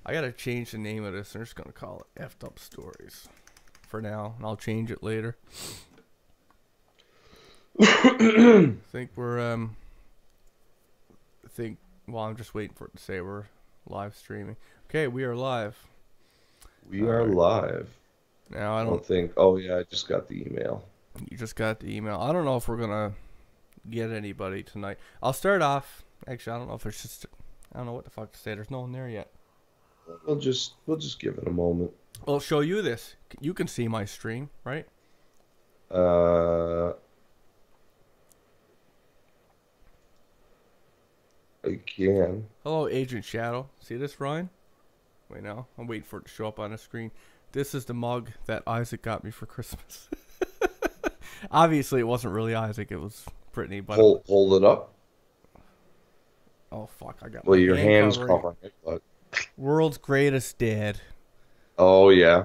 I gotta change the name of this. I'm just gonna call it Effed Up Stories for now, and I'll change it later. I think we're well, I'm just waiting for it to say we're live streaming. Okay, we are live. We are live. Now I don't think. Oh yeah, I just got the email. You just got the email. I don't know if we're gonna get anybody tonight. I'll start off. Actually, I don't know if it's just. I don't know what the fuck to say. There's no one there yet. We'll just give it a moment. I'll show you this. You can see my stream, right? I can. Hello, Agent Shadow. See this, Ryan? Wait, no. I'm waiting for it to show up on the screen. This is the mug that Isaac got me for Christmas. Obviously, it wasn't really Isaac. It was Brittany. But hold it up. Oh, fuck. I got your hands covering it. But... World's greatest dad. Oh, yeah.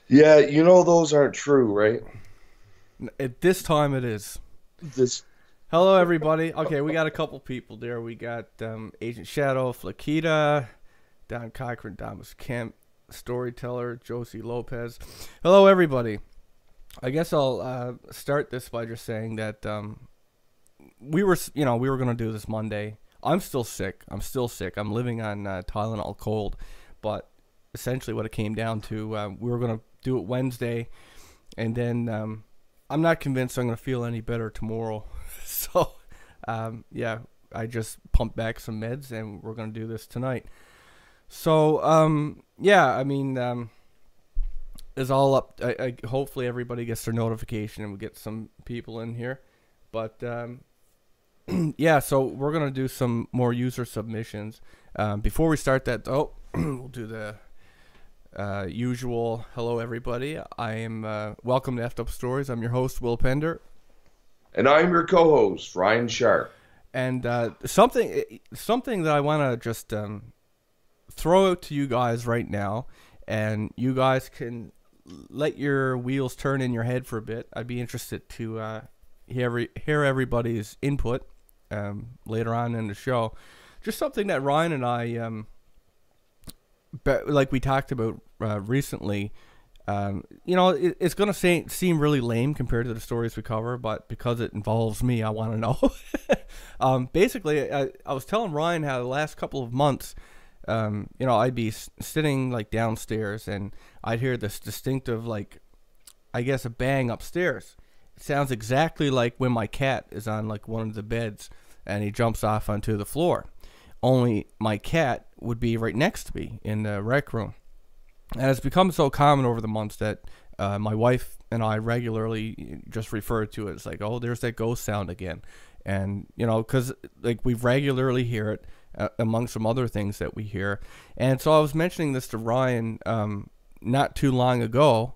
Yeah, you know those aren't true, right? At this time, it is. Hello, everybody. Okay, we got a couple people there. We got Agent Shadow, Flakita, Don Cochran, Thomas Kemp, Storyteller, Josie Lopez. Hello, everybody. I guess I'll start this by just saying that we were going to do this Monday. I'm still sick. I'm living on Tylenol cold, but essentially what it came down to, we were going to do it Wednesday, and then I'm not convinced I'm going to feel any better tomorrow. So, yeah, I just pumped back some meds, and we're going to do this tonight. So, yeah, I mean, it's all up. Hopefully everybody gets their notification and we get some people in here. But, yeah, so we're going to do some more user submissions. Before we start that, though, we'll do the usual hello, everybody. I am welcome to Effed Up Stories. I'm your host, Will Pender. And I'm your co-host, Ryan Sharpe. And something that I want to just throw out to you guys right now, and you guys can let your wheels turn in your head for a bit. I'd be interested to hear everybody's input later on in the show. Just something that Ryan and I, like we talked about recently. You know, it's going to seem really lame compared to the stories we cover, but because it involves me, I want to know. Basically, I was telling Ryan how the last couple of months, you know, I'd be sitting like downstairs and I'd hear this distinctive, like, I guess a bang upstairs. It sounds exactly like when my cat is on like one of the beds and he jumps off onto the floor. Only my cat would be right next to me in the rec room. And it's become so common over the months that my wife and I regularly just refer to it as like, oh, there's that ghost sound again. And, you know, because like we regularly hear it among some other things that we hear. And so I was mentioning this to Ryan not too long ago.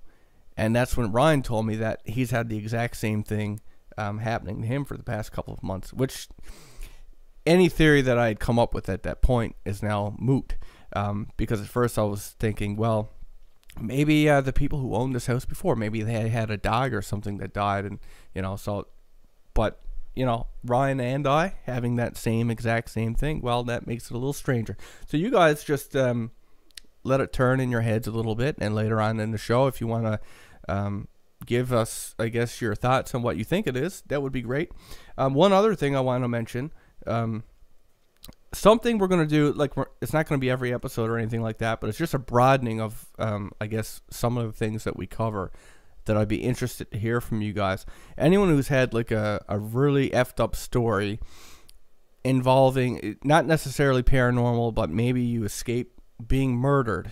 And that's when Ryan told me that he's had the exact same thing happening to him for the past couple of months, which any theory that I had come up with at that point is now moot. Because at first I was thinking, well, maybe the people who owned this house before, maybe they had a dog or something that died, and you know, so, but you know, Ryan and I having that exact same thing, well, that makes it a little stranger. So you guys just let it turn in your heads a little bit, and later on in the show, if you want to give us, I guess, your thoughts on what you think it is, that would be great. One other thing I want to mention. Something we're going to do, like, it's not going to be every episode or anything like that, but it's just a broadening of, I guess, some of the things that we cover that I'd be interested to hear from you guys. Anyone who's had, like, a really effed up story involving, not necessarily paranormal, but maybe you escape being murdered,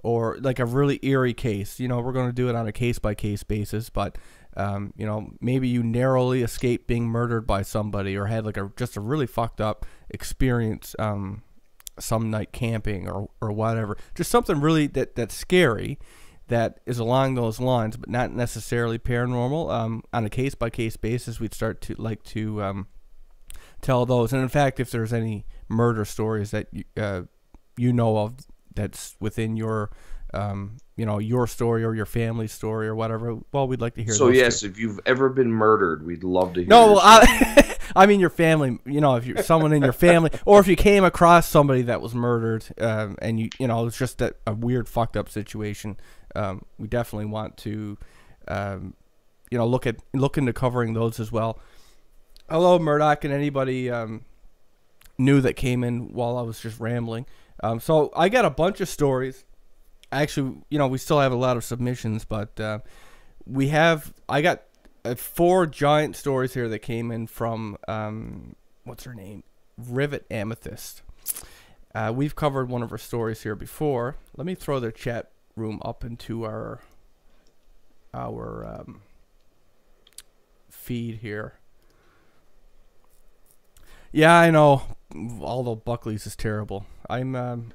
or, like, a really eerie case. You know, we're going to do it on a case-by-case basis, but... you know, maybe you narrowly escaped being murdered by somebody, or had like just a really fucked up experience some night camping or whatever. Just something really that's scary, that is along those lines, but not necessarily paranormal. On a case-by-case basis, we'd start to like to tell those. And in fact, if there's any murder stories that you know of that's within your you know, your story or your family's story or whatever, well, we'd like to hear. So yes, if you've ever been murdered, we'd love to hear. No, I mean, your family, you know, if you're someone in your family, or if you came across somebody that was murdered, and you know, it's just a weird, fucked up situation, we definitely want to, you know, look into covering those as well. Hello, Murdoch, and anybody new that came in while I was just rambling. So I got a bunch of stories. Actually, you know, we still have a lot of submissions, but I got 4 giant stories here that came in from, what's her name? Rivet Amethyst. We've covered one of her stories here before. Let me throw the chat room up into our feed here. Yeah, I know. Although Buckley's is terrible. I'm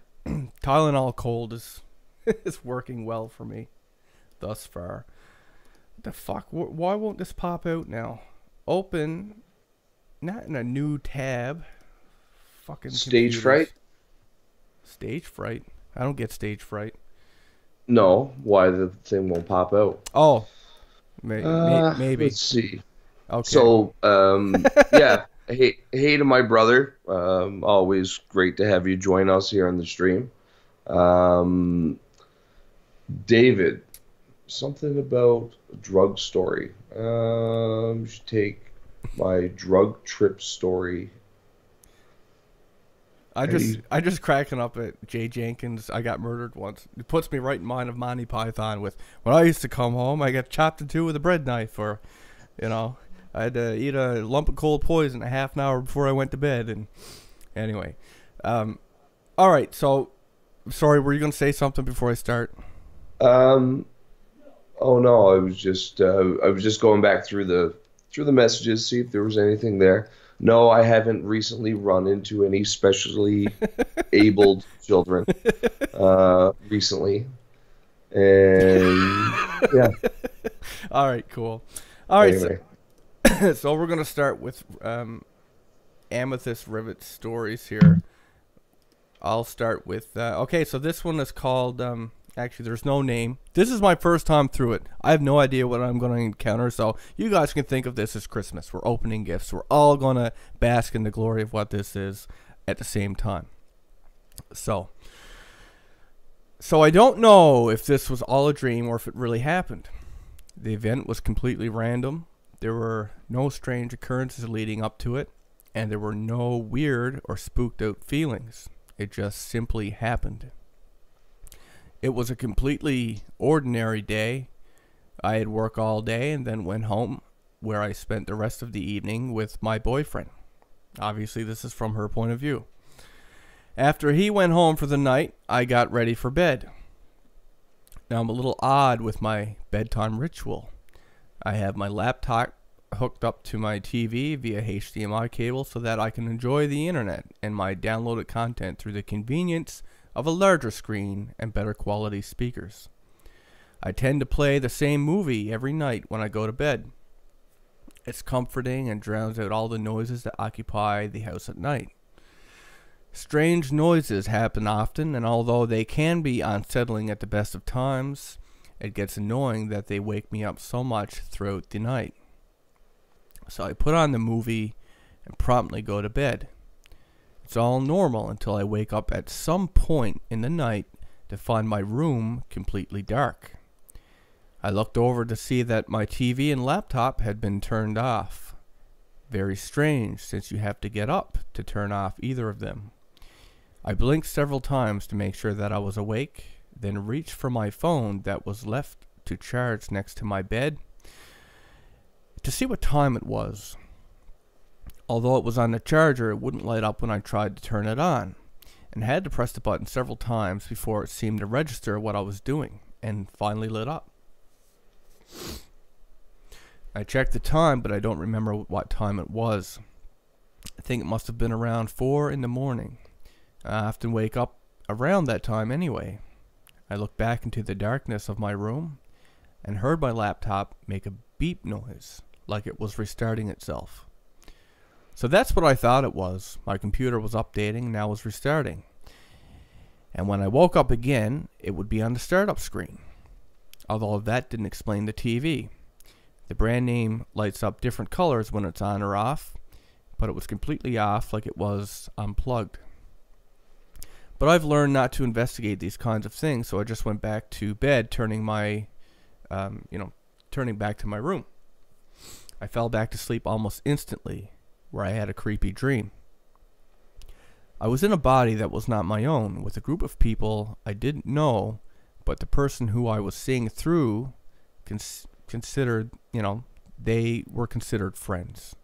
Tylenol cold is working well for me thus far. The fuck? Why won't this pop out now? Open, not in a new tab. Fucking Stage computers. fright? Stage fright? I don't get stage fright. No, why the thing won't pop out? Oh, maybe. Let's see. Okay. So, yeah. Hey to my brother. Always great to have you join us here on the stream. David, something about a drug story. You should take my drug trip story. I just cracking up at Jay Jenkins. I got murdered once. It puts me right in mind of Monty Python with when I used to come home. I got chopped in two with a bread knife, or, you know, I had to eat a lump of cold poison a half an hour before I went to bed. And anyway, all right. So, sorry, were you going to say something before I start? Oh no, I was just going back through the messages, see if there was anything there. No, I haven't recently run into any specially abled children recently. And yeah. All right, cool. All right, anyway. so we're going to start with Amethyst Rivet stories here. I'll start with okay, so this one is called actually, there's no name. This is my first time through it. I have no idea what I'm going to encounter, so you guys can think of this as Christmas. We're opening gifts. We're all going to bask in the glory of what this is at the same time. So I don't know if this was all a dream or if it really happened. The event was completely random. There were no strange occurrences leading up to it, and there were no weird or spooked out feelings. It just simply happened. It was a completely ordinary day. I had work all day and then went home, where I spent the rest of the evening with my boyfriend. Obviously, this is from her point of view. After he went home for the night, I got ready for bed. Now, I'm a little odd with my bedtime ritual. I have my laptop hooked up to my TV via HDMI cable so that I can enjoy the internet and my downloaded content through the convenience of a larger screen and better quality speakers. I tend to play the same movie every night when I go to bed. It's comforting and drowns out all the noises that occupy the house at night. Strange noises happen often, and although they can be unsettling at the best of times, it gets annoying that they wake me up so much throughout the night. So I put on the movie and promptly go to bed. It's all normal until I wake up at some point in the night to find my room completely dark. I looked over to see that my TV and laptop had been turned off. Very strange, since you have to get up to turn off either of them. I blinked several times to make sure that I was awake, then reached for my phone that was left to charge next to my bed to see what time it was. Although it was on the charger, it wouldn't light up when I tried to turn it on, and had to press the button several times before it seemed to register what I was doing, and finally lit up. I checked the time, but I don't remember what time it was. I think it must have been around 4 in the morning. I often wake up around that time anyway. I looked back into the darkness of my room and heard my laptop make a beep noise, like it was restarting itself. So that's what I thought it was. My computer was updating and now was restarting. And when I woke up again, it would be on the startup screen. Although that didn't explain the TV. The brand name lights up different colors when it's on or off. but it was completely off, like it was unplugged. But I've learned not to investigate these kinds of things, so I just went back to bed, turning back to my room. I fell back to sleep almost instantly, where I had a creepy dream. I was in a body that was not my own, with a group of people I didn't know, but the person who I was seeing through considered, they were considered friends.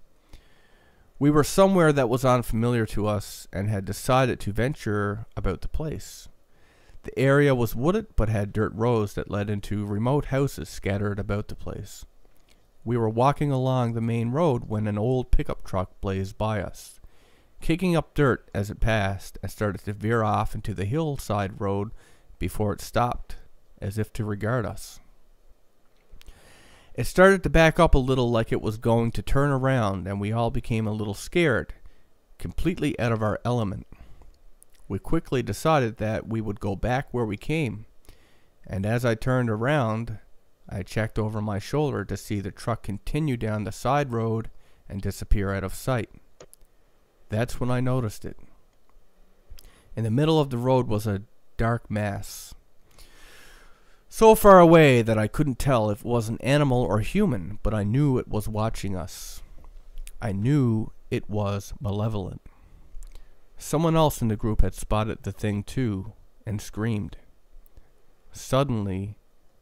We were somewhere that was unfamiliar to us and had decided to venture about the place. The area was wooded but had dirt roads that led into remote houses scattered about the place. We were walking along the main road when an old pickup truck blazed by us, kicking up dirt as it passed, and started to veer off into the hillside road before it stopped, as if to regard us. It started to back up a little like it was going to turn around, and we all became a little scared, completely out of our element. We quickly decided that we would go back where we came, and as I turned around, I checked over my shoulder to see the truck continue down the side road and disappear out of sight. That's when I noticed it. In the middle of the road was a dark mass, so far away that I couldn't tell if it was an animal or human, but I knew it was watching us. I knew it was malevolent. Someone else in the group had spotted the thing too, and screamed. Suddenly,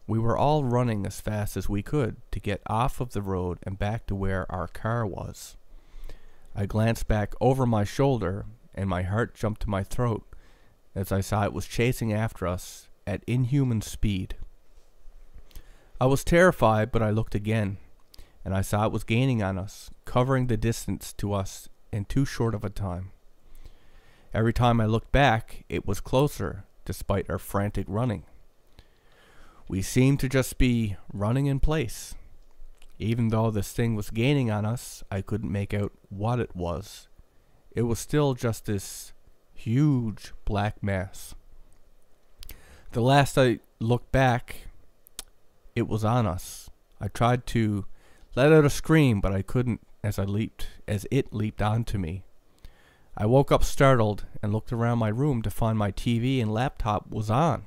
we were all running as fast as we could to get off of the road and back to where our car was. I glanced back over my shoulder, and my heart jumped to my throat as I saw it was chasing after us at inhuman speed. I was terrified, but I looked again, and I saw it was gaining on us, covering the distance to us in too short of a time. Every time I looked back, it was closer, despite our frantic running. We seemed to just be running in place. Even though this thing was gaining on us, I couldn't make out what it was. It was still just this huge black mass. The last I looked back, it was on us. I tried to let out a scream, but I couldn't as it leaped onto me. I woke up startled and looked around my room to find my TV and laptop was on,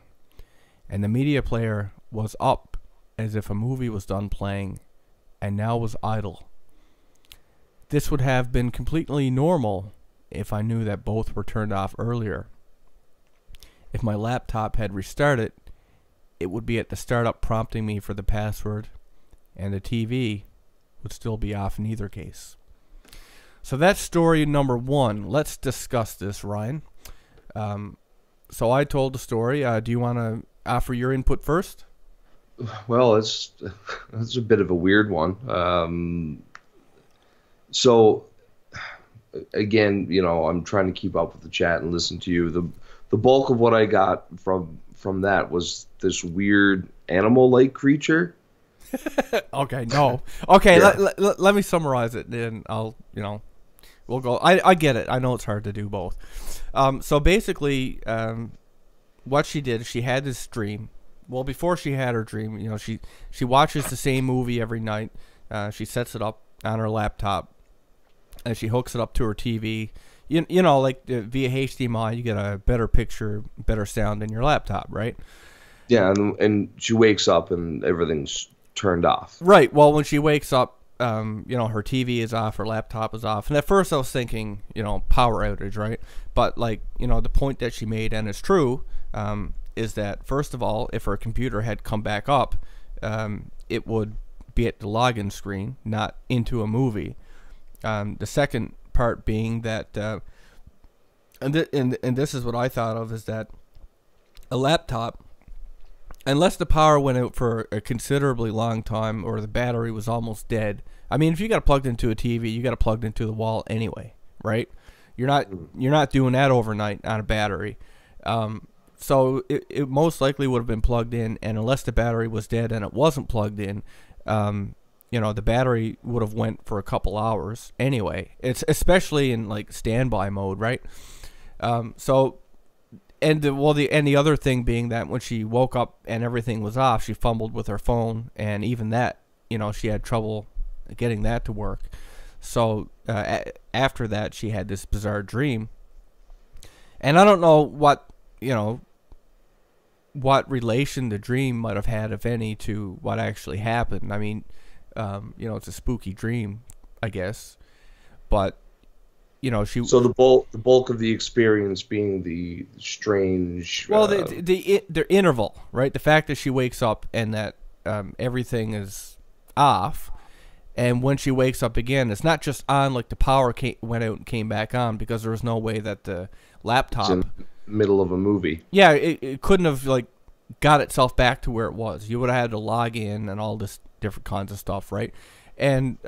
and the media player was up as if a movie was done playing and now was idle. This would have been completely normal if I knew that both were turned off earlier. If my laptop had restarted, it would be at the startup prompting me for the password, and the TV would still be off in either case. So that's story number one. Let's discuss this, Ryan. So I told the story. Do you want to offer your input first? Well, that's a bit of a weird one. So again, I'm trying to keep up with the chat and listen to you. The bulk of what I got from that was this weird animal-like creature. Okay, no. Okay, Yeah. let me summarize it, and I'll, we'll go. I get it. I know it's hard to do both. So basically, what she did, she had this dream. Well, before she had her dream, she watches the same movie every night. She sets it up on her laptop, and she hooks it up to her TV. Like via HDMI, you get a better picture, better sound in your laptop, right? Yeah, and she wakes up and everything's turned off. Right. Well, when she wakes up, her TV is off, her laptop is off. And at first I was thinking, power outage, right? But the point that she made, and it's true, is that first of all, if her computer had come back up, it would be at the login screen, not into a movie. The second part being that, and this is what I thought of, is that a laptop, unless the power went out for a considerably long time or the battery was almost dead. I mean, if you got it plugged into a TV, you got it plugged into the wall anyway, right? You're not doing that overnight on a battery. So it most likely would have been plugged in, and unless the battery was dead and it wasn't plugged in, the battery would have went for a couple hours anyway. It's especially in standby mode, right? The other thing being that when she woke up and everything was off, she fumbled with her phone, and even that, she had trouble getting that to work. So after that, she had this bizarre dream, and I don't know what what relation the dream might have had, if any, to what actually happened. I mean, it's a spooky dream, I guess, but she. So the bulk of the experience being the strange. Well, the interval, right? The fact that she wakes up and that everything is off, and when she wakes up again, it's not just on, like the power went out and came back on, because there was no way that the laptop. It's in the middle of a movie. Yeah, it couldn't have like got itself back to where it was. You would have had to log in and all this different kinds of stuff, right? And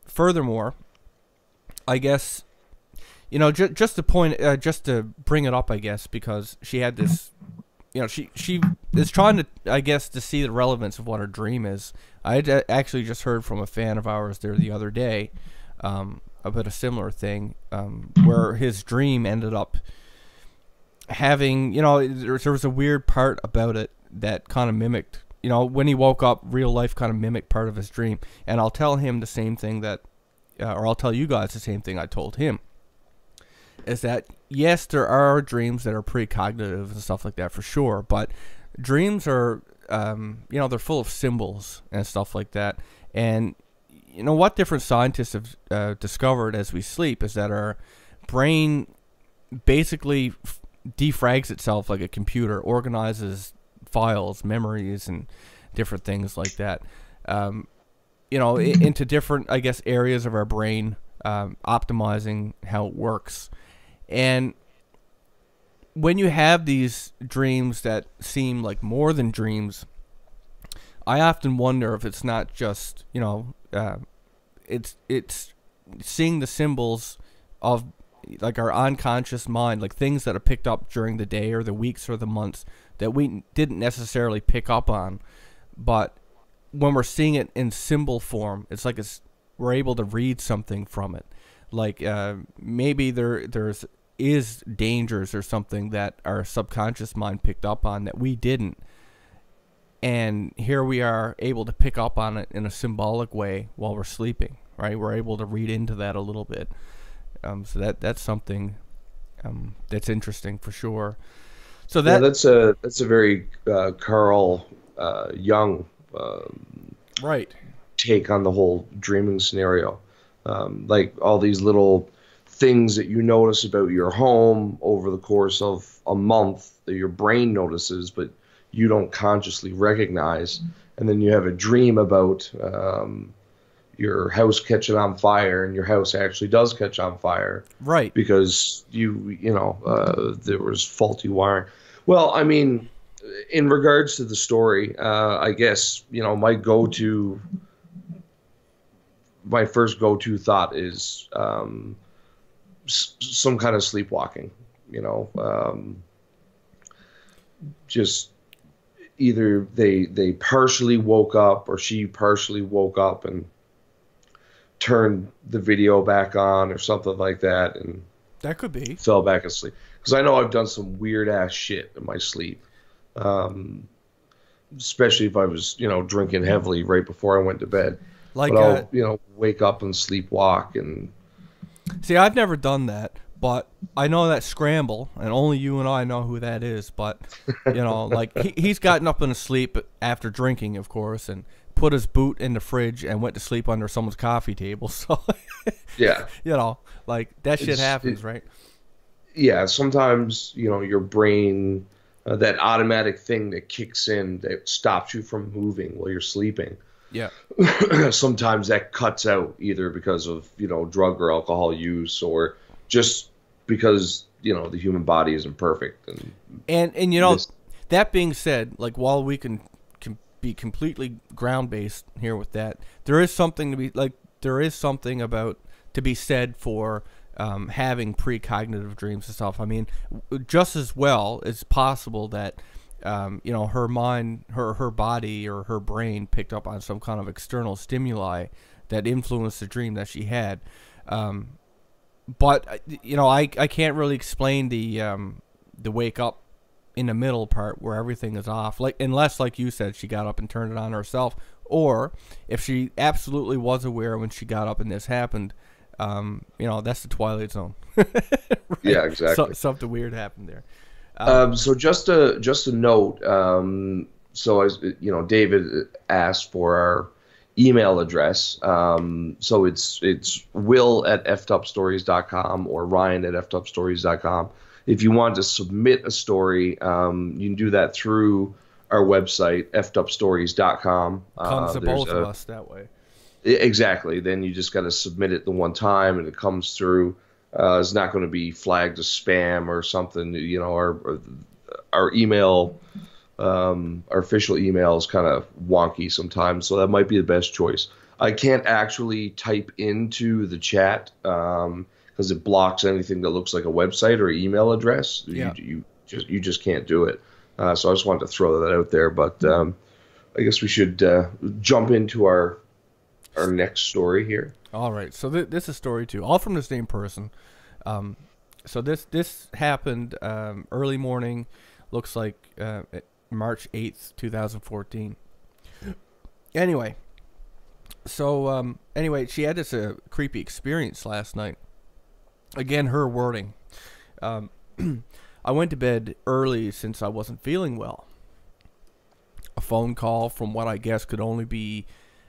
furthermore, I guess just to point, just to bring it up, I guess, because she had this. She is trying to, I guess, to see the relevance of what her dream is. I had actually just heard from a fan of ours there the other day about a similar thing, where his dream ended up having, there was a weird part about it that kind of mimicked, when he woke up, real life kind of mimicked part of his dream. And I'll tell him the same thing or I'll tell you guys the same thing I told him. Is that, yes, there are dreams that are precognitive and stuff like that for sure, but dreams are, they're full of symbols and stuff like that. And what different scientists have discovered as we sleep is that our brain basically defrags itself like a computer, organizes files, memories, and different things like that, into different, I guess, areas of our brain, optimizing how it works. And when you have these dreams that seem like more than dreams, I often wonder if it's not just, it's seeing the symbols of like our unconscious mind, like things that are picked up during the day or the weeks or the months that we didn't necessarily pick up on. But when we're seeing it in symbol form, it's like we're able to read something from it. Like maybe there's dangers or something that our subconscious mind picked up on that we didn't, and here we are able to pick up on it in a symbolic way while we're sleeping, right? We're able to read into that a little bit, so that's something that's interesting for sure. So that's a very Carl Jung right take on the whole dreaming scenario. Like all these little things that you notice about your home over the course of a month that your brain notices, but you don't consciously recognize. And then you have a dream about your house catching on fire, and your house actually does catch on fire. Right. Because there was faulty wiring. Well, I mean, in regards to the story, I guess, my first go-to thought is some kind of sleepwalking, just either they partially woke up or she partially woke up and turned the video back on or something like that, and that could be fell back asleep. Because I know I've done some weird ass shit in my sleep, especially if I was drinking heavily right before I went to bed. Like, but I'll wake up and sleepwalk and. See, I've never done that, but I know that scramble, and only you and I know who that is. But like he's gotten up in his sleep after drinking, of course, and put his boot in the fridge and went to sleep under someone's coffee table. So yeah, like that shit happens, right? Yeah, sometimes your brain, that automatic thing that kicks in that stops you from moving while you're sleeping. Yeah. Sometimes that cuts out either because of, drug or alcohol use, or just because, the human body isn't perfect. And that being said, like, while we can be completely ground-based here with that, there is something to be said for having precognitive dreams and stuff. I mean, just as well, it's possible that her mind, her body, or her brain picked up on some kind of external stimuli that influenced the dream that she had. But I can't really explain the wake up in the middle part where everything is off, unless, like you said, she got up and turned it on herself, or if she absolutely was aware when she got up and this happened, That's the Twilight Zone. Right? Yeah, exactly. Something weird happened there. So just a note. So as David asked for our email address. So it's will@effedupstories.com or ryan@effedupstories.com. If you want to submit a story, you can do that through our website, effedupstories.com. Comes to both of us that way. Exactly. Then you just got to submit it the one time, and it comes through. It's not going to be flagged as spam or something. Our email, our official email is kind of wonky sometimes, so that might be the best choice. I can't actually type into the chat because it blocks anything that looks like a website or email address. Yeah. You just can't do it. So I just wanted to throw that out there. But I guess we should jump into our next story here. All right. So this is story 2, all from the same person. So this happened early morning. Looks like March 8th, 2014. Anyway, so she had this creepy experience last night. Again, her wording. I went to bed early since I wasn't feeling well. A phone call from what I guess could only be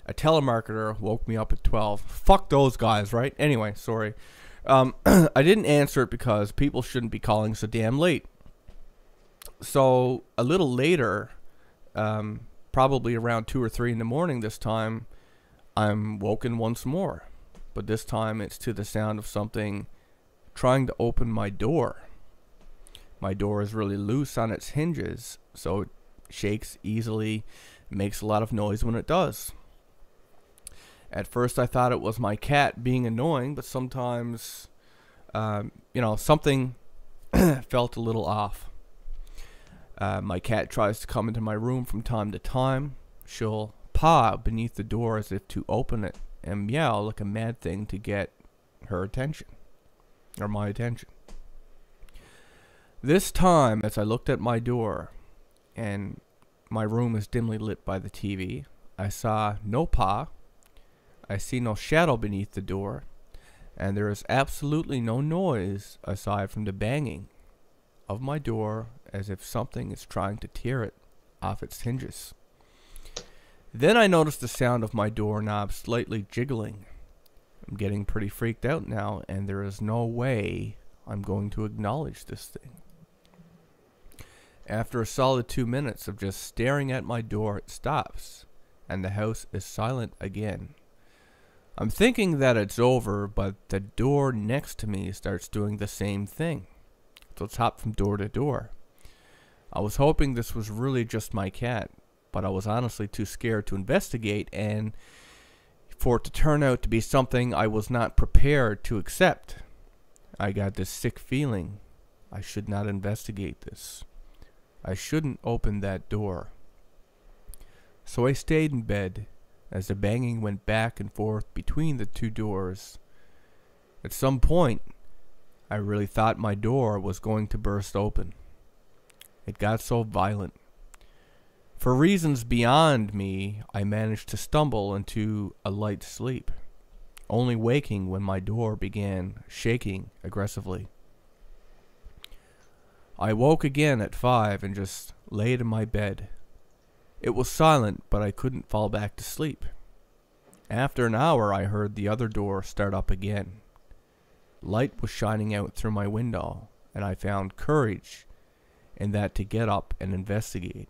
a telemarketer woke me up at 12. Fuck those guys, right? Anyway, sorry. I didn't answer it because people shouldn't be calling so damn late. So a little later, probably around 2 or 3 in the morning this time, I'm woken once more. But this time it's to the sound of something trying to open my door. My door is really loose on its hinges, so it shakes easily, makes a lot of noise when it does. At first I thought it was my cat being annoying, but sometimes, something felt a little off. My cat tries to come into my room from time to time. She'll paw beneath the door as if to open it and meow like a mad thing to get her attention, or my attention. This time, as I looked at my door, and my room is dimly lit by the TV, I saw no paw, I see no shadow beneath the door, and there is absolutely no noise aside from the banging of my door as if something is trying to tear it off its hinges. Then I noticed the sound of my doorknob slightly jiggling. I'm getting pretty freaked out now, and there is no way I'm going to acknowledge this thing. After a solid 2 minutes of just staring at my door, it stops, and the house is silent again. I'm thinking that it's over, but the door next to me starts doing the same thing. So it's hopped from door to door. I was hoping this was really just my cat, but I was honestly too scared to investigate and for it to turn out to be something I was not prepared to accept. I got this sick feeling I should not investigate this. I shouldn't open that door. So I stayed in bed as the banging went back and forth between the two doors. At some point, I really thought my door was going to burst open. It got so violent. For reasons beyond me, I managed to stumble into a light sleep, only waking when my door began shaking aggressively. I woke again at 5 and just laid in my bed. It was silent, but I couldn't fall back to sleep. After an hour, I heard the other door start up again. Light was shining out through my window, and I found courage in that to get up and investigate.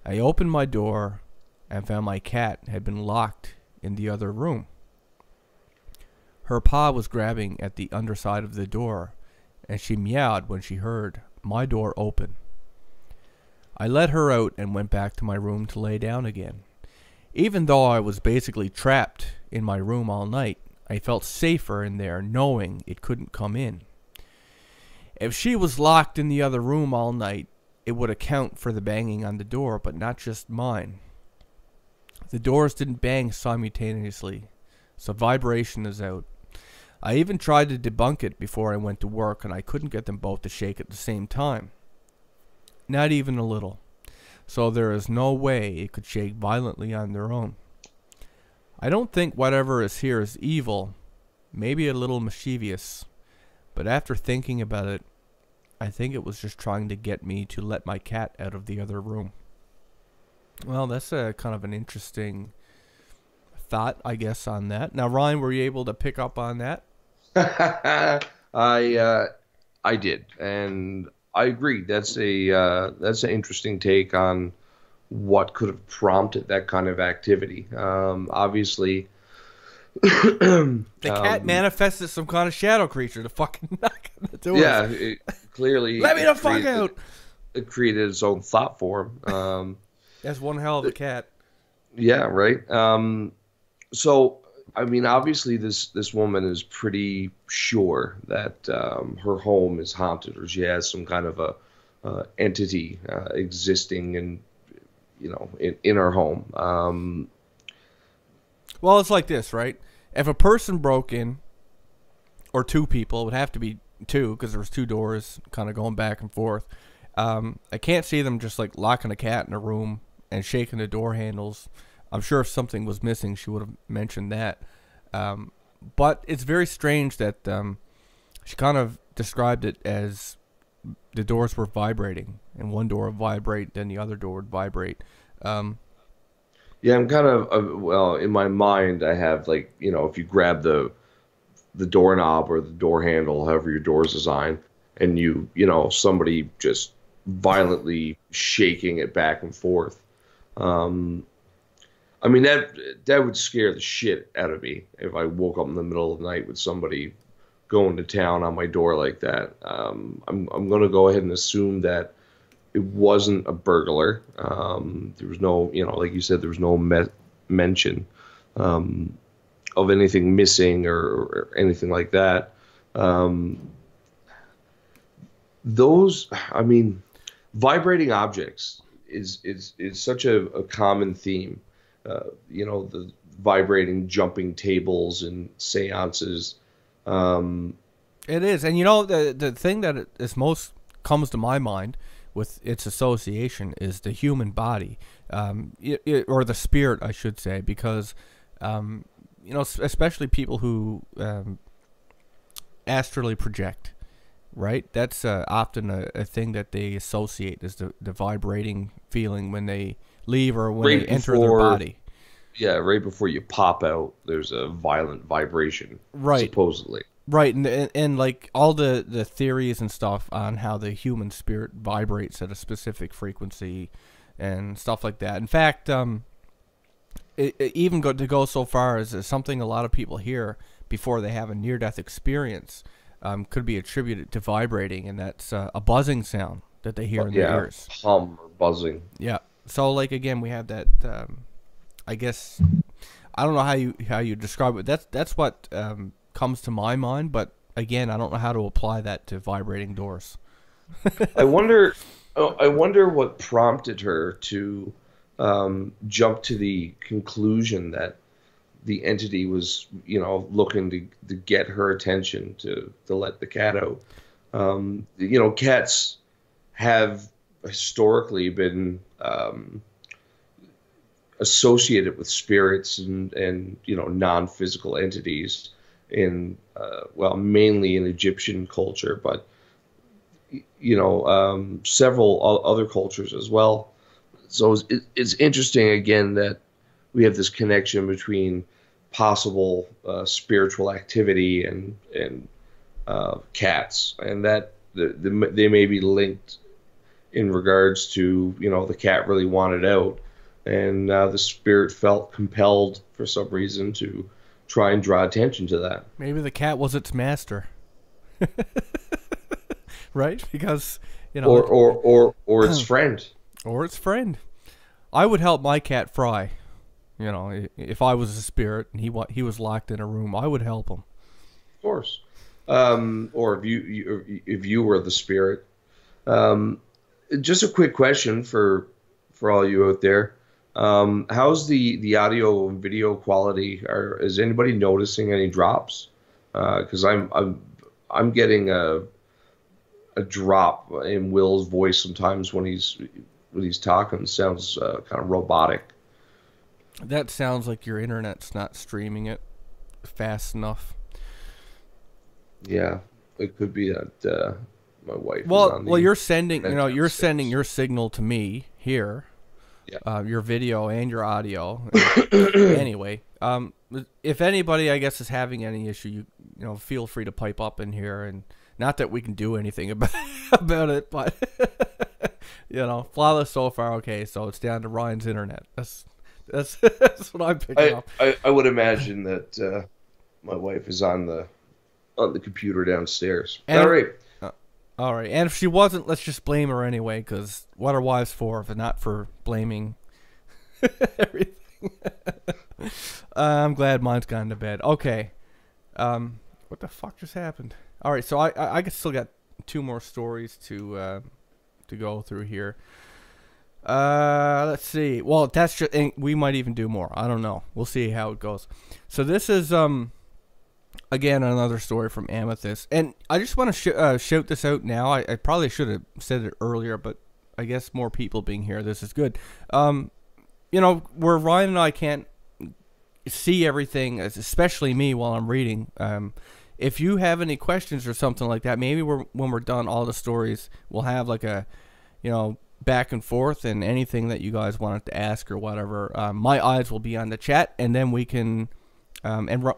I opened my door and found my cat had been locked in the other room. Her paw was grabbing at the underside of the door, and she meowed when she heard my door open. I let her out and went back to my room to lay down again. Even though I was basically trapped in my room all night, I felt safer in there knowing it couldn't come in. If she was locked in the other room all night, it would account for the banging on the door, but not just mine. The doors didn't bang simultaneously, so vibration is out. I even tried to debunk it before I went to work, and I couldn't get them both to shake at the same time. Not even a little. So there is no way it could shake violently on their own. I don't think whatever is here is evil, maybe a little mischievous, but after thinking about it, I think it was just trying to get me to let my cat out of the other room. Well, that's a kind of an interesting thought, I guess, on that. Now, Ryan, were you able to pick up on that? I did, and I agree. That's an interesting take on what could have prompted that kind of activity. Obviously, the cat manifested some kind of shadow creature to fucking knock on the door. Yeah, clearly. Let me the fuck out. It created its own thought form. That's one hell of a cat. Yeah, right. So, I mean, obviously, this woman is pretty sure that her home is haunted, or she has some kind of a entity existing in her home. Well, it's like this, right? If a person broke in, or two people, it would have to be two because there was two doors kind of going back and forth. I can't see them just like locking a cat in a room and shaking the door handles. I'm sure if something was missing, she would have mentioned that. But it's very strange that she kind of described it as the doors were vibrating, and one door would vibrate, then the other door would vibrate. Yeah, I'm kind of well, in my mind, I have like, if you grab the doorknob or the door handle, however your door is designed, and somebody just violently shaking it back and forth. I mean, that would scare the shit out of me if I woke up in the middle of the night with somebody going to town on my door like that. I'm going to go ahead and assume that it wasn't a burglar. There was no, like you said, there was no mention of anything missing or anything like that. I mean, vibrating objects is such a common theme. The vibrating jumping tables and seances. It is. And the thing that is most comes to my mind with its association is the human body, or the spirit, I should say, because, especially people who astrally project, right? That's often a thing that they associate is the vibrating feeling when they leave or when they enter their body. Yeah, right before you pop out, there's a violent vibration, right? Supposedly. Right, and like all the theories and stuff on how the human spirit vibrates at a specific frequency and stuff like that. In fact, it even to go so far as something a lot of people hear before they have a near-death experience could be attributed to vibrating, and that's a buzzing sound that they hear in their ears. Hum or buzzing. Yeah. So, like, again, we have that. I guess I don't know how you describe it. That's what comes to my mind, but again, I don't know how to apply that to vibrating doors. I wonder what prompted her to jump to the conclusion that the entity was, looking to get her attention to let the cat out. Cats have historically been associated with spirits and non-physical entities in mainly in Egyptian culture, but several other cultures as well. So it's interesting again that we have this connection between possible spiritual activity and cats, and that they may be linked in regards to the cat really wanted out, and the spirit felt compelled for some reason to try and draw attention to that. Maybe the cat was its master, right? Because or its friend, or its friend. I would help my cat Fry. If I was a spirit and he was locked in a room, I would help him. Of course. Or if you were the spirit. Just a quick question for all you out there. How's the audio and video quality? Is anybody noticing any drops? Because I'm getting a drop in Will's voice sometimes when he's talking. It sounds kind of robotic. That sounds like your internet's not streaming it fast enough. Yeah, it could be that my wife is Well, on well, the you're sending, internet you're sending downstairs. your signal to me here, Yeah. your video and your audio. Anyway, if anybody, I guess, is having any issue, feel free to pipe up in here, and not that we can do anything about about it, but flawless so far. Okay, so it's down to Ryan's internet. That's what I'm picking up. I would imagine that my wife is on the computer downstairs. And All right. uh, all right, and if she wasn't, let's just blame her anyway, because what are wives for if not for blaming everything? I'm glad mine's gone to bed. Okay. What the fuck just happened? All right, so I still got two more stories to go through here. Let's see. Well, that's just, and we might even do more. I don't know. We'll see how it goes. So this is again another story from Amethyst, and I just want to shout this out now. I probably should have said it earlier, but I guess more people being here, this is good. Where Ryan and I can't see everything, especially me while I'm reading. If you have any questions or something like that, maybe when we're done all the stories, we'll have like a, back and forth, and anything that you guys wanted to ask or whatever. My eyes will be on the chat, and then we can, and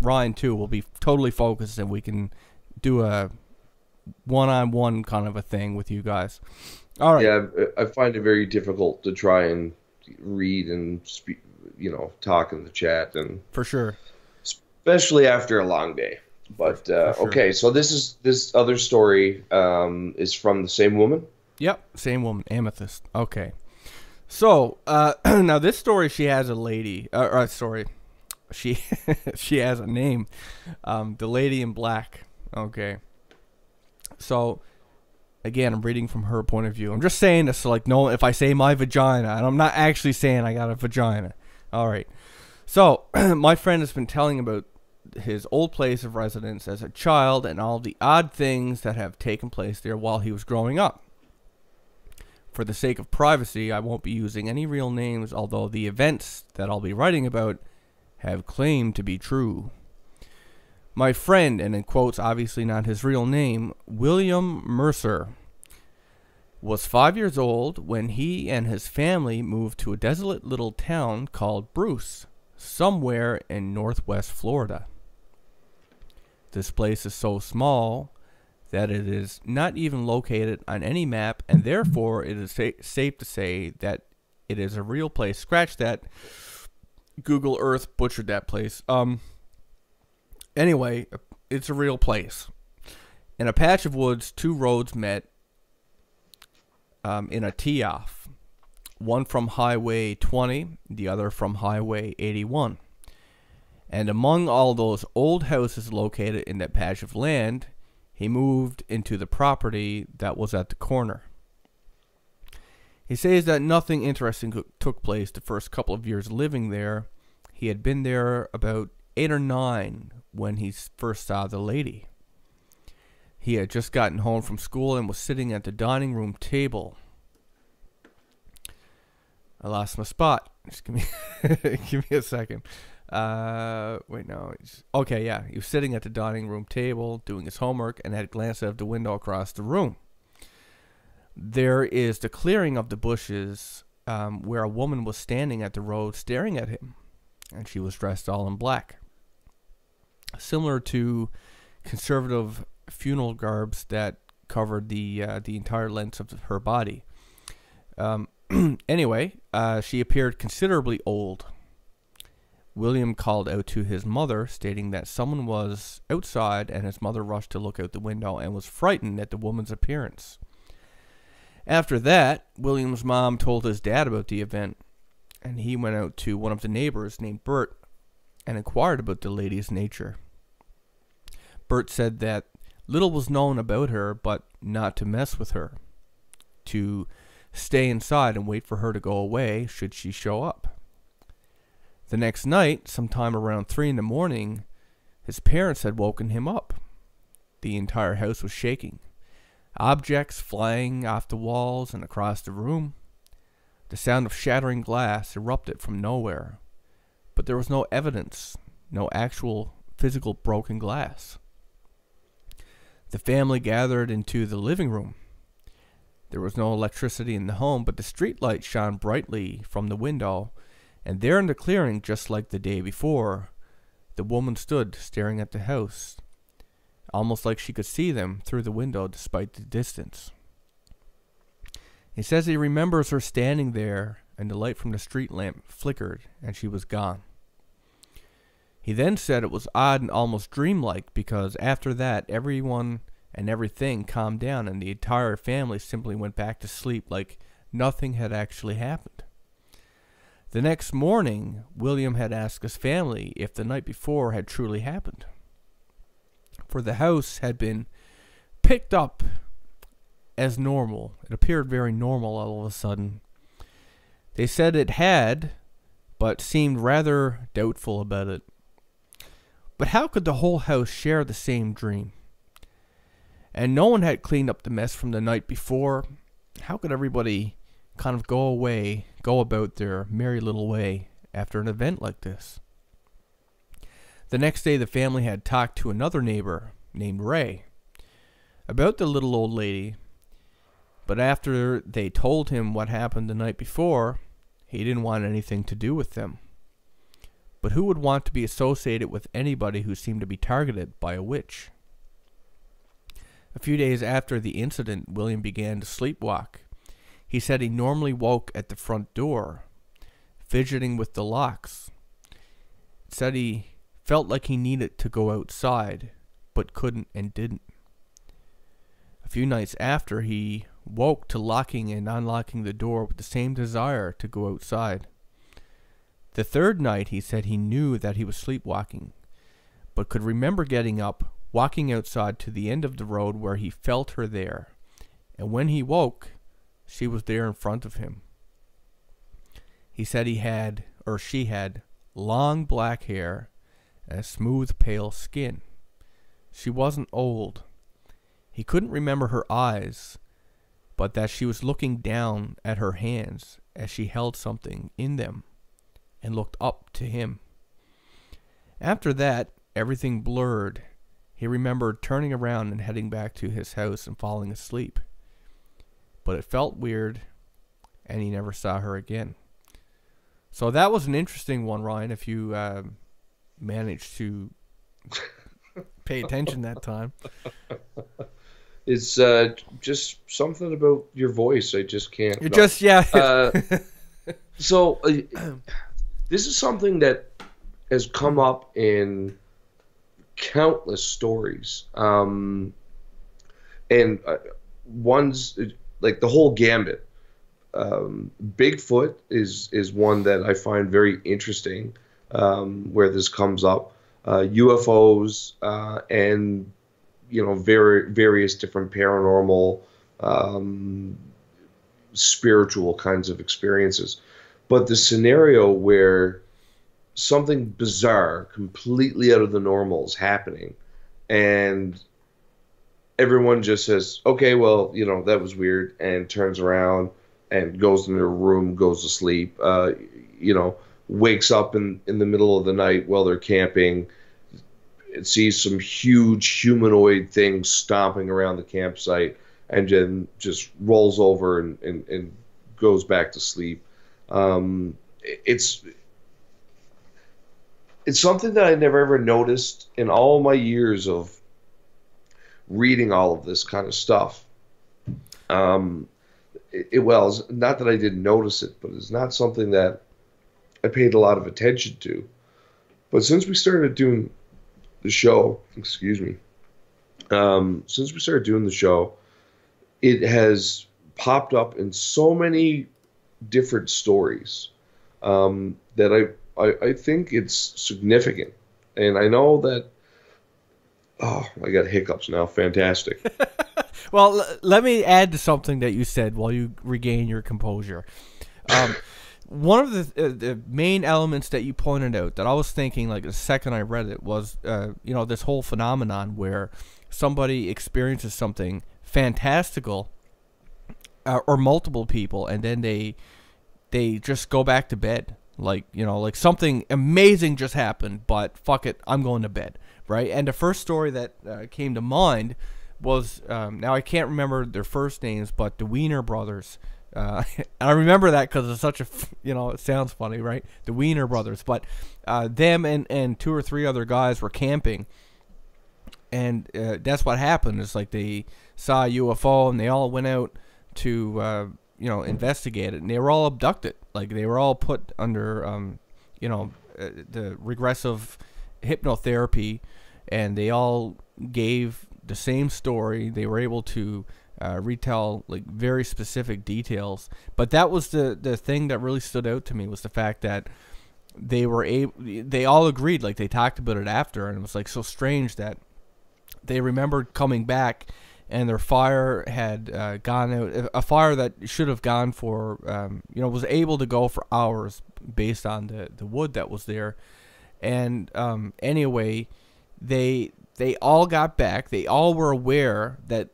Ryan too will be totally focused, and we can do a one-on-one kind of a thing with you guys. All right. Yeah, I find it very difficult to try and read and speak, talk in the chat, and For sure. especially after a long day. But For sure. okay, so this other story is from the same woman. Yep, same woman, Amethyst. Okay. So, now this story, she has a lady, sorry, she she has a name, the Lady in Black. Okay. So, again, I'm reading from her point of view. I'm just saying this, so like, no, if I say my vagina, and I'm not actually saying I got a vagina. All right. So, my friend has been telling about his old place of residence as a child and all the odd things that have taken place there while he was growing up. For the sake of privacy, I won't be using any real names, although the events that I'll be writing about have claimed to be true. My friend, and in quotes, obviously not his real name, William Mercer, was 5 years old when he and his family moved to a desolate little town called Bruce, somewhere in northwest Florida. This place is so small that it is not even located on any map, and therefore it is safe to say that it is a real place. Scratch that. Google Earth butchered that place. Anyway, it's a real place. In a patch of woods, two roads met in a tee-off. One from Highway 20, the other from Highway 81. And among all those old houses located in that patch of land, he moved into the property that was at the corner. He says that nothing interesting took place the first couple of years living there. He had been there about 8 or 9 when he first saw the lady. He had just gotten home from school and was sitting at the dining room table. I lost my spot. Just give me give me a second. Wait, no. Okay, yeah. He was sitting at the dining room table doing his homework and had glanced out of the window across the room. There is the clearing of the bushes where a woman was standing at the road staring at him, and she was dressed all in black, similar to conservative funeral garbs that covered the entire length of her body. Anyway, she appeared considerably old. William called out to his mother, stating that someone was outside, and his mother rushed to look out the window and was frightened at the woman's appearance. After that, William's mom told his dad about the event, and he went out to one of the neighbors named Bert and inquired about the lady's nature. Bert said that little was known about her, but not to mess with her, to stay inside and wait for her to go away should she show up. The next night, sometime around 3 in the morning, his parents had woken him up. The entire house was shaking. Objects flying off the walls and across the room. The sound of shattering glass erupted from nowhere, but there was no evidence, no actual physical broken glass. The family gathered into the living room. There was no electricity in the home, but the street light shone brightly from the window, and there in the clearing, just like the day before, the woman stood staring at the house, almost like she could see them through the window despite the distance. He says he remembers her standing there, and the light from the street lamp flickered, and she was gone. He then said it was odd and almost dreamlike, because after that, everyone and everything calmed down, and the entire family simply went back to sleep like nothing had actually happened. The next morning, William had asked his family if the night before had truly happened, for the house had been picked up as normal. It appeared very normal all of a sudden. They said it had, but seemed rather doubtful about it. But how could the whole house share the same dream? And no one had cleaned up the mess from the night before. How could everybody kind of go about their merry little way after an event like this? The next day, the family had talked to another neighbor named Ray about the little old lady, but after they told him what happened the night before, he didn't want anything to do with them. But who would want to be associated with anybody who seemed to be targeted by a witch? A few days after the incident, William began to sleepwalk. He said he normally woke at the front door, fidgeting with the locks. Said he felt like he needed to go outside, but couldn't and didn't. A few nights after, he woke to locking and unlocking the door with the same desire to go outside. The third night, he said he knew that he was sleepwalking, but could remember getting up, walking outside to the end of the road where he felt her there, and when he woke, she was there in front of him. He said she had long black hair and a smooth pale skin. She wasn't old. He couldn't remember her eyes, but that she was looking down at her hands as she held something in them and looked up to him. After that, everything blurred. He remembered turning around and heading back to his house and falling asleep. But it felt weird, and he never saw her again. So that was an interesting one, Ryan, if you managed to pay attention that time. It's just something about your voice. I just can't. You just, yeah. So this is something that has come up in countless stories. And one's like the whole gambit. Bigfoot is one that I find very interesting, where this comes up. UFOs and various different paranormal, spiritual kinds of experiences. But the scenario where something bizarre, completely out of the normal is happening, and everyone just says, okay, well, that was weird, and turns around and goes in their room, goes to sleep, wakes up in the middle of the night while they're camping, sees some huge humanoid thing stomping around the campsite, and then just rolls over and goes back to sleep. It's something that I never ever noticed in all my years of reading all of this kind of stuff. It's not that I didn't notice it, but it's not something that I paid a lot of attention to. But since we started doing the show, since we started doing the show, it has popped up in so many different stories that I think it's significant. And I know that, I got hiccups now. Fantastic. Well, let me add to something that you said while you regain your composure. One of the main elements that you pointed out that I was thinking, like, the second I read it was, this whole phenomenon where somebody experiences something fantastical, or multiple people, and then they just go back to bed. Like something amazing just happened, but fuck it, I'm going to bed, right? And the first story that came to mind was, now I can't remember their first names, but the Wiener brothers. And I remember that because it's such a, it sounds funny, right? The Wiener brothers. But them and 2 or 3 other guys were camping. And that's what happened. It's like they saw a UFO and they all went out to, investigate it. And they were all abducted. Like they were all put under, the regressive hypnotherapy. And they all gave the same story. They were able to retell like very specific details. But that was the thing that really stood out to me, was the fact that they all agreed. Like they talked about it after, and it was like so strange that they remembered coming back and their fire had gone out, a fire that should have gone for was able to go for hours based on the wood that was there. And anyway, they all got back. They all were aware that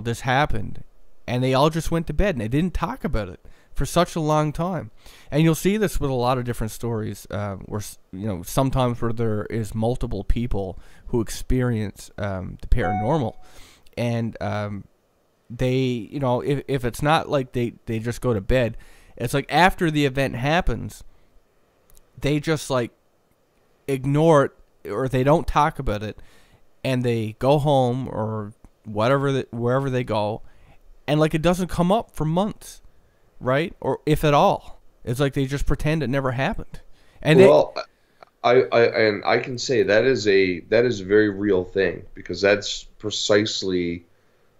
this happened, and they all just went to bed and they didn't talk about it for such a long time. And you'll see this with a lot of different stories, where sometimes where there is multiple people who experience the paranormal, and they if it's not like they just go to bed, it's like after the event happens, they just like ignore it, or they don't talk about it, and they go home or wherever they go, and like it doesn't come up for months, right? Or if at all, it's like they just pretend it never happened. And I can say that is a very real thing, because that's precisely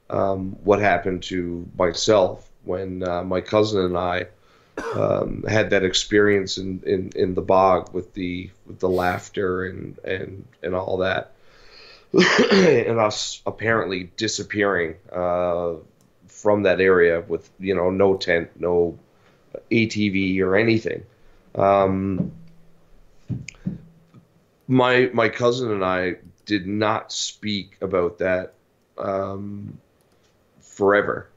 what happened to myself when my cousin and I had that experience in the bog with the laughter and all that. And us apparently disappearing from that area with no tent, no ATV or anything. My cousin and I did not speak about that forever.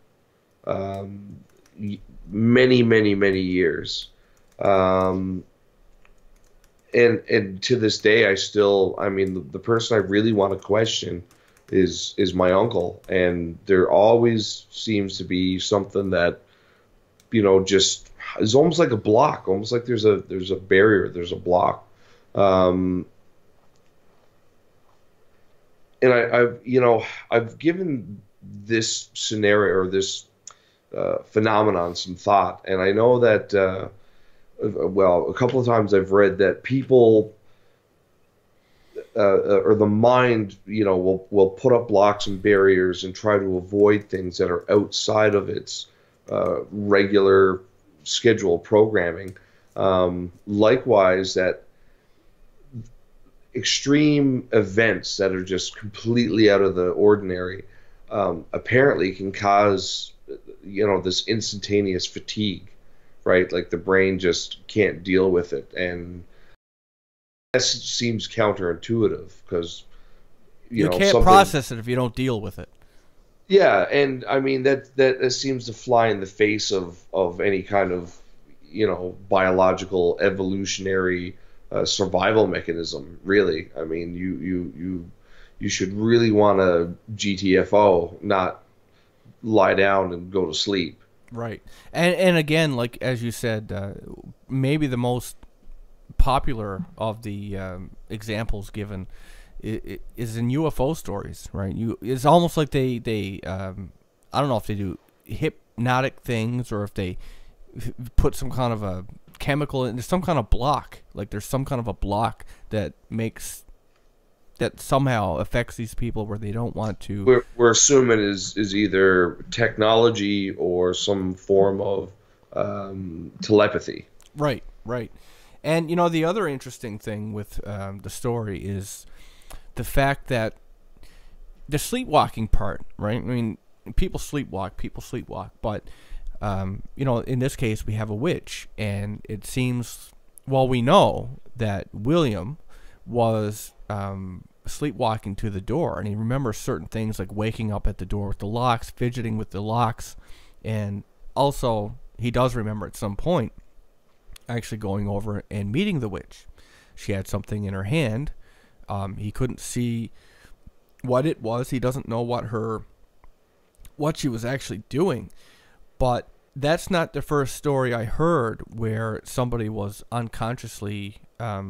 Many years. And to this day, the person I really want to question is my uncle. And there always seems to be something that, just is almost like a block, almost like there's a barrier, there's a block. And I've given this scenario, or this phenomenon, some thought. And I know that, a couple of times I've read that people, or the mind, will put up blocks and barriers and try to avoid things that are outside of its regular scheduled programming. Likewise, that extreme events that are just completely out of the ordinary apparently can cause, this instantaneous fatigue. Right, like the brain just can't deal with it, and that seems counterintuitive, because you can't process it if you don't deal with it. Yeah, and I mean that seems to fly in the face of any kind of biological evolutionary survival mechanism. Really, I mean you should really want to GTFO, not lie down and go to sleep. Right. And again, like as you said, maybe the most popular of the examples given is in UFO stories, right? It's almost like they I don't know if they do hypnotic things, or if they put some kind of a chemical in. There's some kind of block, like there's some kind of a block that somehow affects these people where they don't want to. We're assuming is either technology or some form of telepathy. Right. And the other interesting thing with the story is the fact that the sleepwalking part, right? I mean, people sleepwalk, but in this case we have a witch, and it seems, well, we know that William was sleepwalking to the door, and he remembers certain things like waking up at the door with the locks, fidgeting with the locks, and also he does remember at some point actually going over and meeting the witch. She had something in her hand. He couldn't see what it was. He doesn't know what her what she was actually doing. But that's not the first story I heard where somebody was unconsciously, I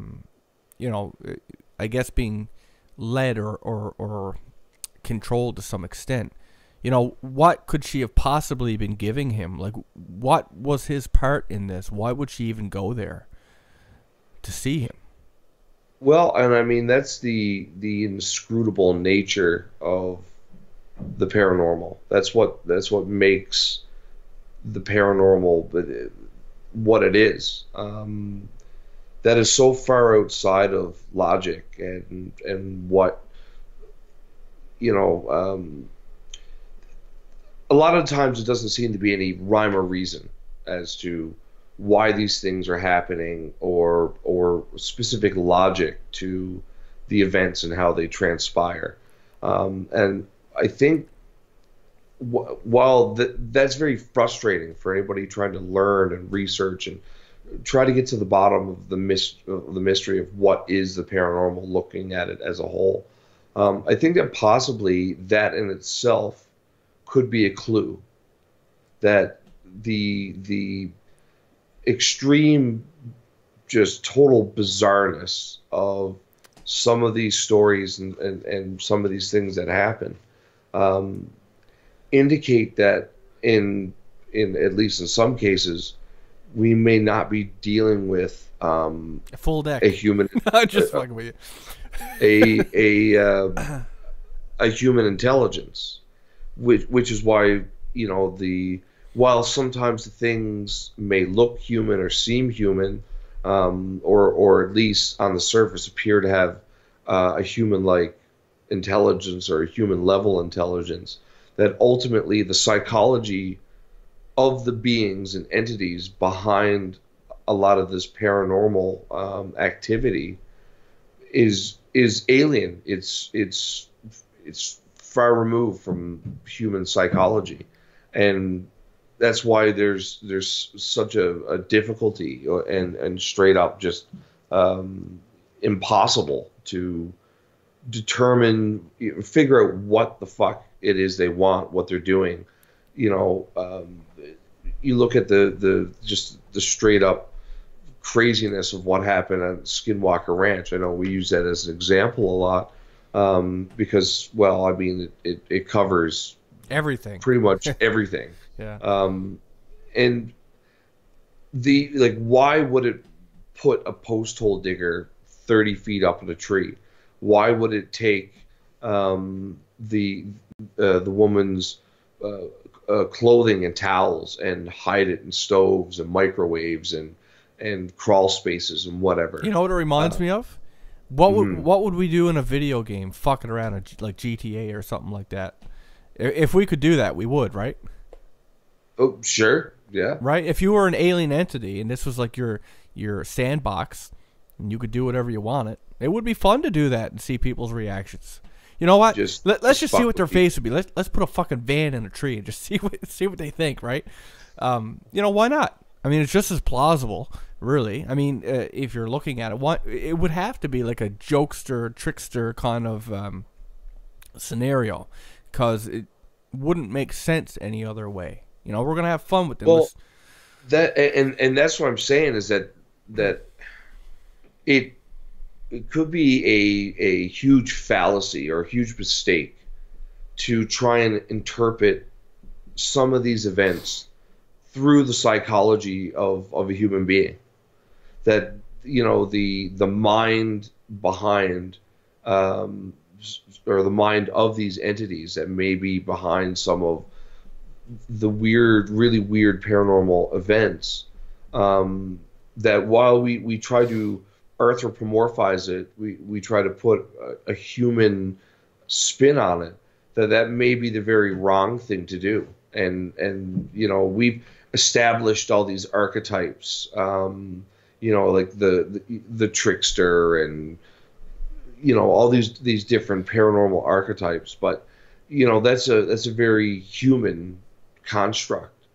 guess being led or controlled to some extent. What could she have possibly been giving him? Like, what was his part in this? Why would she even go there to see him? Well, and I mean that's the inscrutable nature of the paranormal. That's what makes the paranormal what it is. That is so far outside of logic and what a lot of times it doesn't seem to be any rhyme or reason as to why these things are happening or specific logic to the events and how they transpire. And I think while that's very frustrating for anybody trying to learn and research and try to get to the bottom of the mystery of what is the paranormal, looking at it as a whole, I think that possibly that in itself could be a clue that the extreme, just total bizarreness of some of these stories and some of these things that happen indicate that in at least in some cases we may not be dealing with a full deck, a human. I'm just fucking with you. A human intelligence, which is why while sometimes the things may look human or seem human, or at least on the surface appear to have a human-like intelligence or a human-level intelligence, that ultimately the psychology of the beings and entities behind a lot of this paranormal activity is alien. It's far removed from human psychology, and that's why there's such a difficulty and straight up just impossible to figure out what the fuck it is they want, what they're doing. You look at the straight up craziness of what happened at Skinwalker Ranch. I know we use that as an example a lot. Because, well, I mean, it covers everything, pretty much everything. Yeah. And why would it put a post hole digger 30 feet up in a tree? Why would it take the woman's clothing and towels and hide it in stoves and microwaves and crawl spaces and whatever? You know what it reminds me of? What would we do in a video game, fucking around like GTA or something like that? If we could do that, we would, right? Oh, sure, yeah. Right? If you were an alien entity and this was like your sandbox and you could do whatever you wanted, it would be fun to do that and see people's reactions. You know what? Let's just see what their face would be. Let's put a fucking van in a tree and just see what they think, right? Why not? I mean, it's just as plausible, really. I mean, if you're looking at it, it would have to be like a jokester, trickster kind of scenario, because it wouldn't make sense any other way. We're gonna have fun with them. Well, and that's what I'm saying is that it could be a huge fallacy or a huge mistake to try and interpret some of these events through the psychology of a human being. That the mind behind or the mind of these entities that may be behind some of the really weird paranormal events, that while we try to anthropomorphize it, we try to put a human spin on it, that may be the very wrong thing to do. And we've established all these archetypes, like the trickster and all these different paranormal archetypes, but that's a very human construct,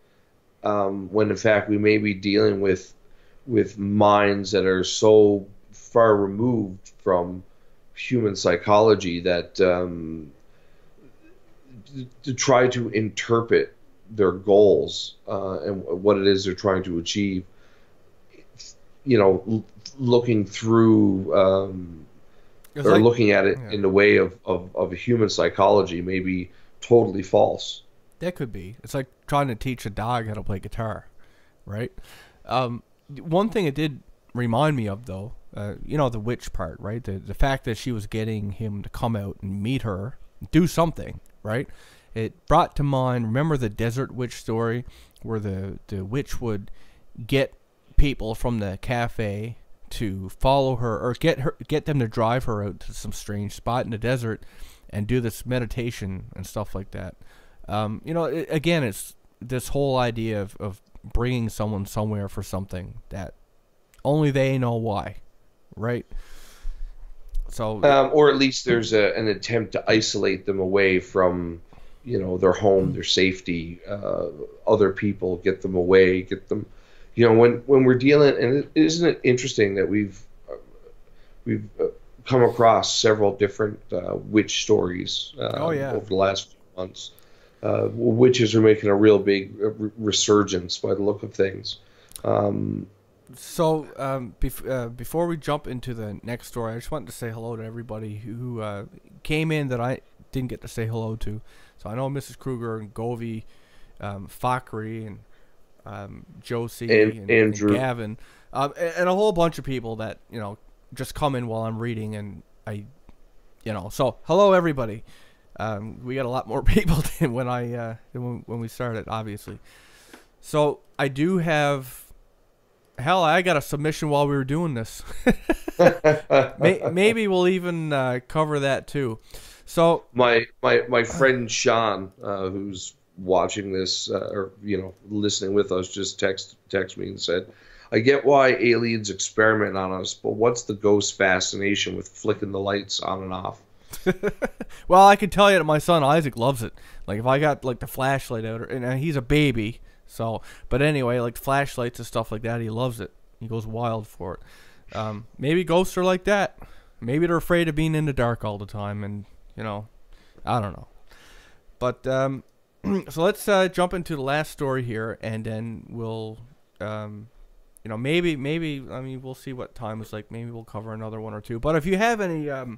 when in fact we may be dealing with minds that are so far removed from human psychology that to try to interpret their goals and what it is they're trying to achieve. Looking through or like, looking at it yeah, in the way of human psychology may be totally false. that could be. It's like trying to teach a dog how to play guitar, right? One thing it did remind me of, though, the witch part, right? The fact that she was getting him to come out and meet her, do something, right? It brought to mind, remember the desert witch story, where the witch would get people from the cafe to follow her, or get them to drive her out to some strange spot in the desert and do this meditation and stuff like that. Again, it's this whole idea of bringing someone somewhere for something that only they know why, right? So, or at least there's an attempt to isolate them away from, their home, their safety, other people, get them away, get them, when we're dealing, and isn't it interesting that we've come across several different witch stories over the last few months. Witches are making a real big resurgence by the look of things. Before we jump into the next story, I just wanted to say hello to everybody who came in that I didn't get to say hello to. So I know Mrs. Kruger and Govey, Fakri, and Josie and Andrew, and Gavin, and a whole bunch of people that just come in while I'm reading, and so hello everybody. We got a lot more people than when we started, obviously. So I do have. Hell, I got a submission while we were doing this. Maybe we'll even cover that too. So my friend Sean, who's watching this or listening with us, just text me and said, "I get why aliens experiment on us, but what's the ghost fascination with flicking the lights on and off?" Well, I can tell you that my son Isaac loves it. Like if I got like the flashlight out, and he's a baby. So, but anyway, like flashlights and stuff like that, he loves it. He goes wild for it. Maybe ghosts are like that. Maybe they're afraid of being in the dark all the time, and I don't know. But so let's jump into the last story here, and then we'll, maybe I mean we'll see what time is like. Maybe we'll cover another one or two. But if you have any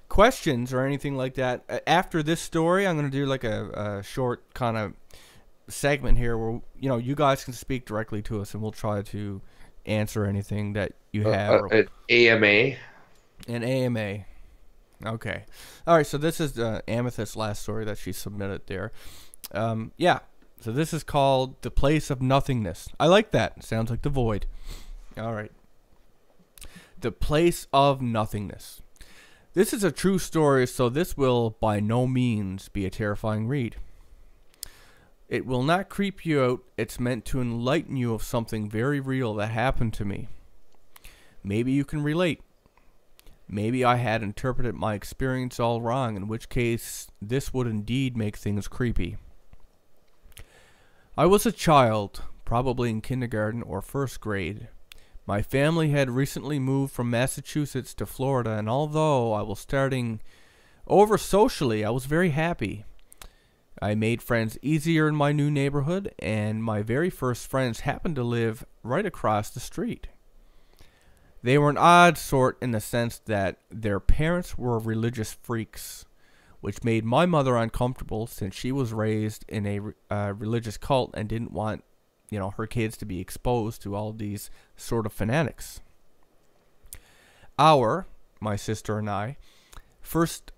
questions or anything like that after this story, I'm gonna do like a short kind of segment here where you guys can speak directly to us, and we'll try to answer anything that you have. An AMA. An AMA. Okay. All right. So this is Amethyst's last story that she submitted there. Yeah. So this is called "The Place of Nothingness." I like that. Sounds like the void. All right. The Place of Nothingness. This is a true story, so this will by no means be a terrifying read. It will not creep you out. It's meant to enlighten you of something very real that happened to me. Maybe you can relate. Maybe I had interpreted my experience all wrong, in which case this would indeed make things creepy. I was a child, probably in kindergarten or first grade. My family had recently moved from Massachusetts to Florida, and although I was starting over socially, I was very happy. I made friends easier in my new neighborhood, and my very first friends happened to live right across the street. They were an odd sort in the sense that their parents were religious freaks, which made my mother uncomfortable since she was raised in a religious cult and didn't want, her kids to be exposed to all these sort of fanatics. My sister and I, first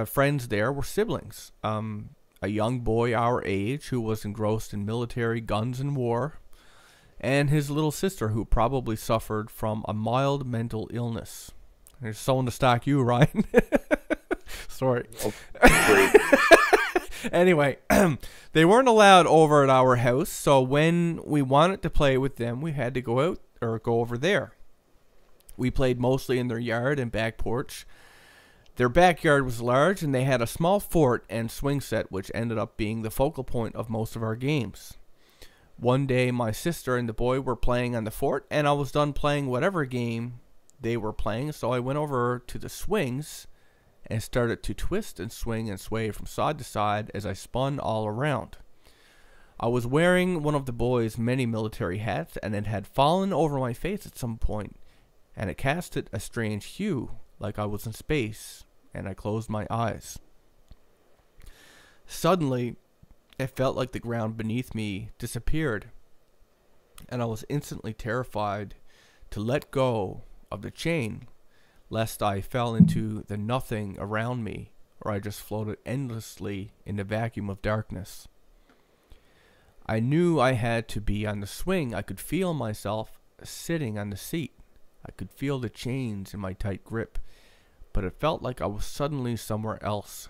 friends there were siblings. A young boy our age who was engrossed in military, guns, and war, and his little sister who probably suffered from a mild mental illness. There's someone to stalk you, Ryan. Sorry. Oh, Anyway, they weren't allowed over at our house, so when we wanted to play with them, we had to go out or go over there. We played mostly in their yard and back porch. Their backyard was large, and they had a small fort and swing set, which ended up being the focal point of most of our games. One day, my sister and the boy were playing on the fort, and I was done playing whatever game they were playing, so I went over to the swings and started to twist and swing and sway from side to side as I spun all around. I was wearing one of the boys' many military hats, and it had fallen over my face at some point, and it casted a strange hue, like I was in space, and I closed my eyes. Suddenly, it felt like the ground beneath me disappeared, and I was instantly terrified to let go of the chain, lest I fell into the nothing around me, or I just floated endlessly in the vacuum of darkness. I knew I had to be on the swing. I could feel myself sitting on the seat. I could feel the chains in my tight grip, but it felt like I was suddenly somewhere else.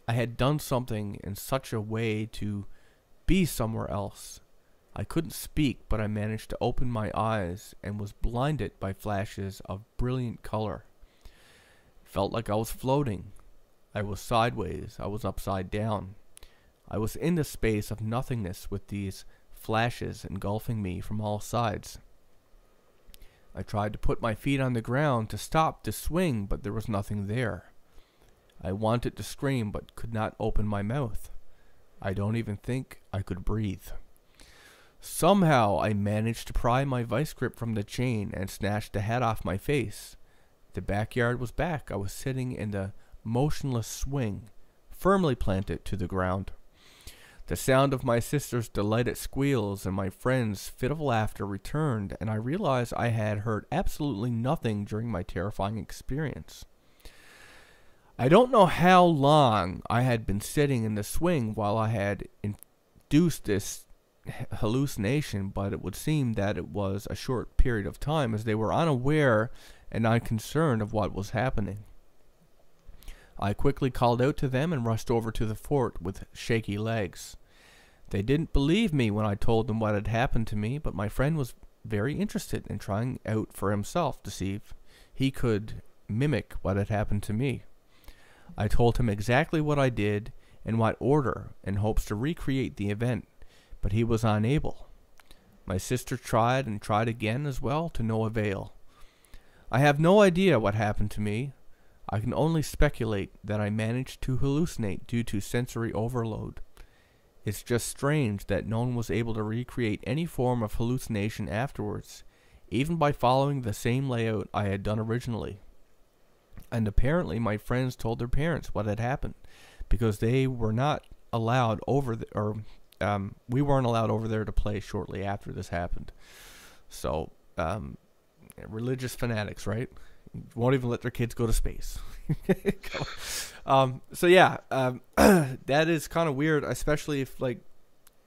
I had done something in such a way to be somewhere else. I couldn't speak, but I managed to open my eyes and was blinded by flashes of brilliant color. It felt like I was floating. I was sideways. I was upside down. I was in the space of nothingness with these flashes engulfing me from all sides. I tried to put my feet on the ground to stop the swing, but there was nothing there. I wanted to scream, but could not open my mouth. I don't even think I could breathe. Somehow I managed to pry my vice grip from the chain and snatch the hat off my face. The backyard was back. I was sitting in the motionless swing, firmly planted to the ground. The sound of my sister's delighted squeals and my friend's fit of laughter returned, and I realized I had heard absolutely nothing during my terrifying experience. I don't know how long I had been sitting in the swing while I had induced this hallucination, but it would seem that it was a short period of time, as they were unaware and unconcerned of what was happening. I quickly called out to them and rushed over to the fort with shaky legs. They didn't believe me when I told them what had happened to me, but my friend was very interested in trying out for himself to see if he could mimic what had happened to me. I told him exactly what I did and what order, in hopes to recreate the event, but he was unable. My sister tried and tried again as well, to no avail. I have no idea what happened to me. I can only speculate that I managed to hallucinate due to sensory overload. It's just strange that no one was able to recreate any form of hallucination afterwards, even by following the same layout I had done originally. And apparently my friends told their parents what had happened, because they were not allowed over we weren't allowed over there to play shortly after this happened. So, religious fanatics, right? Won't even let their kids go to space. So yeah, that is kind of weird, especially if, like,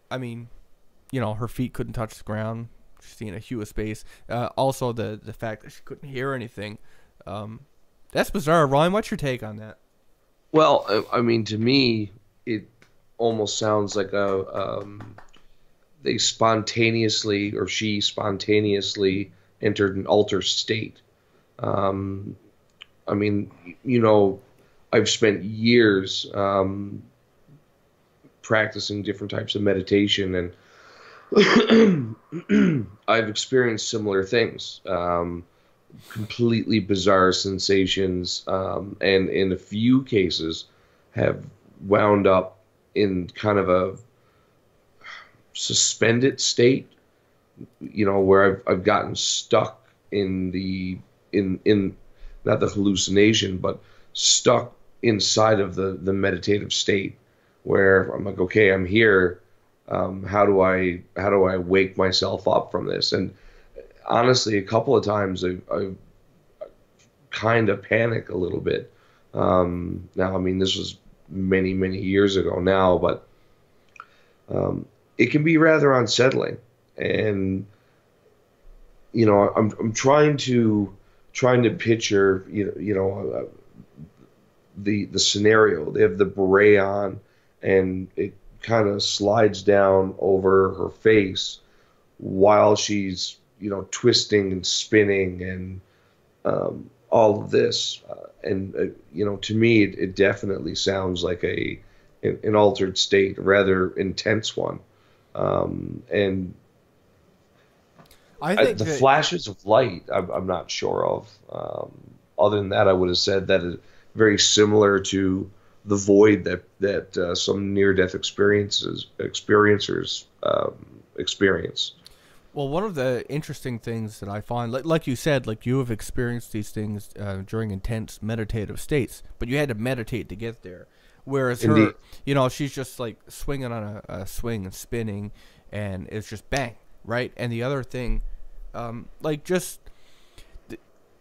I mean, her feet couldn't touch the ground. She's seeing a hue of space. Also, the fact that she couldn't hear anything. That's bizarre. Ryan, what's your take on that? Well, I mean, to me, it almost sounds like she spontaneously entered an altered state. I mean, I've spent years practicing different types of meditation, and I've experienced similar things, completely bizarre sensations, and in a few cases have wound up in kind of a suspended state, where I've gotten stuck in not the hallucination, but stuck inside of the meditative state, where I'm like, okay, I'm here. How do I wake myself up from this? And honestly, a couple of times I kind of panic a little bit. Now, I mean, this was many, many years ago now, but it can be rather unsettling. And I'm trying to picture the scenario. They have the beret on, and it kind of slides down over her face while she's twisting and spinning and all of this. And to me, it definitely sounds like an altered state, a rather intense one. And I think flashes of light, I'm not sure of. Other than that, I would have said that very similar to the void that some near-death experiencers experience. Well, one of the interesting things that I find, like you said, like you have experienced these things during intense meditative states, but you had to meditate to get there. Whereas Indeed. her, you know, she's just like swinging on a swing and spinning, and it's just bang, right? And the other thing, like just,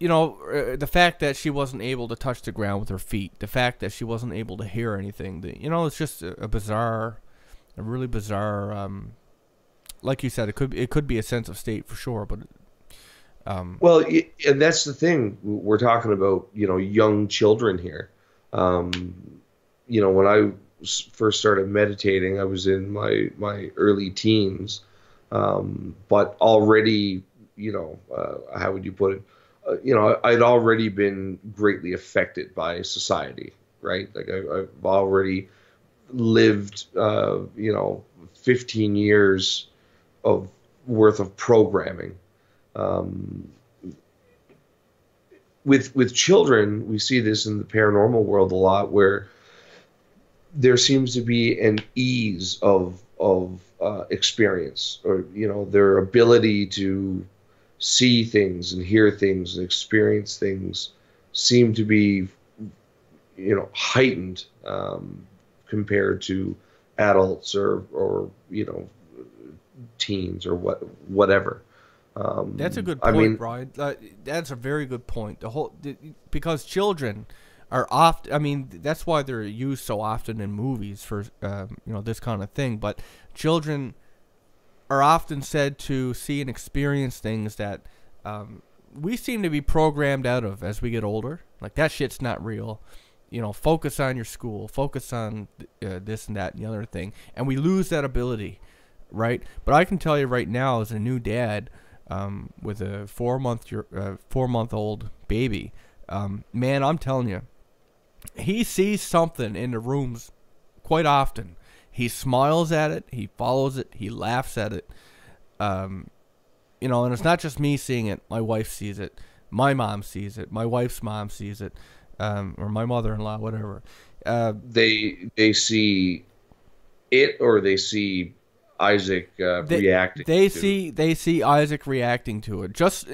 you know, the fact that she wasn't able to touch the ground with her feet, the fact that she wasn't able to hear anything, you know, it's just a really bizarre. Like you said, it could be a sense of state for sure, but Well, and that's the thing. We're talking about, young children here. When I first started meditating, I was in my early teens, but already, how would you put it? I'd already been greatly affected by society, right? Like I've already lived, 15 years of worth of programming. With children, we see this in the paranormal world a lot, where there seems to be an ease of experience, or their ability to see things and hear things and experience things seem to be heightened compared to adults or teens or whatever. That's a good point, Brian. That's a very good point. Because children are often, I mean, that's why they're used so often in movies for this kind of thing. But children are often said to see and experience things that we seem to be programmed out of as we get older. Like, that shit's not real. Focus on your school. Focus on this and that and the other thing. And we lose that ability, right? But I can tell you right now, as a new dad, with a 4-month-old baby, man, I'm telling you, he sees something in the rooms quite often. He smiles at it, he follows it, he laughs at it. And it's not just me seeing it. My wife sees it. My mom sees it. My wife's mom sees it, or my mother-in-law, whatever. They see it, or they see Isaac reacting. They see Isaac reacting to it. Just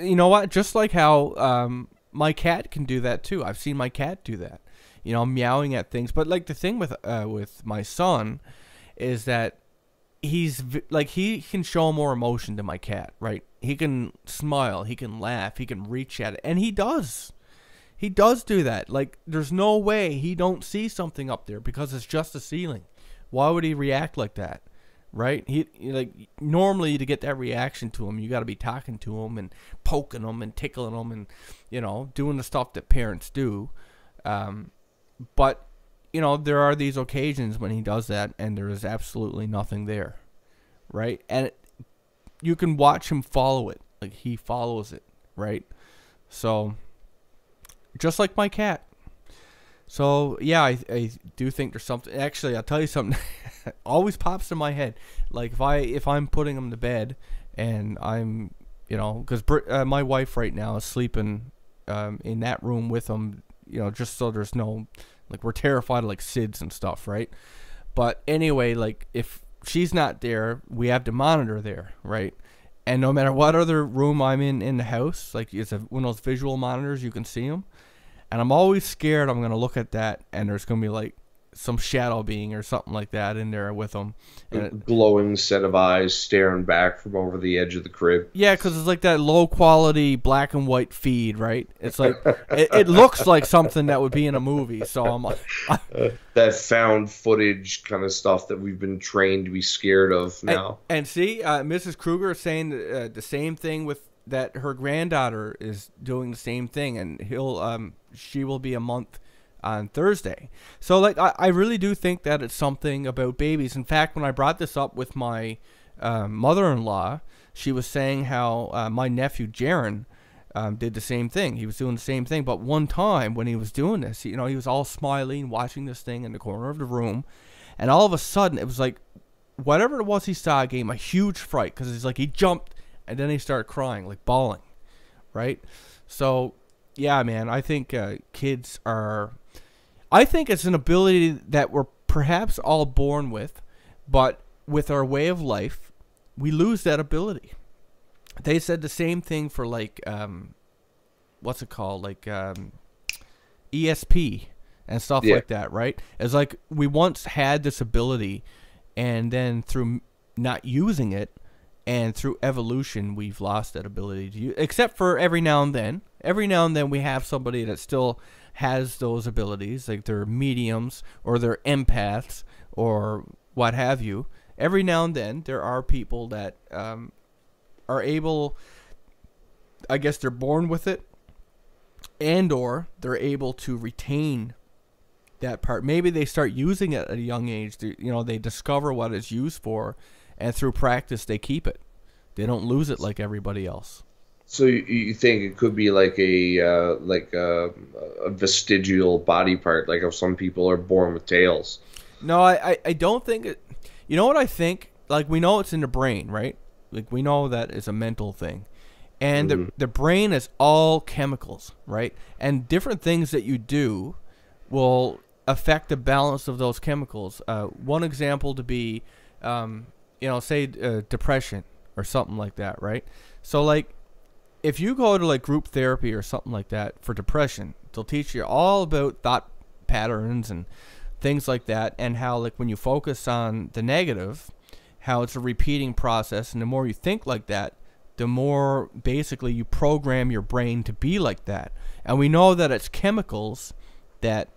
just like how my cat can do that too. I've seen my cat do that. Meowing at things. But like the thing with my son is that he can show more emotion than my cat, right? He can smile, he can laugh, he can reach at it, and he does. He does do that. Like, there's no way he don't see something up there, because it's just a ceiling. Why would he react like that? Right? He like, normally to get that reaction to him, you got to be talking to him and poking him and tickling him and doing the stuff that parents do. But there are these occasions when he does that, and there is absolutely nothing there, right? And you can watch him follow it, like he follows it, right? So, just like my cat. So yeah, I do think there's something. Actually, I'll tell you something. Always pops in my head. Like if I'm putting him to bed, and I'm because my wife right now is sleeping in that room with him. Just so there's no, like, we're terrified of like SIDS and stuff, right? But anyway, like, if she's not there, we have the monitor there, right? And no matter what other room I'm in the house, like, it's one of those visual monitors, you can see them. And I'm always scared I'm going to look at that and there's going to be like some shadow being or something like that in there with them. And a glowing set of eyes staring back from over the edge of the crib. Yeah, because it's like that low quality black and white feed, right? It's like, it looks like something that would be in a movie. So I'm like, that found footage kind of stuff that we've been trained to be scared of now. And see, Mrs. Kruger is saying the same thing with that. Her granddaughter is doing the same thing, and she will be a month on Thursday. So like, I really do think that it's something about babies. In fact, when I brought this up with my mother-in-law, she was saying how my nephew Jaron did the same thing. He was doing the same thing, but one time when he was doing this, he was all smiling, watching this thing in the corner of the room, and all of a sudden it was like, whatever it was he saw gave him a huge fright, because it's like he jumped and then he started crying, like bawling, right? So yeah, man, I think kids are, I think it's an ability that we're perhaps all born with, but with our way of life, we lose that ability. They said the same thing for like, what's it called? Like ESP and stuff like that, right? It's like we once had this ability, and then through not using it and through evolution, we've lost that ability to use, except for every now and then. Every now and then we have somebody that still has those abilities, like they're mediums or they're empaths or what have you. Every now and then there are people that are able, I guess they're born with it, and or they're able to retain that part. Maybe they start using it at a young age. They discover what it's used for, and through practice they keep it. They don't lose it like everybody else. So you think it could be like a vestigial body part, like how some people are born with tails? No, I don't think it. You know what I think? Like, we know it's in the brain, right? Like, we know that it's a mental thing. And the brain is all chemicals, right? And different things that you do will affect the balance of those chemicals. One example to be, say depression or something like that, right? So, like, if you go to, like, group therapy or something like that for depression, they'll teach you all about thought patterns and things like that, and how, like, when you focus on the negative, how it's a repeating process, and the more you think like that, the more basically you program your brain to be like that. And we know that it's chemicals that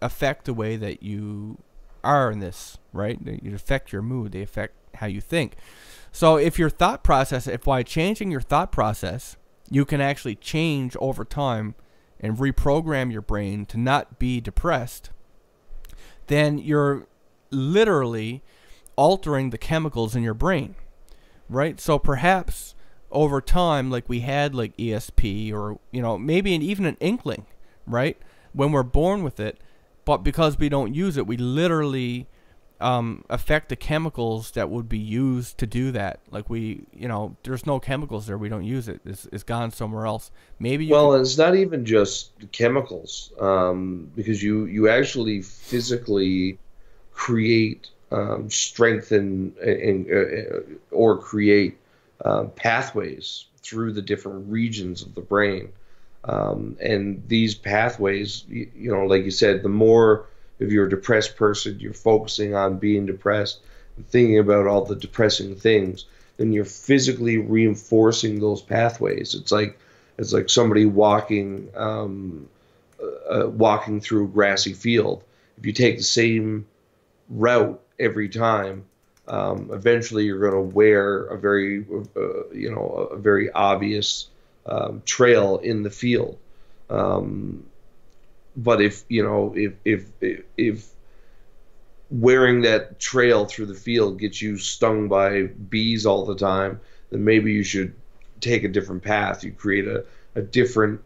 affect the way that you are in this, right? They affect your mood. They affect how you think. So if your thought process, if by changing your thought process, you can actually change over time and reprogram your brain to not be depressed, then you're literally altering the chemicals in your brain, right? So perhaps over time, like we had like ESP, or maybe even an inkling, right? When we're born with it, but because we don't use it, we literally affect the chemicals that would be used to do that. Like there's no chemicals there. We don't use it. It's gone somewhere else. Maybe it's not even just chemicals, because you actually physically create, strengthen, or create pathways through the different regions of the brain. And these pathways, like you said, the more, if you're a depressed person, you're focusing on being depressed and thinking about all the depressing things, then you're physically reinforcing those pathways. It's like somebody walking through a grassy field. If you take the same route every time, eventually you're going to wear a very obvious trail in the field. But if wearing that trail through the field gets you stung by bees all the time, then maybe you should take a different path. You create a different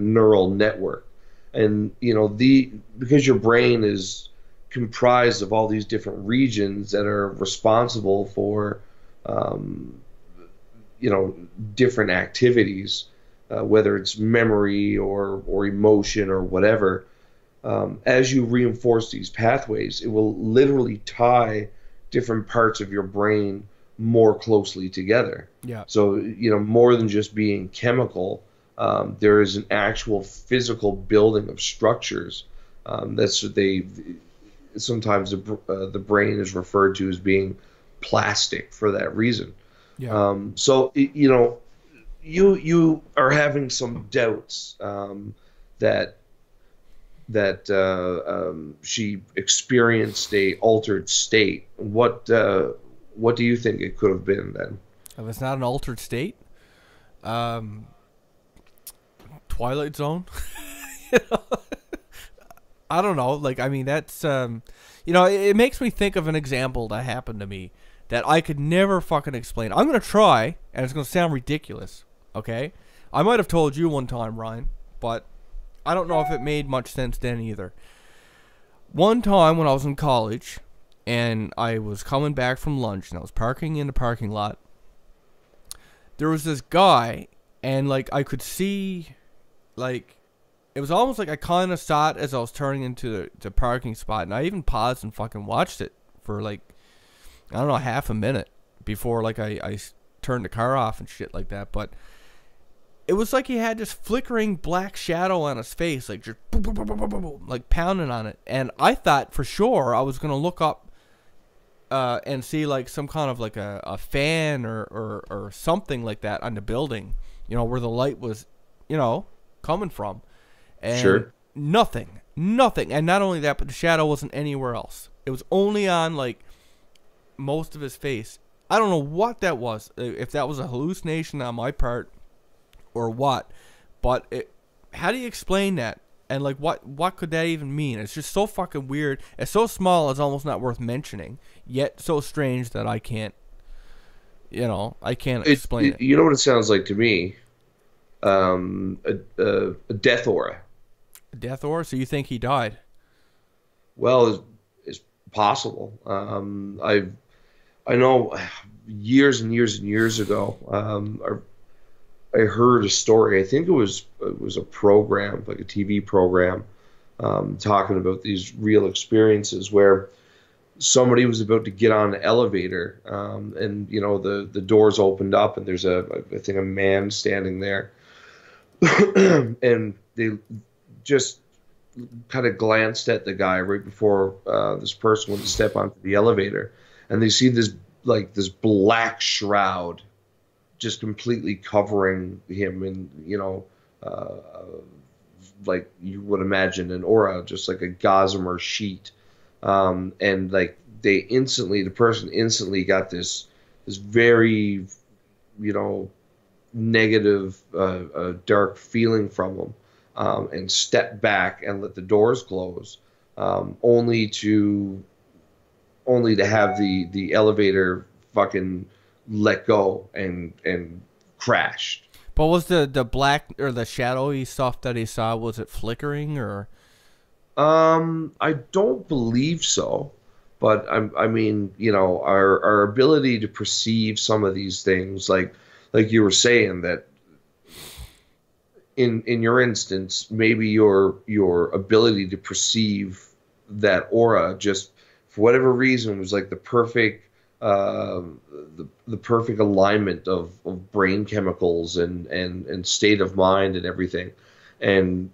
neural network, and because your brain is comprised of all these different regions that are responsible for different activities, whether it's memory or emotion or whatever. As you reinforce these pathways, it will literally tie different parts of your brain more closely together. Yeah. So, more than just being chemical, there is an actual physical building of structures. That's what sometimes the brain is referred to as being plastic for that reason. Yeah. So, you are having some doubts that she experienced a altered state. What do you think it could have been then? If it's not an altered state, Twilight Zone. I don't know. Like, I mean, that's it makes me think of an example that happened to me that I could never fucking explain. I'm gonna try, and it's gonna sound ridiculous. Okay, I might have told you one time, Ryan, but I don't know if it made much sense then either. One time when I was in college, and I was coming back from lunch, and I was parking in the parking lot, there was this guy, and like I could see, like, it was almost like I kind of saw it as I was turning into the parking spot, and I even paused and fucking watched it for like, I don't know, half a minute before like I turned the car off and shit like that. But it was like he had this flickering black shadow on his face, like just boom, boom, boom, boom, boom, boom, boom, like pounding on it. And I thought for sure I was gonna look up and see like some kind of like a fan or something like that on the building, you know, where the light was, you know, coming from. And Sure. nothing. And not only that, but the shadow wasn't anywhere else. It was only on like most of his face. I don't know what that was, if that was a hallucination on my part or what, but how do you explain that? And like what could that even mean? It's just so fucking weird. It's so small it's almost not worth mentioning, yet so strange that I can't, you know, I can't explain it. You know what it sounds like to me? A death aura. Death aura? So you think he died? Well, it's possible. I know years and years and years ago, I heard a story. I think it was a program, like a TV program, talking about these real experiences where somebody was about to get on an elevator, and you know the doors opened up, and there's I think a man standing there, and they just kind of glanced at the guy right before this person went to step onto the elevator, and they see this black shroud just completely covering him in, you know, like you would imagine an aura, just like a gossamer sheet. And like the person instantly got this very, you know, negative, dark feeling from him, and stepped back and let the doors close, only to have the elevator fucking let go and crashed. But was the black or the shadowy stuff that he saw, was it flickering or? I don't believe so, but I mean, you know, our ability to perceive some of these things, like you were saying, that in your instance, maybe your ability to perceive that aura just for whatever reason was like the perfect the perfect alignment of brain chemicals and state of mind and everything. And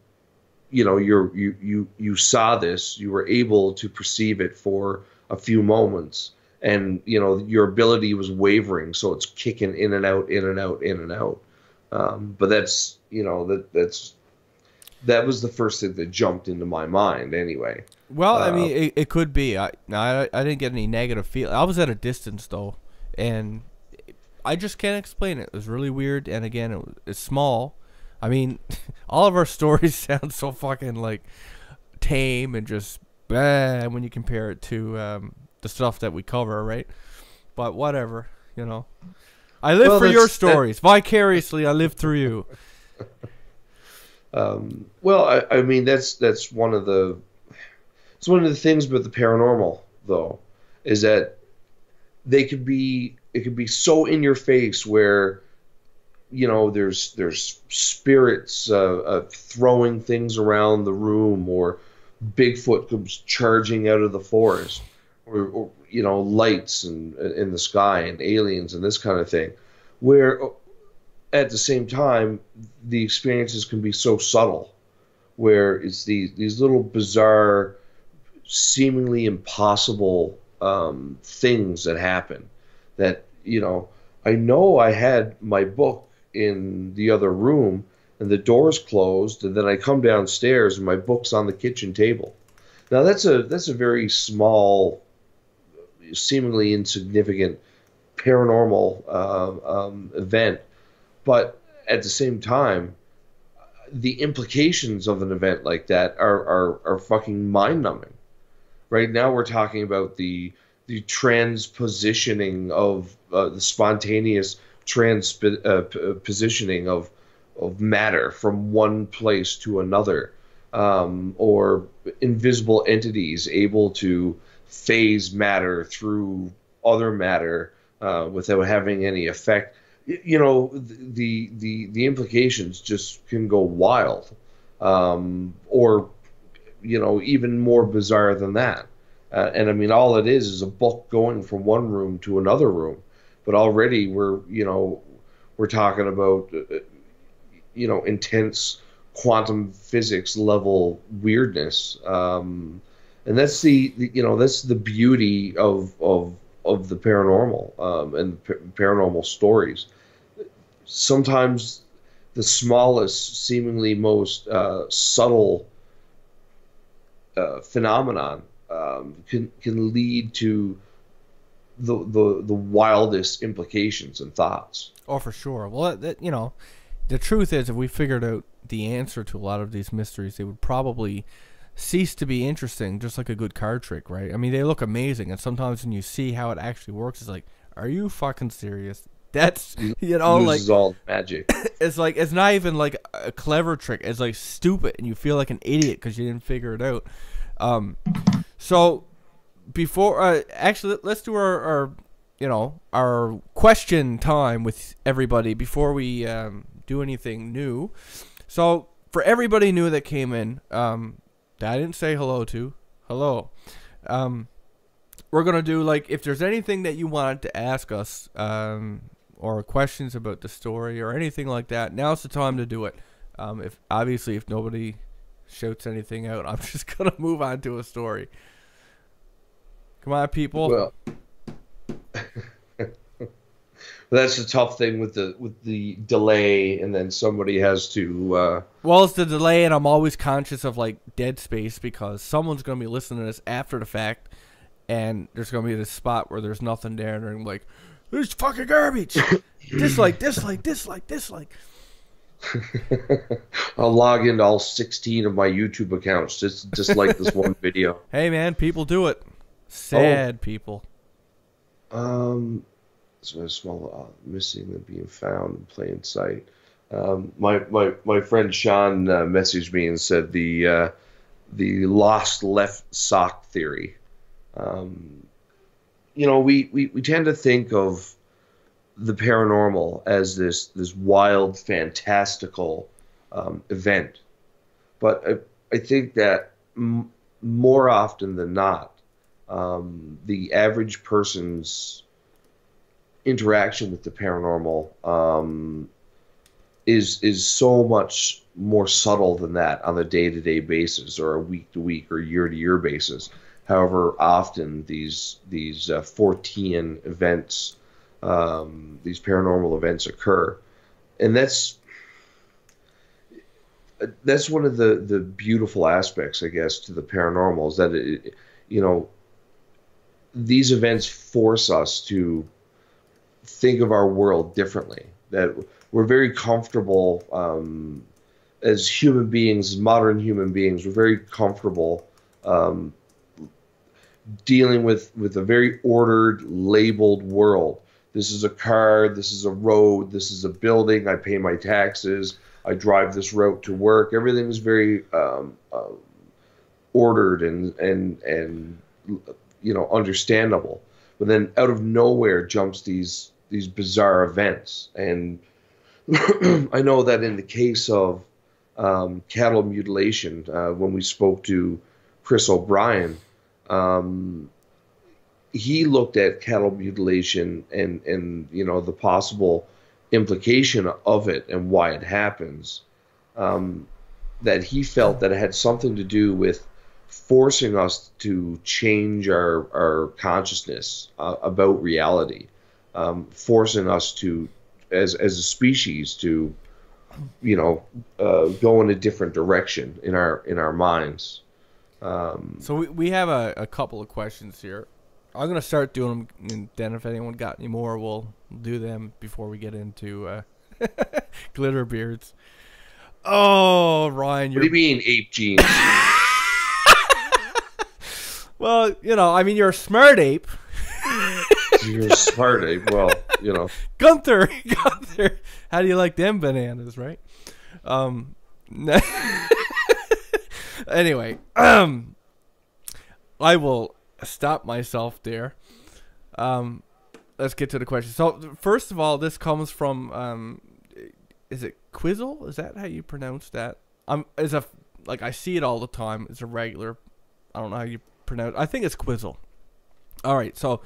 you know, you saw this, you were able to perceive it for a few moments, and you know your ability was wavering, so it's kicking in and out, in and out, in and out. But that's, you know, that was the first thing that jumped into my mind anyway. Well, I mean, it could be. I didn't get any negative feel. I was at a distance though, and I just can't explain it. It was really weird, and again, it's small. I mean, all of our stories sound so fucking like tame and just bad when you compare it to the stuff that we cover, right? But whatever, you know. I live for your stories. Vicariously, I live through you. Well, I mean, that's one of the things about the paranormal, though, is that it could be so in your face where, you know, there's spirits throwing things around the room, or Bigfoot comes charging out of the forest, or you know, lights in the sky and aliens and this kind of thing, where at the same time the experiences can be so subtle, where it's these little bizarre, seemingly impossible things that happen. That, you know I had my book in the other room, and the door's closed, and then I come downstairs and my book's on the kitchen table. Now that's a very small, seemingly insignificant paranormal event, but at the same time, the implications of an event like that are fucking mind-numbing. Right now we're talking about the transpositioning of the spontaneous transpositioning of matter from one place to another, or invisible entities able to phase matter through other matter without having any effect. You know, the implications just can go wild. or even more bizarre than that. And I mean, all it is a book going from one room to another room, but already we're talking about intense quantum physics level weirdness. And that's that's the beauty of the paranormal, and paranormal stories. Sometimes the smallest, seemingly most subtle phenomenon can lead to the wildest implications and thoughts. Oh, for sure. Well, the truth is, if we figured out the answer to a lot of these mysteries, they would probably cease to be interesting, just like a good card trick, right? I mean, they look amazing, and sometimes when you see how it actually works, it's like, are you fucking serious? That's, Loses all the magic. It's like, it's not even like a clever trick. It's like stupid, and you feel like an idiot because you didn't figure it out. So before, actually, let's do our question time with everybody before we do anything new. So for everybody new that came in, that I didn't say hello to, hello. We're gonna do, like, if there's anything that you wanted to ask us, or questions about the story or anything like that, now's the time to do it. If nobody shouts anything out, I'm just gonna move on to a story. Come on, people. Well, that's the tough thing with the delay, and then somebody has to. Well, it's the delay, and I'm always conscious of like dead space because someone's gonna be listening to this after the fact, and there's gonna be this spot where there's nothing there, and they're like, "This fucking garbage." dislike. I'll log into all 16 of my YouTube accounts just like this one video. Hey man, people do it. Sad people. So a small missing and being found in plain sight. My friend Sean messaged me and said the lost left sock theory. We tend to think of the paranormal as this wild, fantastical event, but I think that more often than not, the average person's interaction with the paranormal is so much more subtle than that on a day-to-day basis or a week-to-week or year-to-year basis. However often these Fortean events, these paranormal events occur, and that's one of the beautiful aspects, I guess, to the paranormal, is that these events force us to think of our world differently. That we're very comfortable as human beings, as modern human beings. We're very comfortable dealing with a very ordered, labeled world. This is a car, this is a road, this is a building, I pay my taxes, I drive this route to work. Everything is very ordered and understandable. But then out of nowhere jumps these bizarre events. And I know that in the case of cattle mutilation, when we spoke to Chris O'Brien, he looked at cattle mutilation and the possible implication of it and why it happens, that he felt that it had something to do with forcing us to change our consciousness about reality, forcing us to, as a species, to go in a different direction in our minds. So we have a couple of questions here. I'm going to start doing them, and then if anyone got any more, we'll do them before we get into glitter beards. Oh, Ryan. What do you mean, ape genes? Well, you're a smart ape. You're a smart ape. Well, Gunther. How do you like them bananas, right? Anyway, I will stop myself there. Let's get to the question. So, first of all, this comes from, is it Quizzle? Is that how you pronounce that? I see it all the time. It's a regular. I don't know how you pronounce it. I think it's Quizzle. All right, so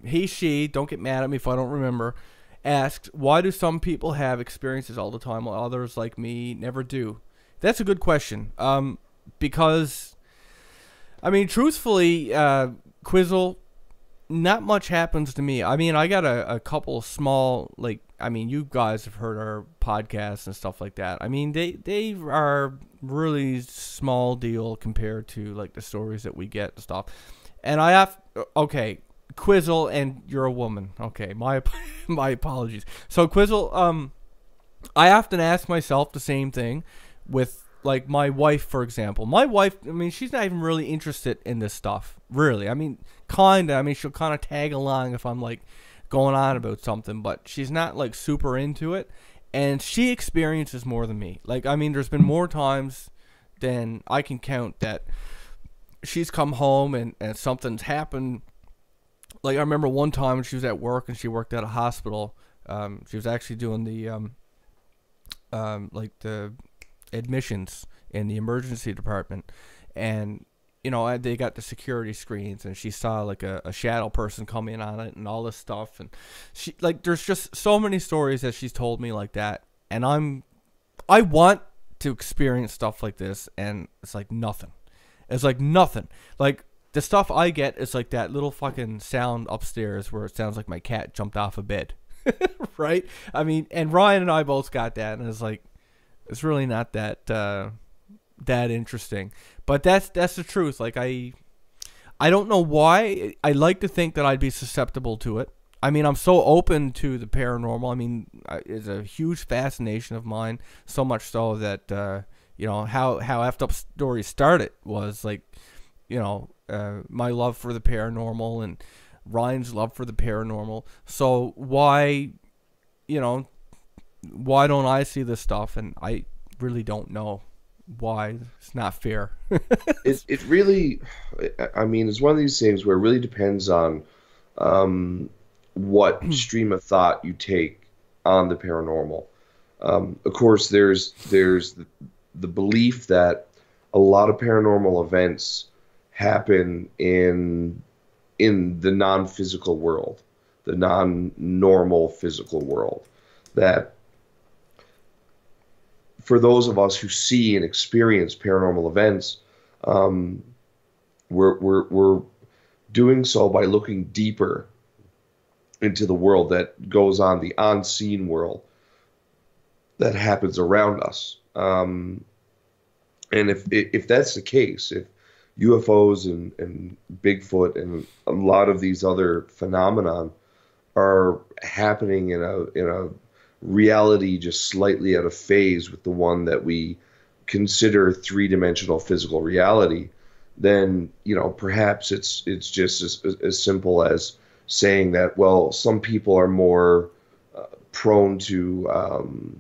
she, don't get mad at me if I don't remember, asked, why do some people have experiences all the time while others like me never do? That's a good question. Because, I mean, truthfully, Quizzle, not much happens to me. I mean, I got a couple small, like, I mean, you guys have heard our podcasts and stuff like that. I mean, they are really small deal compared to, like, the stories that we get and stuff. And okay, Quizzle, and you're a woman. Okay, my apologies. So, Quizzle, I often ask myself the same thing with, like, my wife, for example. My wife, I mean, she's not even really interested in this stuff, really. I mean, kind of. I mean, she'll kind of tag along if I'm, like, going on about something, but she's not, like, super into it. And she experiences more than me. Like, I mean, there's been more times than I can count that she's come home and something's happened. Like, I remember one time when she was at work and she worked at a hospital. She was actually doing the like the admissions in the emergency department, and you know, they got the security screens, and she saw like a shadow person come in on it and all this stuff. And she, like, there's just so many stories that she's told me like that, and I want to experience stuff like this, and it's like nothing. It's like nothing. Like, the stuff I get is like that little fucking sound upstairs where it sounds like my cat jumped off a bed. Right? I mean, and Ryan and I both got that, and it's like, it's really not that that interesting. But that's the truth. Like, I don't know why. I like to think that I'd be susceptible to it. I mean, I'm so open to the paranormal. I mean, it's a huge fascination of mine, so much so that you know, how Effed Up Stories started was, like, you know, my love for the paranormal and Ryan's love for the paranormal. So why, you know, why don't I see this stuff? And I really don't know why. It's not fair. It really, I mean, it's one of these things where it really depends on what stream of thought you take on the paranormal. Of course, there's the belief that a lot of paranormal events happen in the non-physical world, the non-normal physical world. That for those of us who see and experience paranormal events, we're doing so by looking deeper into the world that goes on, the unseen world that happens around us. And if that's the case, if UFOs and Bigfoot and a lot of these other phenomenon are happening in a reality just slightly out of phase with the one that we consider three-dimensional physical reality, then, you know, perhaps it's just as simple as saying that, well, some people are more prone to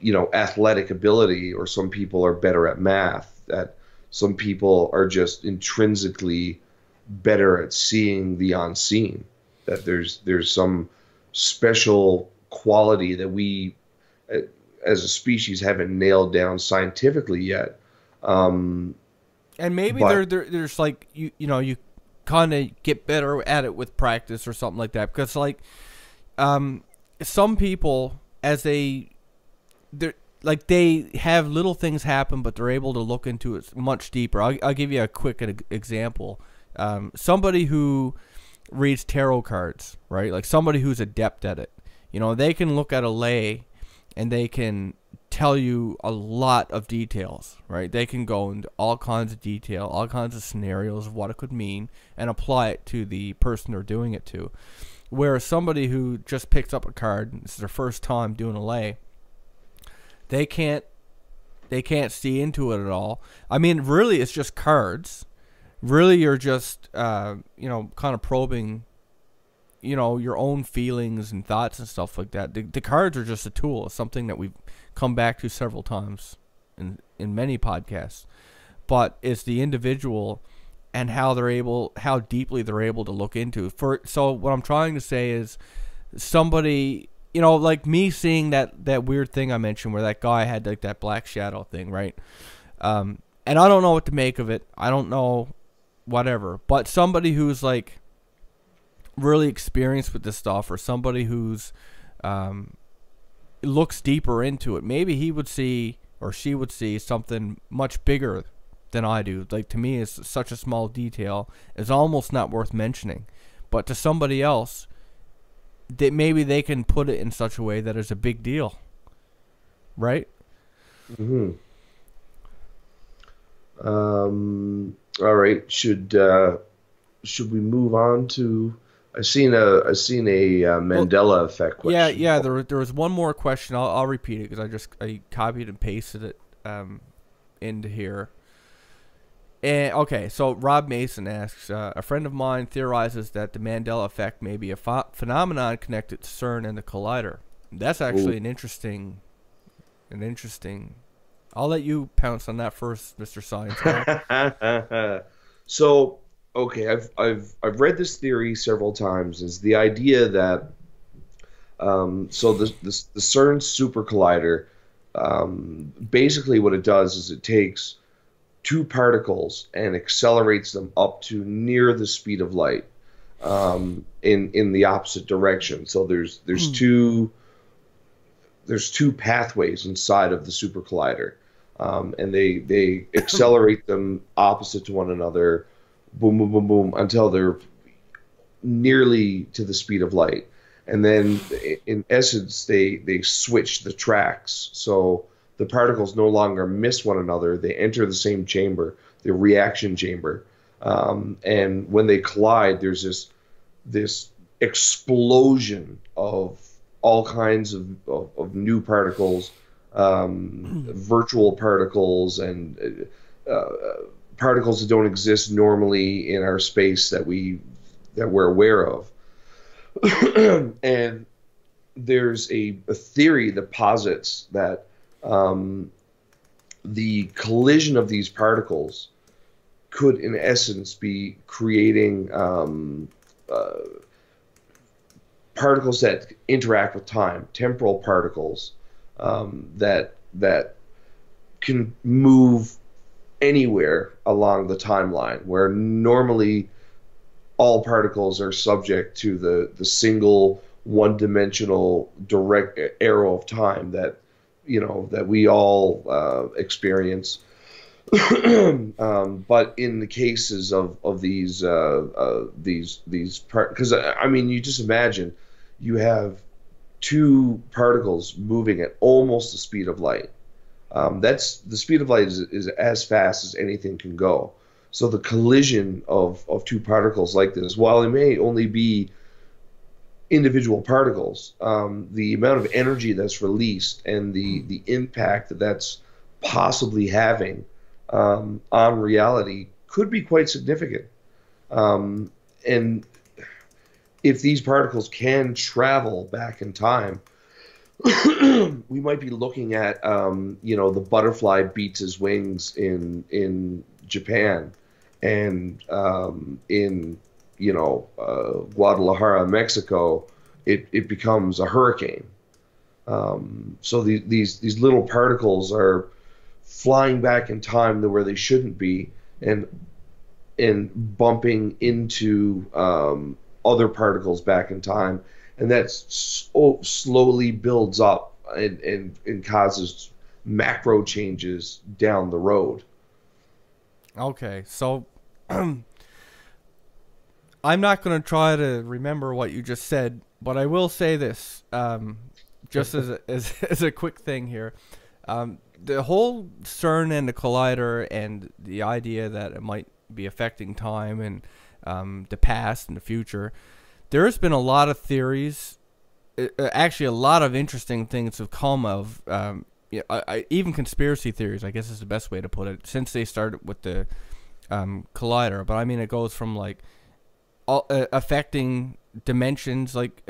you know, athletic ability, or some people are better at math, that some people are just intrinsically better at seeing the unseen, that there's some special quality that we as a species haven't nailed down scientifically yet. And maybe there's like, you know, you kind of get better at it with practice or something like that, because like some people, as they have little things happen, but they're able to look into it much deeper. I'll give you a quick example. Somebody who reads tarot cards, right? Like somebody who's adept at it. You know, they can look at a lay and they can tell you a lot of details, right? They can go into all kinds of detail, all kinds of scenarios of what it could mean, and apply it to the person they're doing it to. Whereas somebody who just picks up a card, and this is their first time doing a lay, they can't see into it at all. I mean, really, it's just cards. Really, you're just, you know, kind of probing, you know, your own feelings and thoughts and stuff like that. The cards are just a tool. It's something that we've come back to several times in many podcasts. But it's the individual and how deeply they're able to look into. So what I'm trying to say is, somebody you know, like me seeing that weird thing I mentioned where that guy had like that black shadow thing, right? And I don't know what to make of it. I don't know whatever. But somebody who's like really experienced with this stuff, or somebody who's looks deeper into it, maybe he would see or she would see something much bigger than I do. Like, to me, it's such a small detail, it's almost not worth mentioning. But to somebody else, that maybe they can put it in such a way that it's a big deal, right? Mm-hmm. All right. Should we move on to? I've seen a Mandela effect question. Yeah. There was one more question. I'll repeat it because I copied and pasted it into here. And okay, so Rob Mason asks, a friend of mine theorizes that the Mandela effect may be a phenomenon connected to CERN and the collider. That's actually an interesting. I'll let you pounce on that first, Mr. Science Guy. So, okay, I've read this theory several times. Is the idea that so the CERN super collider, basically what it does is it takes two particles and accelerates them up to near the speed of light, in the opposite direction. So there's two pathways inside of the super collider, and they accelerate them opposite to one another, boom, boom, boom, boom, until they're nearly to the speed of light. And then, in essence, they switch the tracks. So the particles no longer miss one another. They enter the same chamber, the reaction chamber. And when they collide, there's this explosion of all kinds of new particles, virtual particles, and particles that don't exist normally in our space that we're aware of. And there's a theory that posits that the collision of these particles could, in essence, be creating particles that interact with time, temporal particles, that can move anywhere along the timeline, where normally all particles are subject to the single one-dimensional direct arrow of time that we all experience. But in the cases of these because I mean, you just imagine you have two particles moving at almost the speed of light. That's the speed of light is as fast as anything can go. So the collision of two particles like this, while it may only be individual particles, the amount of energy that's released and the impact that's possibly having on reality could be quite significant. And if these particles can travel back in time, we might be looking at the butterfly beats his wings in Japan, and in Guadalajara, Mexico, it becomes a hurricane. So these little particles are flying back in time to where they shouldn't be, and bumping into other particles back in time, and that slowly builds up and causes macro changes down the road. Okay, so I'm not going to try to remember what you just said, but I will say this, just as a quick thing here. The whole CERN and the collider, and the idea that it might be affecting time and the past and the future, there's been a lot of theories, actually a lot of interesting things have come of, even conspiracy theories, I guess is the best way to put it, since they started with the collider. But I mean, it goes from like affecting dimensions, like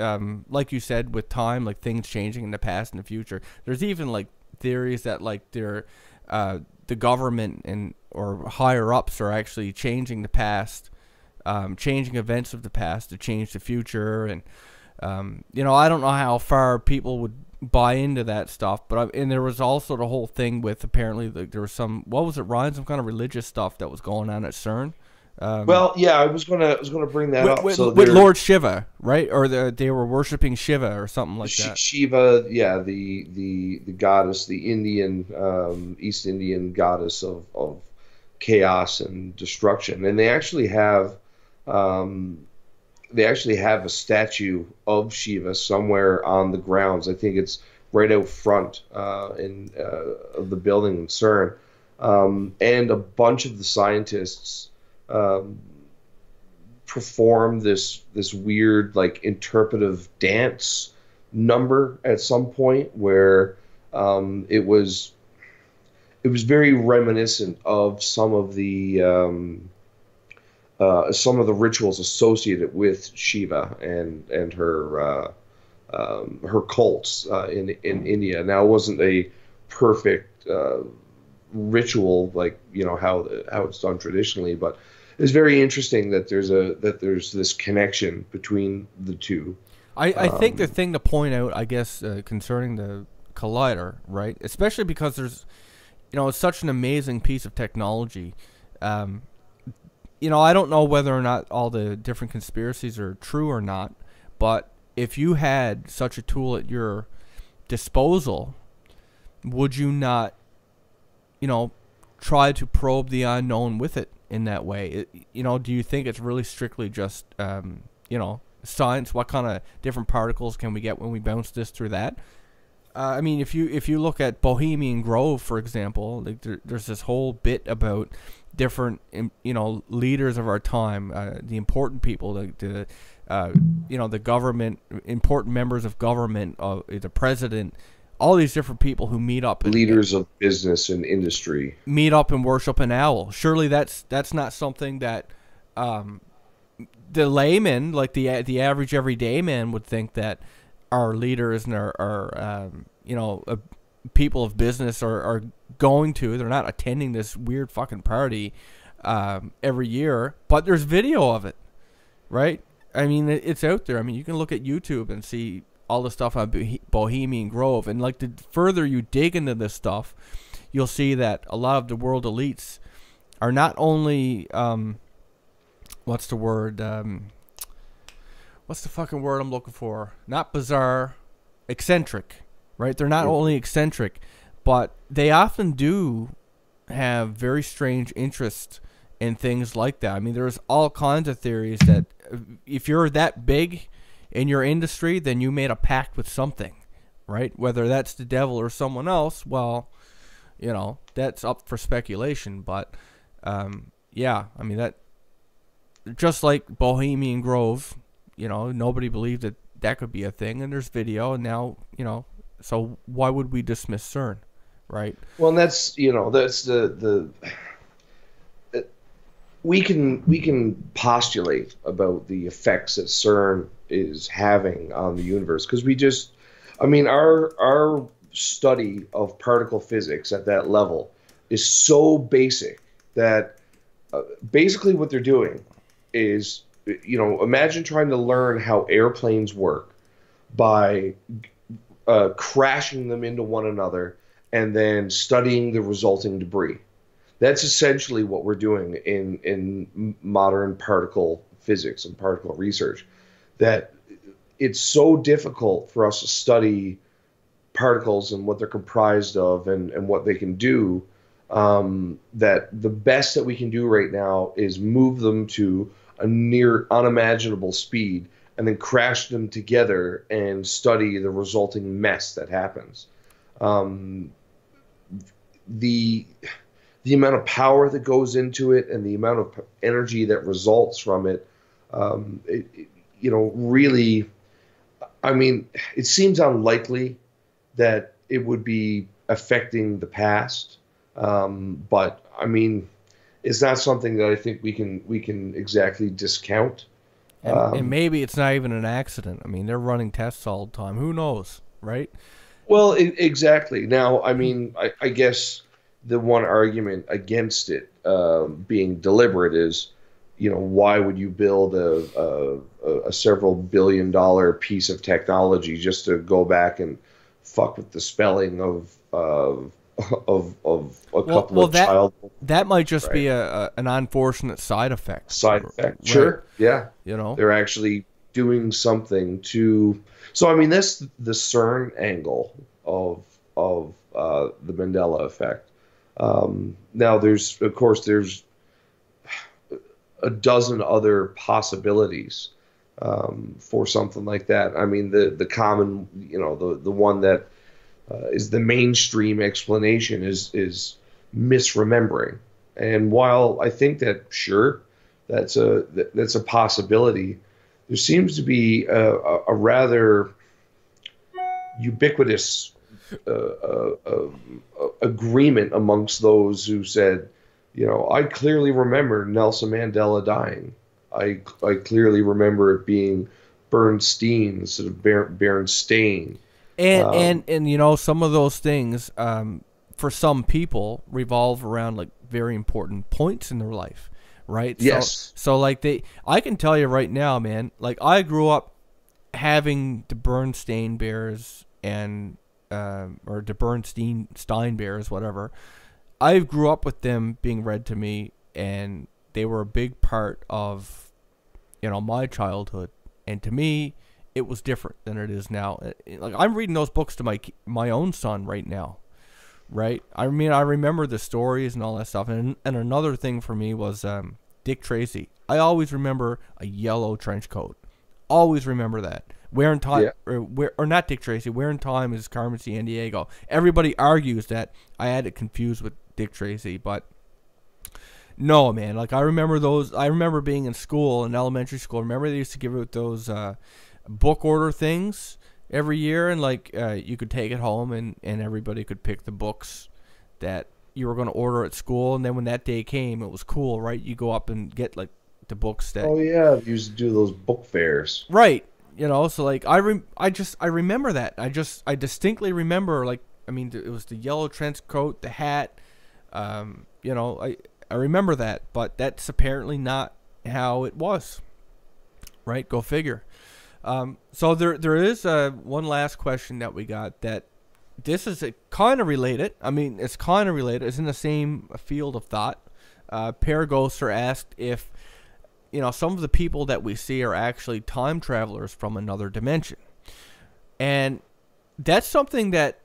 you said, with time, like things changing in the past and the future. There's even like theories that like they're the government or higher ups are actually changing the past, changing events of the past to change the future, and I don't know how far people would buy into that stuff, but and there was also the whole thing with apparently there was some, what was it, Ryan, some kind of religious stuff that was going on at CERN. Well, yeah, I was gonna bring that up. So With Lord Shiva, right? Or they were worshiping Shiva or something like that. Shiva, yeah, the goddess, the Indian East Indian goddess of chaos and destruction, and they actually have a statue of Shiva somewhere on the grounds. I think it's right out front of the building in CERN, and a bunch of the scientists perform this weird like interpretive dance number at some point where it was very reminiscent of some of the rituals associated with Shiva and her cults in India. Now, it wasn't a perfect ritual like how it's done traditionally, but it's very interesting that there's this connection between the two. I think the thing to point out, I guess, concerning the collider, right? Especially because there's, it's such an amazing piece of technology. I don't know whether or not all the different conspiracies are true or not, but if you had such a tool at your disposal, would you not, try to probe the unknown with it in that way? Do you think it's really strictly just, science? What kind of different particles can we get when we bounce this through that? I mean, if you look at Bohemian Grove, for example, like there's this whole bit about different, leaders of our time, the important people, the government, important members of government, the president, all these different people who meet up. Leaders of business and industry meet up and worship an owl. Surely that's not something that the layman, like the average everyday man, would think that our leaders and our people of business are going to. They're not attending this weird fucking party every year, but there's video of it, right? I mean, it's out there. I mean, you can look at YouTube and see all the stuff on Bohemian Grove, and like the further you dig into this stuff, you'll see that a lot of the world elites are not only what's the word? What's the fucking word I'm looking for? Not bizarre, eccentric, right? They're not only eccentric, but they often do have very strange interest in things like that. I mean, there's all kinds of theories that if you're that big in your industry, then you made a pact with something, right? Whether that's the devil or someone else, well, that's up for speculation. But yeah, I mean, that just like Bohemian Grove, nobody believed that could be a thing, and there's video, and now, so why would we dismiss CERN, right? Well, and that's we can postulate about the effects that CERN is having on the universe, because our study of particle physics at that level is so basic that basically what they're doing is, imagine trying to learn how airplanes work by crashing them into one another and then studying the resulting debris. That's essentially what we're doing in modern particle physics and particle research. That it's so difficult for us to study particles and what they're comprised of and what they can do, that the best that we can do right now is move them to a near unimaginable speed and then crash them together and study the resulting mess that happens. The amount of power that goes into it and the amount of energy that results from it, really, I mean, it seems unlikely that it would be affecting the past, but I mean, it's not something that I think we can exactly discount. And maybe it's not even an accident. I mean, they're running tests all the time. Who knows, right? Well, exactly. Now, I mean, I guess the one argument against it being deliberate is, why would you build a a several billion-dollar piece of technology just to go back and fuck with the spelling of a couple of child. That might just Right. be an unfortunate side effect. Side effect. Right. Sure. Yeah. You know. They're actually doing something to. So I mean, this the CERN angle of the Mandela effect. Now there's of course there's a dozen other possibilities for something like that. I mean, the common, the one that is the mainstream explanation is misremembering. And while I think that sure, that's a possibility, there seems to be a rather ubiquitous agreement amongst those who said, I clearly remember Nelson Mandela dying. I clearly remember it being Bernstein instead of Bernstein. And some of those things for some people revolve around like very important points in their life, right? Yes. So like I can tell you right now, man, like I grew up having the Bernstein Bears and or the Bernstein Bears, whatever. I grew up with them being read to me, and they were a big part of my childhood. And to me, it was different than it is now. Like I'm reading those books to my own son right now, right? I mean, I remember the stories and all that stuff. And another thing for me was Dick Tracy. I always remember a yellow trench coat. Always remember that. Where in Time, yeah. or not Dick Tracy. Where in Time is Carmen Sandiego. Everybody argues that I had it confused with Dick Tracy, but no, man. Like I remember those. I remember being in school, in elementary school. Remember they used to give out those book order things every year, and like you could take it home, and everybody could pick the books that you were going to order at school. And then when that day came, it was cool, right? You go up and get like the books that. Oh yeah, you used to do those book fairs, right? So like I remember that. I distinctly remember, like, I mean, it was the yellow trench coat, the hat. I remember that, but that's apparently not how it was. Right? Go figure. So there is one last question that we got that this is kind of related. I mean, it's kind of related. It's in the same field of thought. Paragoster asked if some of the people that we see are actually time travelers from another dimension. And that's something that...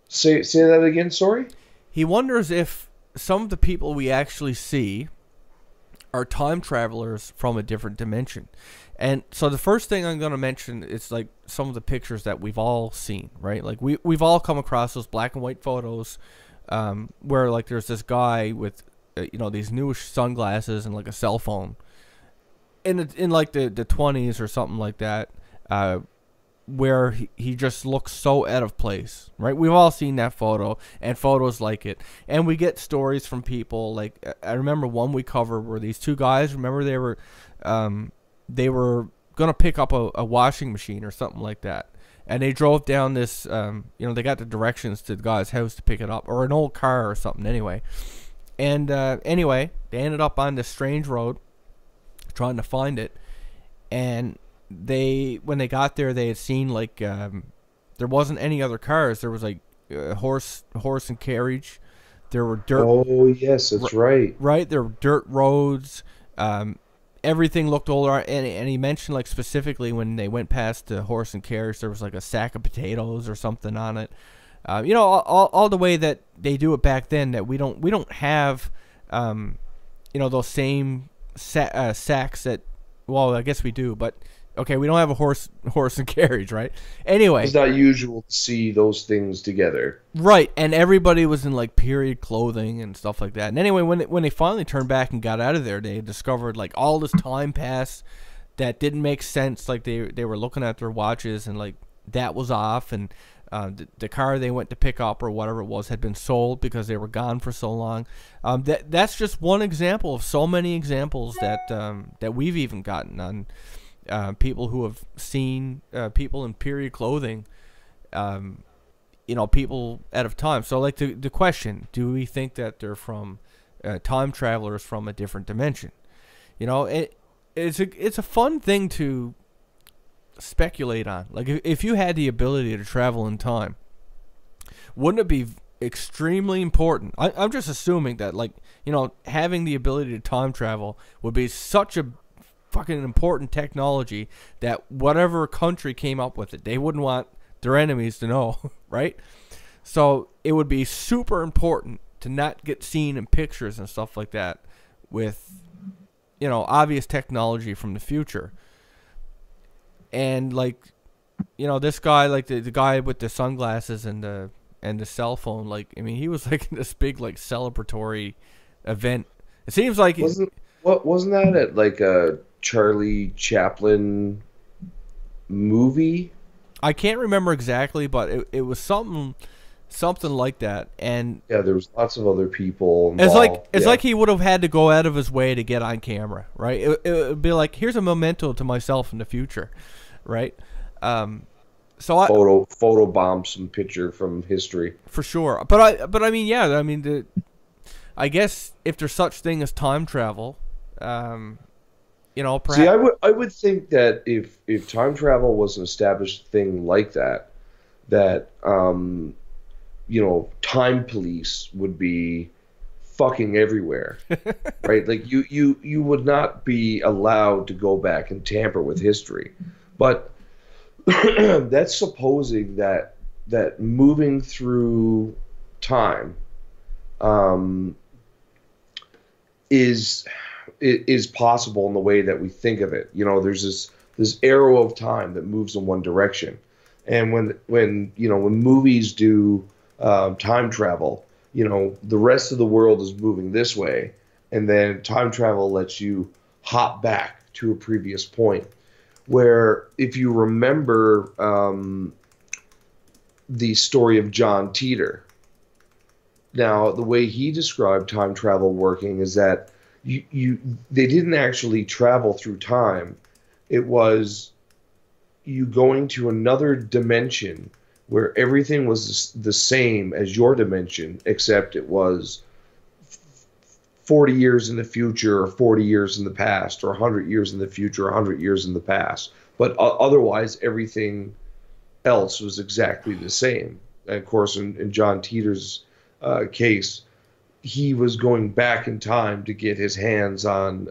Say that again, sorry? He wonders if some of the people we actually see are time travelers from a different dimension. And so the first thing I'm going to mention is like some of the pictures that we've all seen, right? Like we've all come across those black and white photos where like there's this guy with, these newish sunglasses and like a cell phone. In like the 20s or something like that, where he just looks so out of place, right? We've all seen that photo and photos like it, and we get stories from people. Like I remember one we covered where these two guys, remember they were gonna pick up a washing machine or something like that, and they drove down this, they got the directions to the guy's house to pick it up, or an old car or something anyway, and anyway they ended up on this strange road trying to find it, and when they got there, they had seen like there wasn't any other cars. There was like horse and carriage. There were dirt. Oh yes, that's right. Right, there were dirt roads. Everything looked older, and he mentioned like specifically when they went past the horse and carriage, there was like a sack of potatoes or something on it. All the way that they do it back then. That we don't have, those same sacks that. Well, I guess we do, but okay, we don't have a horse and carriage, right? Anyway, it's not usual to see those things together, right? And everybody was in like period clothing and stuff like that. And anyway, when they finally turned back and got out of there, they discovered like all this time passed that didn't make sense. Like they were looking at their watches and like that was off, and the car they went to pick up or whatever it was had been sold because they were gone for so long. That's just one example of so many examples that we've even gotten on people who have seen people in period clothing, people out of time. So like the question, do we think that they're from time travelers from a different dimension? It's a fun thing to speculate on. Like, if you had the ability to travel in time, wouldn't it be extremely important? I'm just assuming that, like, you know, having the ability to time travel would be such a fucking important technology that whatever country came up with it, they wouldn't want their enemies to know, right? So it would be super important to not get seen in pictures and stuff like that with, you know, obvious technology from the future. And, like, you know, this guy, like the guy with the sunglasses and the cell phone, like, I mean, he was like in this big, like, celebratory event. It seems like wasn't that at like a Charlie Chaplin movie? I can't remember exactly, but it was something like that. And yeah, there was lots of other people involved. It's like he would have had to go out of his way to get on camera, right? It would be like, here's a memento to myself in the future, right? So I photo bomb some picture from history for sure. But I mean, yeah, I mean, I guess if there's such thing as time travel, you know, perhaps. See, I would think that if time travel was an established thing like that, you know, time police would be fucking everywhere, right? Like you would not be allowed to go back and tamper with history, but that's supposing that moving through time is possible in the way that we think of it. You know, there's this arrow of time that moves in one direction, and when you know, when movies do time travel, you know, the rest of the world is moving this way, and then time travel lets you hop back to a previous point. Where, if you remember the story of John Teeter, now the way he described time travel working is that they didn't actually travel through time. It was you going to another dimension where everything was the same as your dimension, except it was 40 years in the future, or 40 years in the past, or 100 years in the future, or 100 years in the past. But otherwise, everything else was exactly the same. And of course, in John Teeter's case, he was going back in time to get his hands on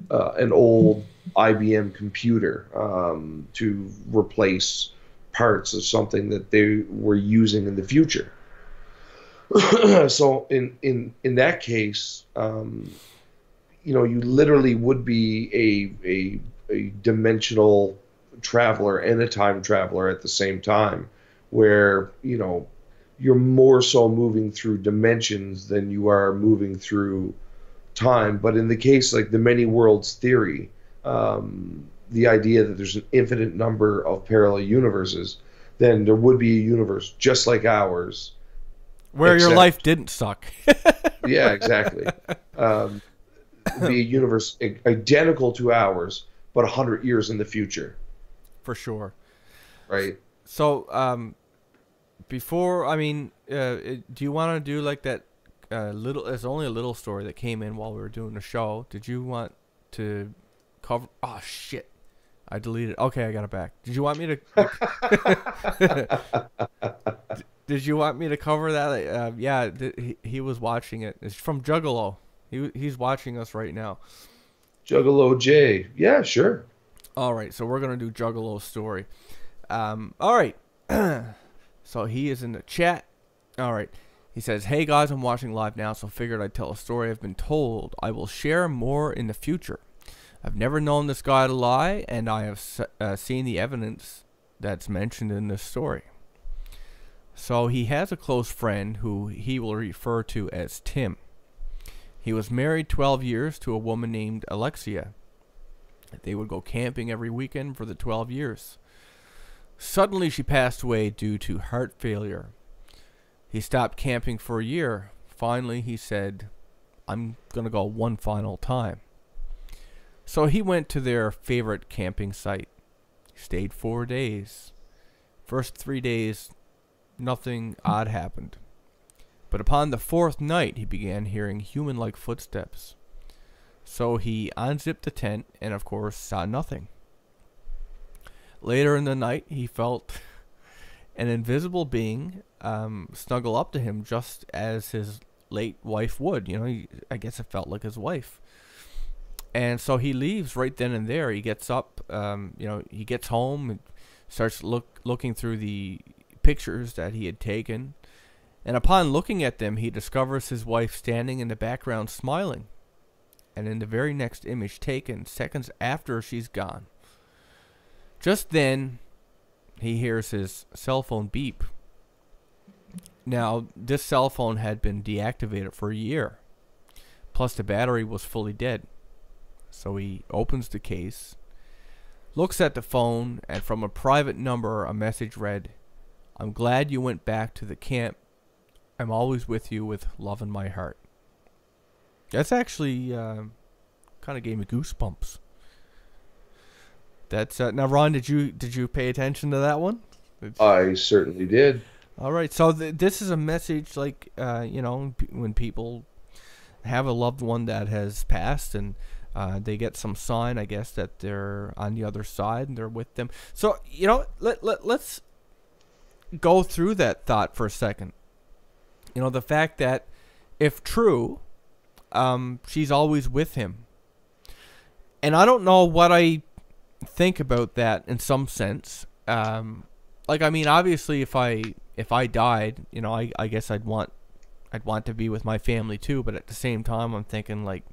an old IBM computer to replace parts of something that they were using in the future. So in that case, you know, you literally would be a dimensional traveler and a time traveler at the same time, where, you know, you're more so moving through dimensions than you are moving through time. But in the case like the many worlds theory, the idea that there's an infinite number of parallel universes, then there would be a universe just like ours, where your life didn't suck. Yeah, exactly. Be a universe identical to ours, but 100 years in the future. For sure. Right. So, before, I mean, do you want to do like that little, it's only a little story that came in while we were doing the show. Did you want to cover, oh shit, I deleted it. Okay, I got it back. Did you want me to, did you want me to cover that? Yeah, he was watching it. It's from Juggalo. He's watching us right now. Juggalo J. Yeah, sure. All right, so we're going to do Juggalo's story. All right. So he is in the chat. All right. He says, hey guys, I'm watching live now, so figured I'd tell a story I've been told. I will share more in the future. I've never known this guy to lie, and I have seen the evidence that's mentioned in this story. So he has a close friend who he will refer to as Tim. He was married 12 years to a woman named Alexia. They would go camping every weekend for the 12 years. Suddenly she passed away due to heart failure. He stopped camping for a year. Finally, he said, I'm going to go one final time. So he went to their favorite camping site. He stayed 4 days. First 3 days, nothing odd happened. But upon the fourth night, he began hearing human-like footsteps. So he unzipped the tent and, of course, saw nothing. Later in the night, he felt an invisible being snuggle up to him just as his late wife would. I guess it felt like his wife. And so he leaves right then and there. He gets up, he gets home and starts looking through the pictures that he had taken. And upon looking at them, he discovers his wife standing in the background smiling. And in the very next image taken, seconds after she's gone, just then, he hears his cell phone beep. Now, this cell phone had been deactivated for a year. Plus, the battery was fully dead. So he opens the case, looks at the phone, and from a private number, a message read, "I'm glad you went back to the camp. I'm always with you with love in my heart." That's actually kind of gave me goosebumps. That's now, Ron. Did you pay attention to that one? I certainly did. All right. So this is a message, like when people have a loved one that has passed, and they get some sign, I guess, that they're on the other side and they're with them. So let's go through that thought for a second. The fact that if true, she's always with him. And I don't know what I think about that in some sense. Obviously if I died, I guess I'd want to be with my family too, but at the same time I'm thinking, like,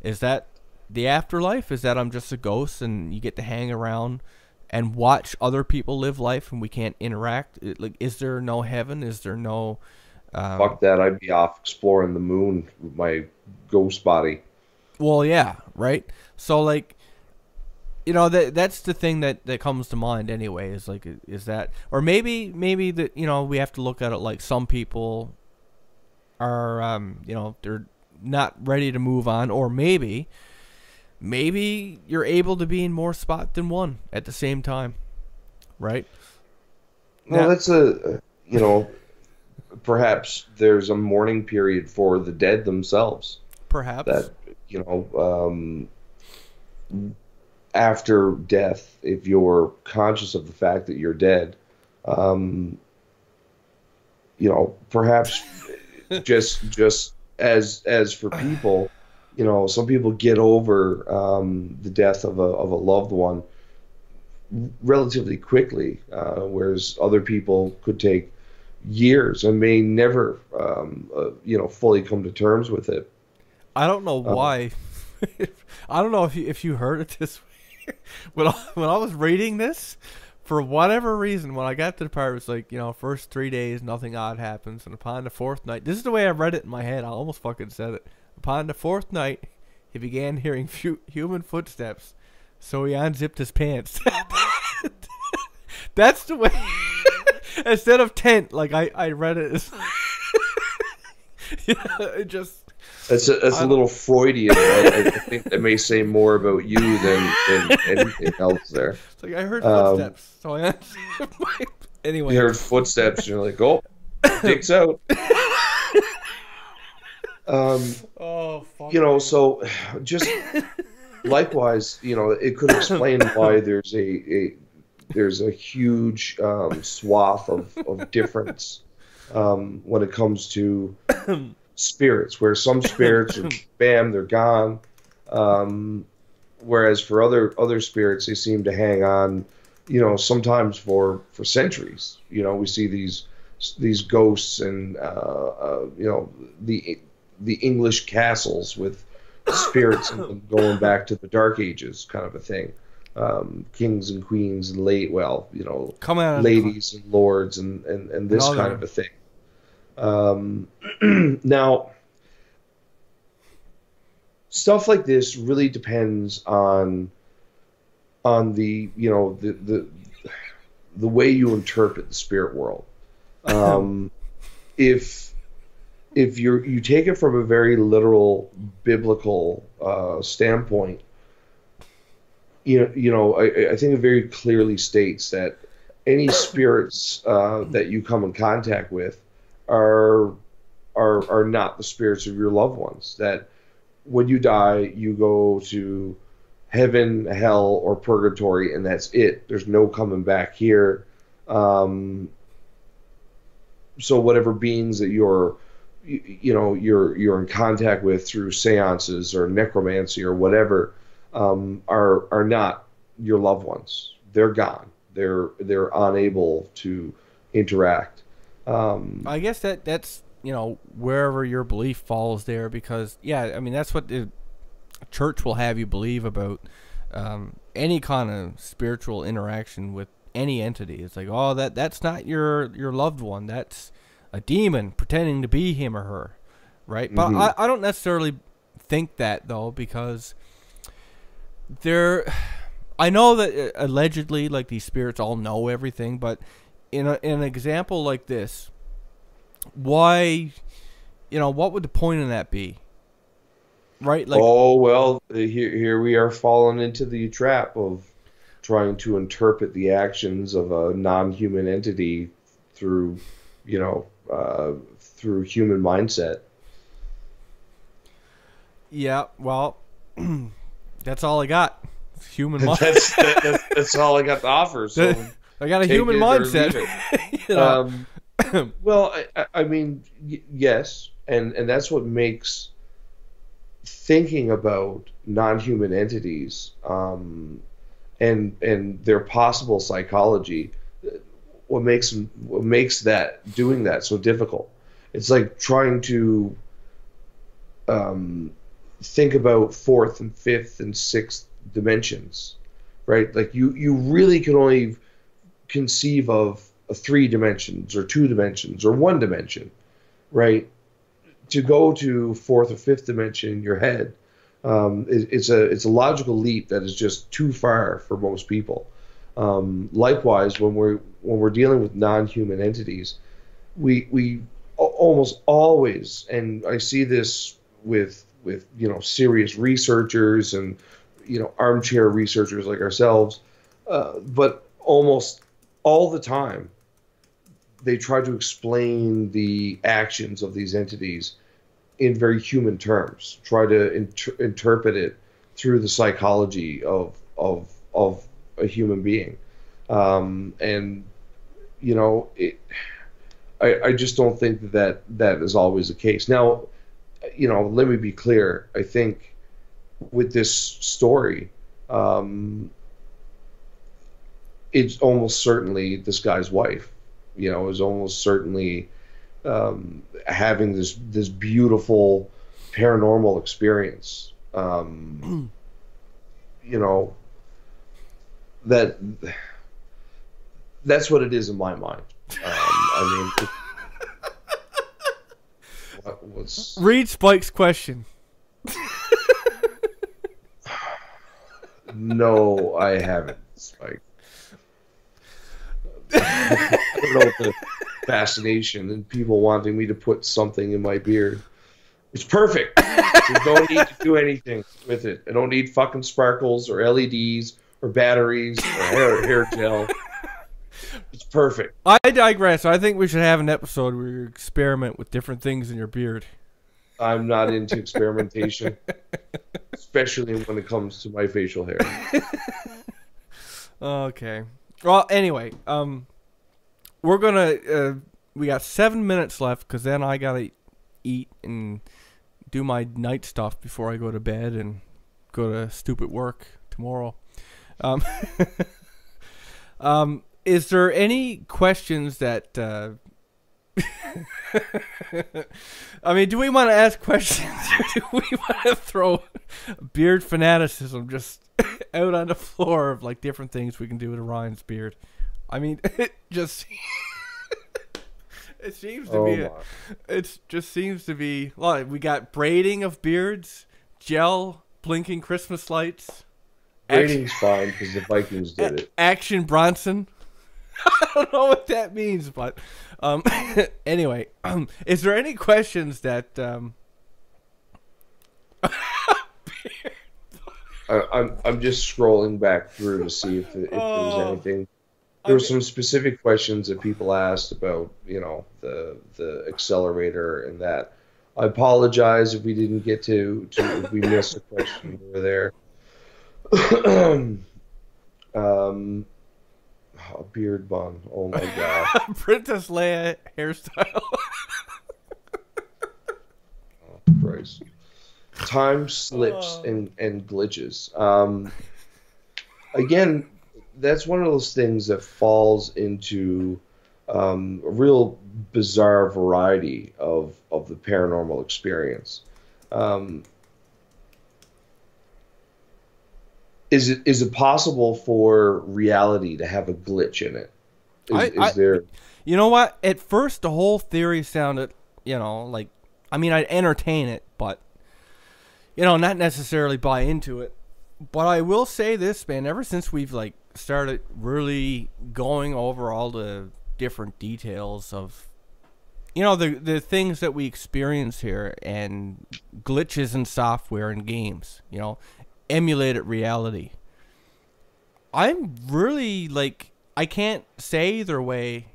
is that the afterlife? Is that I'm just a ghost and you get to hang around and watch other people live life and we can't interact? Is there no heaven? Is there no Fuck that, I'd be off exploring the moon with my ghost body. Well, yeah, right? So, that's the thing that comes to mind anyway, is that, or maybe that, we have to look at it like some people are, they're not ready to move on, or maybe you're able to be in more spot than one at the same time, right? Well, that's perhaps there's a mourning period for the dead themselves. Perhaps. That, after death, if you're conscious of the fact that you're dead, perhaps just as for people, some people get over the death of a loved one relatively quickly, whereas other people could take years and may never, fully come to terms with it. I don't know why. I don't know if you heard it this way. when I was reading this, for whatever reason, when I got to the part, it was like, first 3 days, nothing odd happens, and upon the fourth night, this is the way I read it in my head. I almost fucking said it. Upon the fourth night, he began hearing human footsteps, so he unzipped his pants. That's the way. Instead of tent, like I read it as. It just. That's a little Freudian. I think that may say more about you than anything else there. It's like I heard footsteps, so I anyway. You heard footsteps, and you're like, oh, dick's out. Oh, fuck. So just likewise, it could explain why there's a huge swath of difference when it comes to spirits, where some spirits are bam, they're gone, whereas for other spirits, they seem to hang on, sometimes for centuries. We see these ghosts and the English castles with spirits in them going back to the Dark Ages, kind of a thing. Kings and queens and ladies and lords and this kind of a thing. Now, stuff like this really depends on the the way you interpret the spirit world. If you take it from a very literal biblical standpoint, I think it very clearly states that any spirits that you come in contact with are not the spirits of your loved ones. That when you die, you go to heaven, hell, or purgatory, and that's it. There's no coming back here. So whatever beings that you're in contact with through seances or necromancy or whatever, are not your loved ones. They're gone. They're unable to interact. I guess that's wherever your belief falls there, because I mean that's what the church will have you believe about any kind of spiritual interaction with any entity. It's like, oh, that's not your loved one. That's a demon pretending to be him or her, right? Mm-hmm. But I don't necessarily think that, though, because I know that allegedly, like, these spirits all know everything, but in an example like this, why, what would the point in that be? Right? Like, oh, well, here we are falling into the trap of trying to interpret the actions of a non-human entity through, through human mindset. Yeah, well, that's all I got. Human mindset. that's all I got to offer. So I got a human mindset. Well, I mean, yes, and that's what makes thinking about non-human entities and their possible psychology what makes doing that so difficult. It's like trying to think about fourth and fifth and sixth dimensions, right? Like you really can only conceive of 3 dimensions or 2 dimensions or 1 dimension, right? To go to fourth or fifth dimension in your head, it's a logical leap that is just too far for most people. Likewise, when we're dealing with non-human entities, we almost always, and I see this with serious researchers and armchair researchers like ourselves, but almost all the time they try to explain the actions of these entities in very human terms, try to interpret it through the psychology of a human being. I just don't think that is always the case. Now, let me be clear. I think with this story, it's almost certainly this guy's wife, is almost certainly having this beautiful paranormal experience. That's what it is in my mind. Read Spike's question. No, I haven't, Spike. I don't know the fascination and people wanting me to put something in my beard. It's perfect. There's no need to do anything with it. I don't need fucking sparkles or LEDs or batteries or hair gel. It's perfect. I digress. I think we should have an episode where you experiment with different things in your beard. I'm not into experimentation, especially when it comes to my facial hair. Okay. Well, anyway, we're gonna we got 7 minutes left because then I gotta eat and do my night stuff before I go to bed and go to stupid work tomorrow. Is there any questions that? I mean, do we want to ask questions, or do we want to throw beard fanaticism just out on the floor of like different things we can do with Ryan's beard? I mean, it just it seems to be it just seems to be. Well, we got braiding of beards, gel, blinking Christmas lights. Braiding's fine because the Vikings did it. Action Bronson. I don't know what that means, but anyway, is there any questions that I'm just scrolling back through to see if there was anything. There were some specific questions that people asked about, the accelerator and that. I apologize if we didn't get to if we missed a question over there. um, a beard bun. Oh my god. Princess Leia hairstyle. Oh, Christ. Time slips and glitches. Again, that's one of those things that falls into a real bizarre variety of the paranormal experience. Um, is it possible for reality to have a glitch in it? Is there? You know what? At first, the whole theory sounded, like, I mean, I'd entertain it, but, not necessarily buy into it. But I will say this, man, ever since we've, like, started really going over all the different details of, the things that we experience here and glitches in software and games, emulated reality. I'm really, like, I can't say either way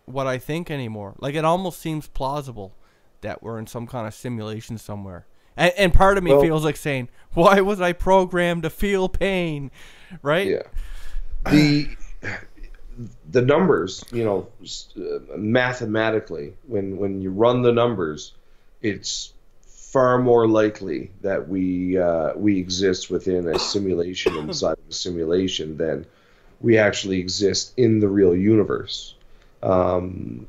what I think anymore. Like, it almost seems plausible that we're in some kind of simulation somewhere. And part of me feels like saying, why was I programmed to feel pain? Right? Yeah. The numbers, mathematically, when you run the numbers, it's far more likely that we exist within a simulation inside of a simulation than we actually exist in the real universe. And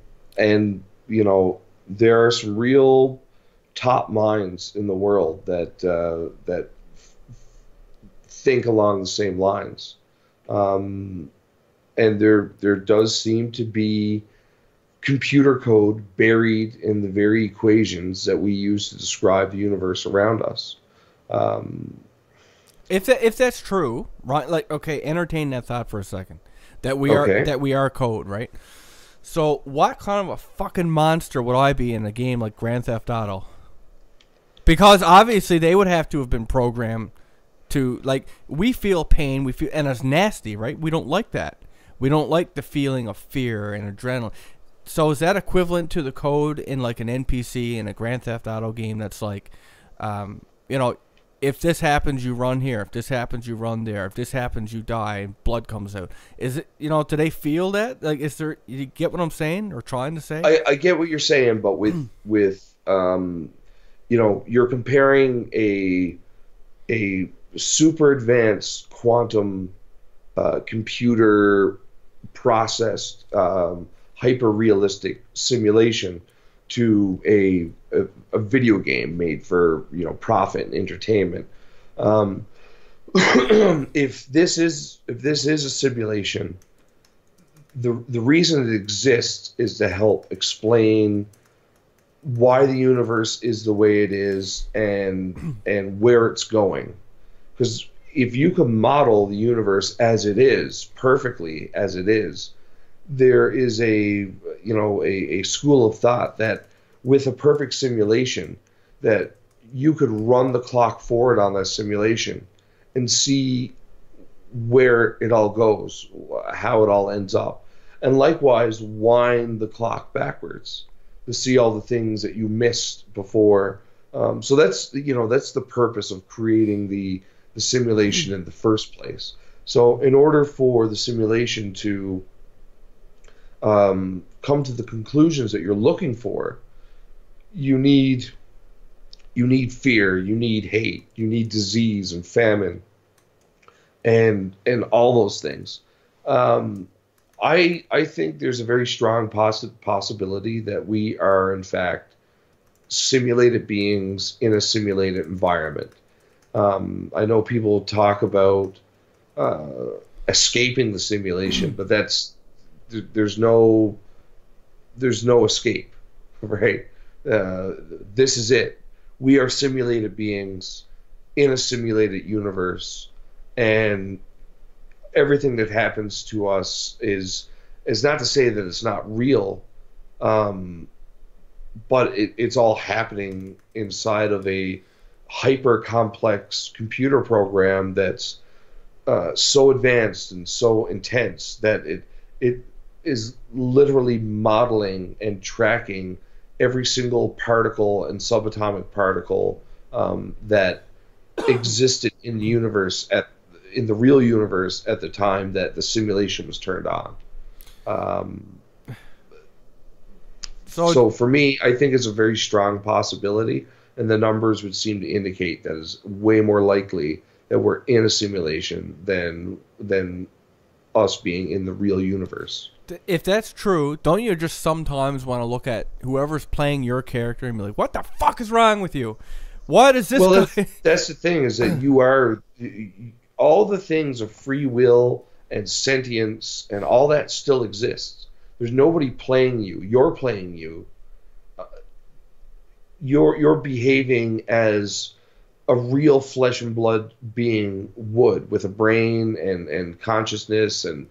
there are some real top minds in the world that think along the same lines. And there does seem to be computer code buried in the very equations that we use to describe the universe around us. If that's true, right? Like, okay, entertain that thought for a second. That we are code, right? So, what kind of a fucking monster would I be in a game like Grand Theft Auto? Because obviously they would have to have been programmed to, like, we feel pain, and it's nasty, right? We don't like that. We don't like the feeling of fear and adrenaline. So is that equivalent to the code in, like, an NPC in a Grand Theft Auto game that's like, if this happens, you run here. If this happens, you run there. If this happens, you die and blood comes out. Is it, do they feel that? Like, you get what I'm saying or trying to say? I get what you're saying, but with you're comparing a super advanced quantum computer processed hyper realistic simulation to a video game made for profit and entertainment. If this is a simulation, the reason it exists is to help explain why the universe is the way it is and where it's going. Because if you can model the universe as it is, perfectly as it is, there is a school of thought that with a perfect simulation that you could run the clock forward on that simulation and see where it all goes, how it all ends up. And likewise, wind the clock backwards to see all the things that you missed before. So that's the purpose of creating the simulation in the first place. So in order for the simulation to come to the conclusions that you're looking for, you need fear, you need hate, you need disease and famine, and all those things. I think there's a very strong possibility that we are in fact simulated beings in a simulated environment. I know people talk about escaping the simulation, but there's no escape, right? This is it. We are simulated beings in a simulated universe, and everything that happens to us is not to say that it's not real, but it's all happening inside of a hyper complex computer program that's so advanced and so intense that it is literally modeling and tracking every single particle and subatomic particle that existed in the universe in the real universe at the time that the simulation was turned on. So for me, I think it's a very strong possibility, and the numbers would seem to indicate that it's way more likely that we're in a simulation than us being in the real universe. If that's true, don't you just sometimes want to look at whoever's playing your character and be like, what the fuck is wrong with you? What is this? Well, that's the thing, is that you are all the things of free will and sentience and all that still exists. There's nobody playing you. You're playing you. You're behaving as a real flesh and blood being would, with a brain and consciousness and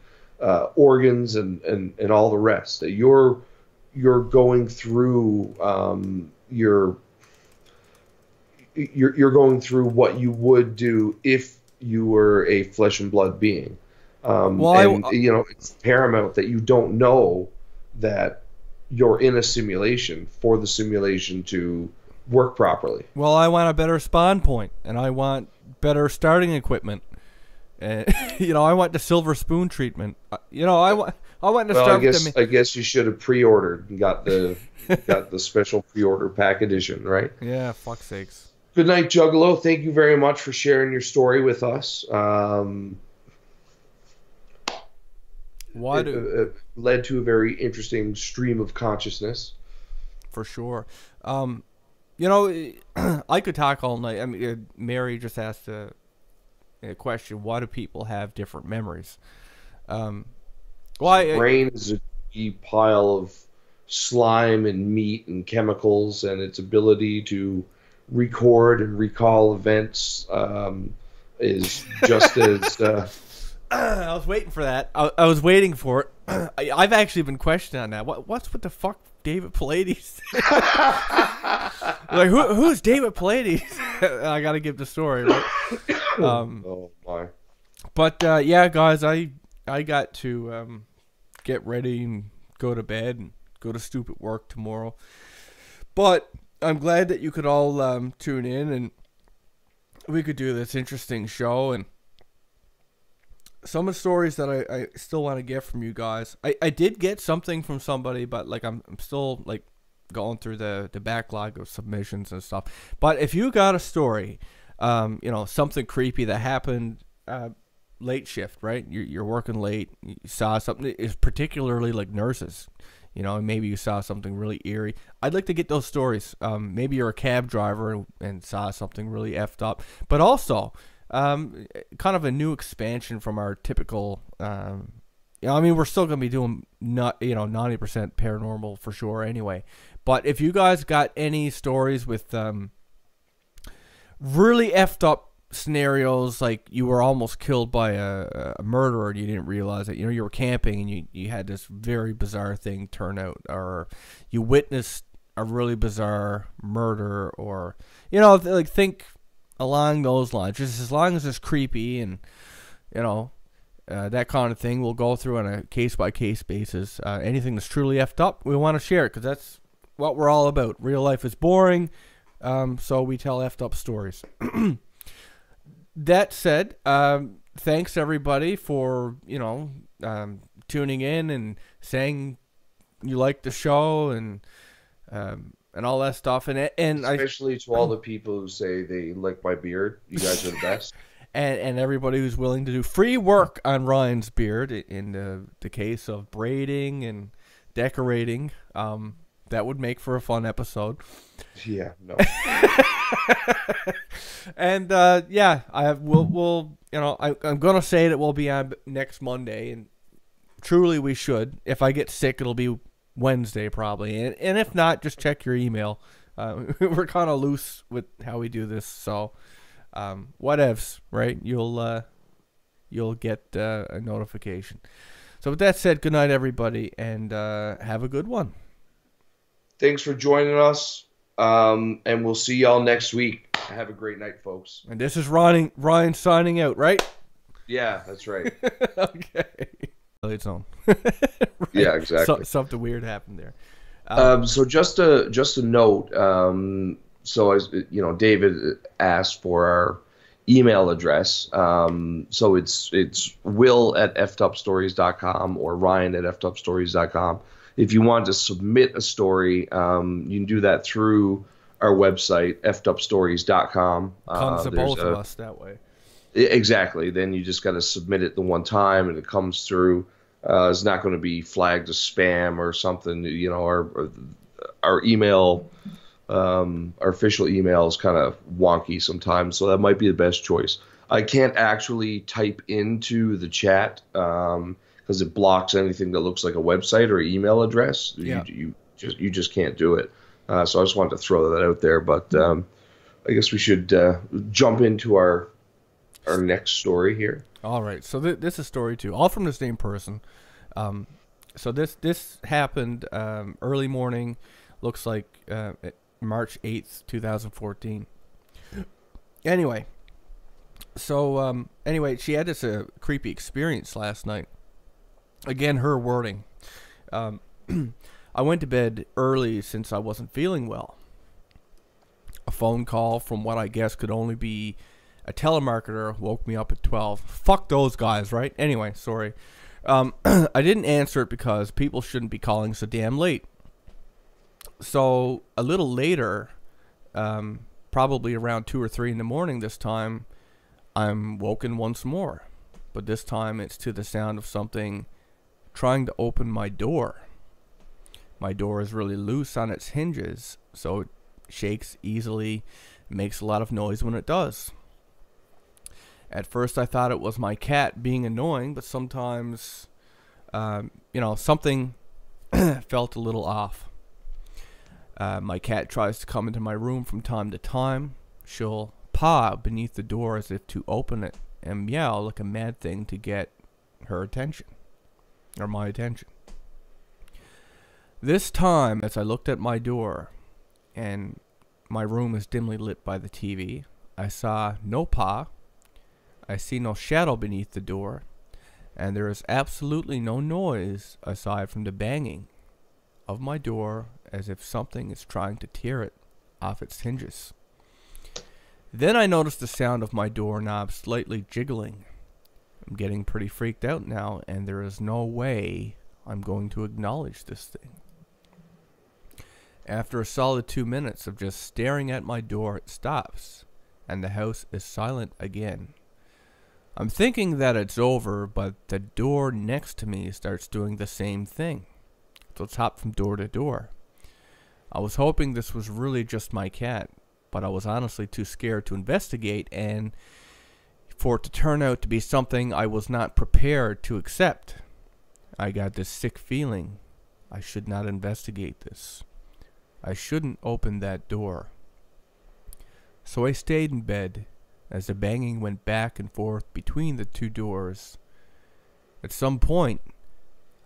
organs and all the rest. That you're going through you're going through what you would do if you were a flesh and blood being. It's paramount that you don't know that you're in a simulation for the simulation to work properly. Well, I want a better spawn point, and I want better starting equipment. And I want the silver spoon treatment. I want to start. I guess you should have pre-ordered and got the special pre-order pack edition, right? Yeah, fuck's sakes. Good night, Juggalo. Thank you very much for sharing your story with us. It led to a very interesting stream of consciousness. For sure. I could talk all night. I mean, Mary just asked a question: why do people have different memories? Brain is a pile of slime and meat and chemicals, and its ability to record and recall events is just as... I was waiting for that. I was waiting for it. I've actually been questioning on that. What's with the fuck David Pallades? Like, who's David Pallades? I got to give the story, right? Oh, my. But, yeah, guys, I got to get ready and go to bed and go to stupid work tomorrow. But I'm glad that you could all tune in and we could do this interesting show. And some of the stories that I still want to get from you guys. I did get something from somebody, but like I'm still like going through the backlog of submissions and stuff. But if you got a story, something creepy that happened late shift, right? You're working late, you saw something, is particularly like nurses. Maybe you saw something really eerie. I'd like to get those stories. Maybe you're a cab driver and saw something really effed up. But also, kind of a new expansion from our typical... we're still going to be doing 90% paranormal for sure anyway. But if you guys got any stories with really effed up scenarios, like you were almost killed by a murderer and you didn't realize it, you were camping and you had this very bizarre thing turn out, or you witnessed a really bizarre murder, or think along those lines, just as long as it's creepy and that kind of thing, we'll go through on a case-by-case basis. Anything that's truly effed up, we want to share it, because that's what we're all about. Real life is boring, so we tell effed up stories. That said, thanks everybody for tuning in and saying you like the show and all that stuff, and especially to all the people who say they like my beard. You guys are the best. And everybody who's willing to do free work on Ryan's beard in the case of braiding and decorating. That would make for a fun episode. Yeah, no. And I'm gonna say that we'll be on next Monday, and truly we should. If I get sick, it'll be Wednesday probably, and if not, just check your email. We're kind of loose with how we do this, so whatevs, right? You'll get a notification. So with that said, good night everybody, and have a good one. Thanks for joining us, and we'll see y'all next week. Have a great night, folks. And this is Ryan signing out, right? Yeah, that's right. Okay. Its own. Right. Yeah, exactly. Something weird happened there. So just a note. So as David asked for email address. So it's will at effedupstories.com or ryan at effedupstories.com. If you want to submit a story, you can do that through our website, effedupstories.com. Comes to both of us that way. Exactly. Then you just got to submit it the one time, and it comes through. It's not going to be flagged as spam or something. You know, our email, our official email is kind of wonky sometimes, so that might be the best choice. I can't actually type into the chat because it blocks anything that looks like a website or email address. Yeah. You just can't do it. So I just wanted to throw that out there. But I guess we should jump into our next story here. All right. So this is story 2, all from the same person. So this happened early morning. Looks like March 8th, 2014. Anyway, so she had this creepy experience last night. Again, her wording. I went to bed early since I wasn't feeling well. A phone call from what I guess could only be a telemarketer woke me up at 12. Fuck those guys, right? Anyway, sorry. I didn't answer it because people shouldn't be calling so damn late. So a little later, probably around 2 or 3 in the morning this time, I'm woken once more. But this time it's to the sound of something trying to open my door. My door is really loose on its hinges, so it shakes easily, makes a lot of noise when it does. At first I thought it was my cat being annoying, but sometimes, something felt a little off. My cat tries to come into my room from time to time. She'll paw beneath the door as if to open it and meow like a mad thing to get her attention, or my attention. This time, as I looked at my door, and my room is dimly lit by the TV, I saw no paw, I see no shadow beneath the door, and there is absolutely no noise aside from the banging of my door as if something is trying to tear it off its hinges. Then I noticed the sound of my doorknob slightly jiggling. I'm getting pretty freaked out now, and there is no way I'm going to acknowledge this thing. After a solid 2 minutes of just staring at my door, it stops, and the house is silent again. I'm thinking that it's over, but the door next to me starts doing the same thing. So it's hopped from door to door. I was hoping this was really just my cat, but I was honestly too scared to investigate and for it to turn out to be something I was not prepared to accept. I got this sick feeling I should not investigate this. I shouldn't open that door. So I stayed in bed as the banging went back and forth between the two doors. At some point,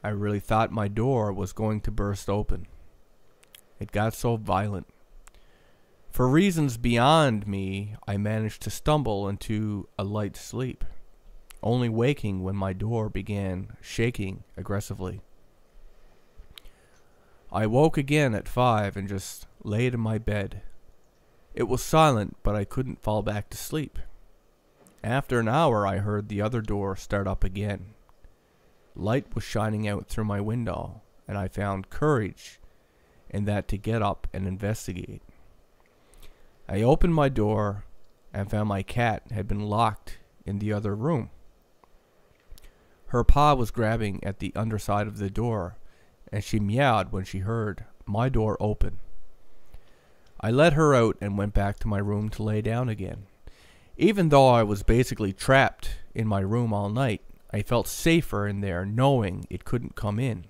I really thought my door was going to burst open. It got so violent. For reasons beyond me, I managed to stumble into a light sleep, only waking when my door began shaking aggressively. I woke again at 5 and just laid in my bed. It was silent, but I couldn't fall back to sleep. After an hour, I heard the other door start up again. Light was shining out through my window, and I found courage in that to get up and investigate. I opened my door and found my cat had been locked in the other room. Her paw was grabbing at the underside of the door, and she meowed when she heard my door open. I let her out and went back to my room to lay down again. Even though I was basically trapped in my room all night, I felt safer in there knowing it couldn't come in.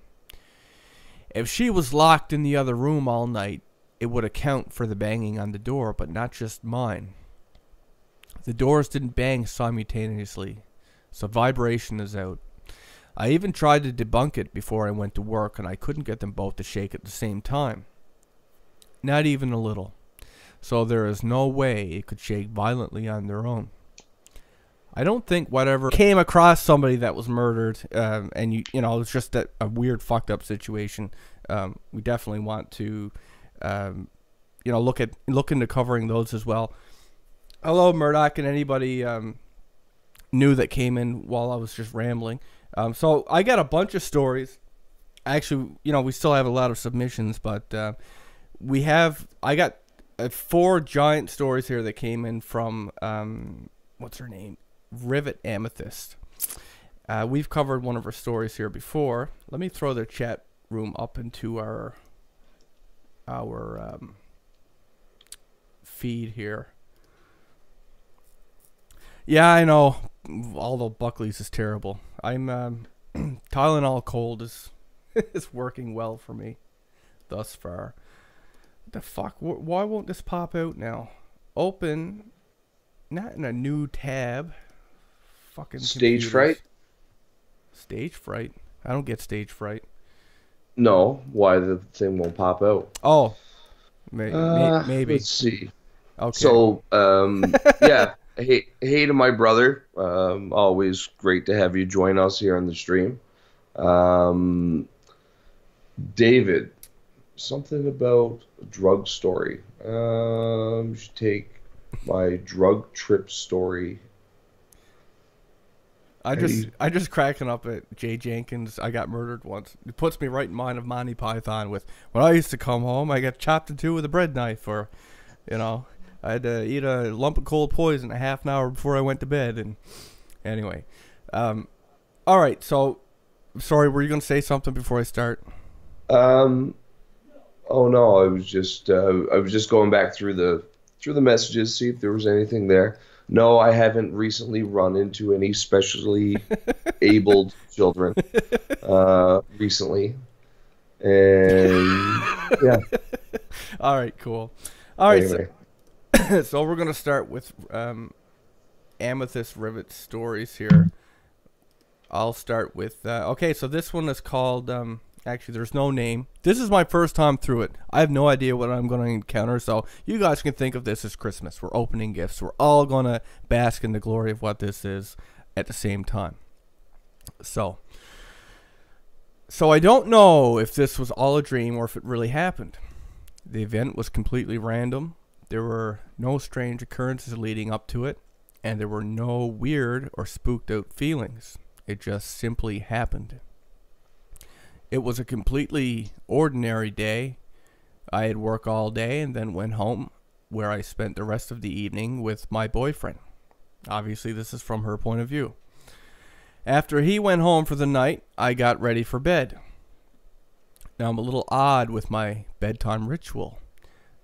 If she was locked in the other room all night, it would account for the banging on the door, but not just mine. The doors didn't bang simultaneously, so vibration is out. I even tried to debunk it before I went to work, and I couldn't get them both to shake at the same time. Not even a little. So there is no way it could shake violently on their own. I don't think whatever came across somebody that was murdered, and you know, it's just a weird fucked up situation. We definitely want to, look into covering those as well. Hello, Murdoch, and anybody new that came in while I was just rambling. So I got a bunch of stories. Actually, we still have a lot of submissions, but I got 4 giant stories here that came in from what's her name, Rivet Amethyst. We've covered one of her stories here before. Let me throw the chat room up into our feed here. Yeah, I know. Although Buckley's is terrible. I'm Tylenol cold is is working well for me thus far. What the fuck? Why won't this pop out now? Open, not in a new tab. Fucking Stage computers. fright? Stage fright? I don't get stage fright. No, why the thing won't pop out? Oh, maybe. Let's see. Okay. So, yeah. Hey to my brother. Always great to have you join us here on the stream. David, something about a drug story. You should take my drug trip story. I just cracking up at Jay Jenkins. I got murdered once. It puts me right in mind of Monty Python with when I used to come home. I got chopped in 2 with a bread knife, or, I had to eat a lump of cold poison a half an hour before I went to bed. And anyway, all right. So, sorry, were you gonna say something before I start? Oh no, I was just going back through the messages, see if there was anything there. No, I haven't recently run into any specially abled children recently. And yeah. All right, cool. All right, anyway. so we're going to start with Amethyst Rivet stories here. I'll start with okay, so this one is called actually, there's no name. This is my first time through it. I have no idea what I'm going to encounter, so you guys can think of this as Christmas. We're opening gifts. We're all going to bask in the glory of what this is at the same time. So I don't know if this was all a dream or if it really happened. The event was completely random. There were no strange occurrences leading up to it, and there were no weird or spooked out feelings. It just simply happened. It was a completely ordinary day. I had work all day and then went home, where I spent the rest of the evening with my boyfriend. Obviously, this is from her point of view. After he went home for the night, I got ready for bed. Now, I'm a little odd with my bedtime ritual.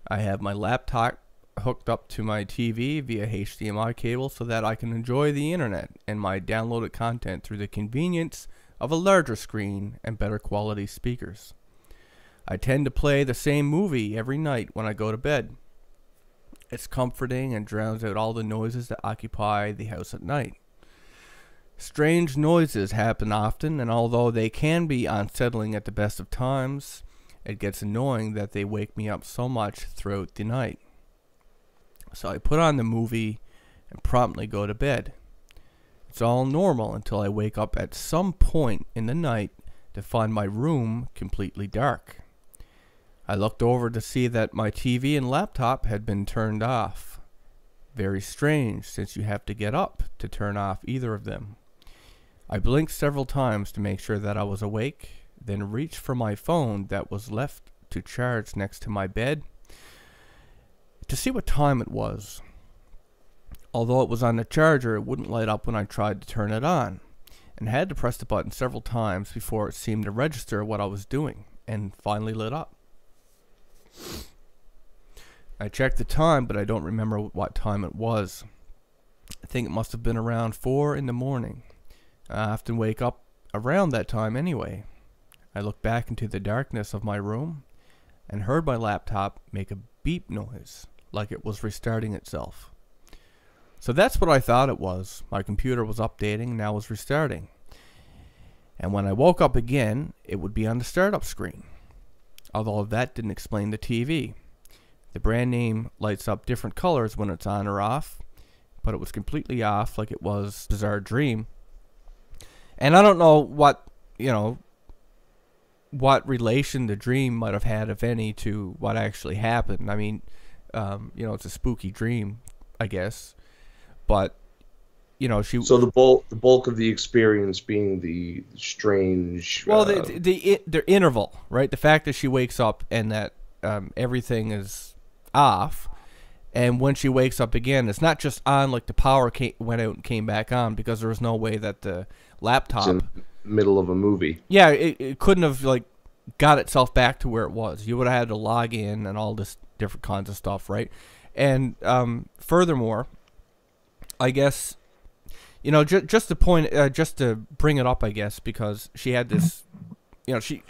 I have my laptop hooked up to my TV via HDMI cable so that I can enjoy the internet and my downloaded content through the convenience of a larger screen and better quality speakers. I tend to play the same movie every night when I go to bed. It's comforting and drowns out all the noises that occupy the house at night. Strange noises happen often, and although they can be unsettling at the best of times, it gets annoying that they wake me up so much throughout the night. So I put on the movie and promptly go to bed. It's all normal until I wake up at some point in the night to find my room completely dark. I looked over to see that my TV and laptop had been turned off. Very strange, since you have to get up to turn off either of them. I blinked several times to make sure that I was awake, then reached for my phone that was left to charge next to my bed to see what time it was. Although it was on the charger, it wouldn't light up when I tried to turn it on, and had to press the button several times before it seemed to register what I was doing, and finally lit up. I checked the time, but I don't remember what time it was. I think it must have been around 4 in the morning. I often wake up around that time anyway. I looked back into the darkness of my room and heard my laptop make a beep noise, like it was restarting itself. So that's what I thought it was. My computer was updating and now was restarting. And when I woke up again, it would be on the startup screen. Although that didn't explain the TV. The brand name lights up different colors when it's on or off, but it was completely off, like it was a bizarre dream. And I don't know what relation the dream might have had, if any, to what actually happened. I mean, it's a spooky dream. I guess. But you know, So the bulk of the experience being the strange. well, the interval, right? The fact that she wakes up and that everything is off, and when she wakes up again, it's not just on, like the power went out and came back on, because there was no way that the laptop, it's in the middle of a movie. yeah, it couldn't have like got itself back to where it was. You would have had to log in and all this different kinds of stuff, right? And furthermore, I guess, you know, just to point, just to bring it up, I guess, because she had this, you know, she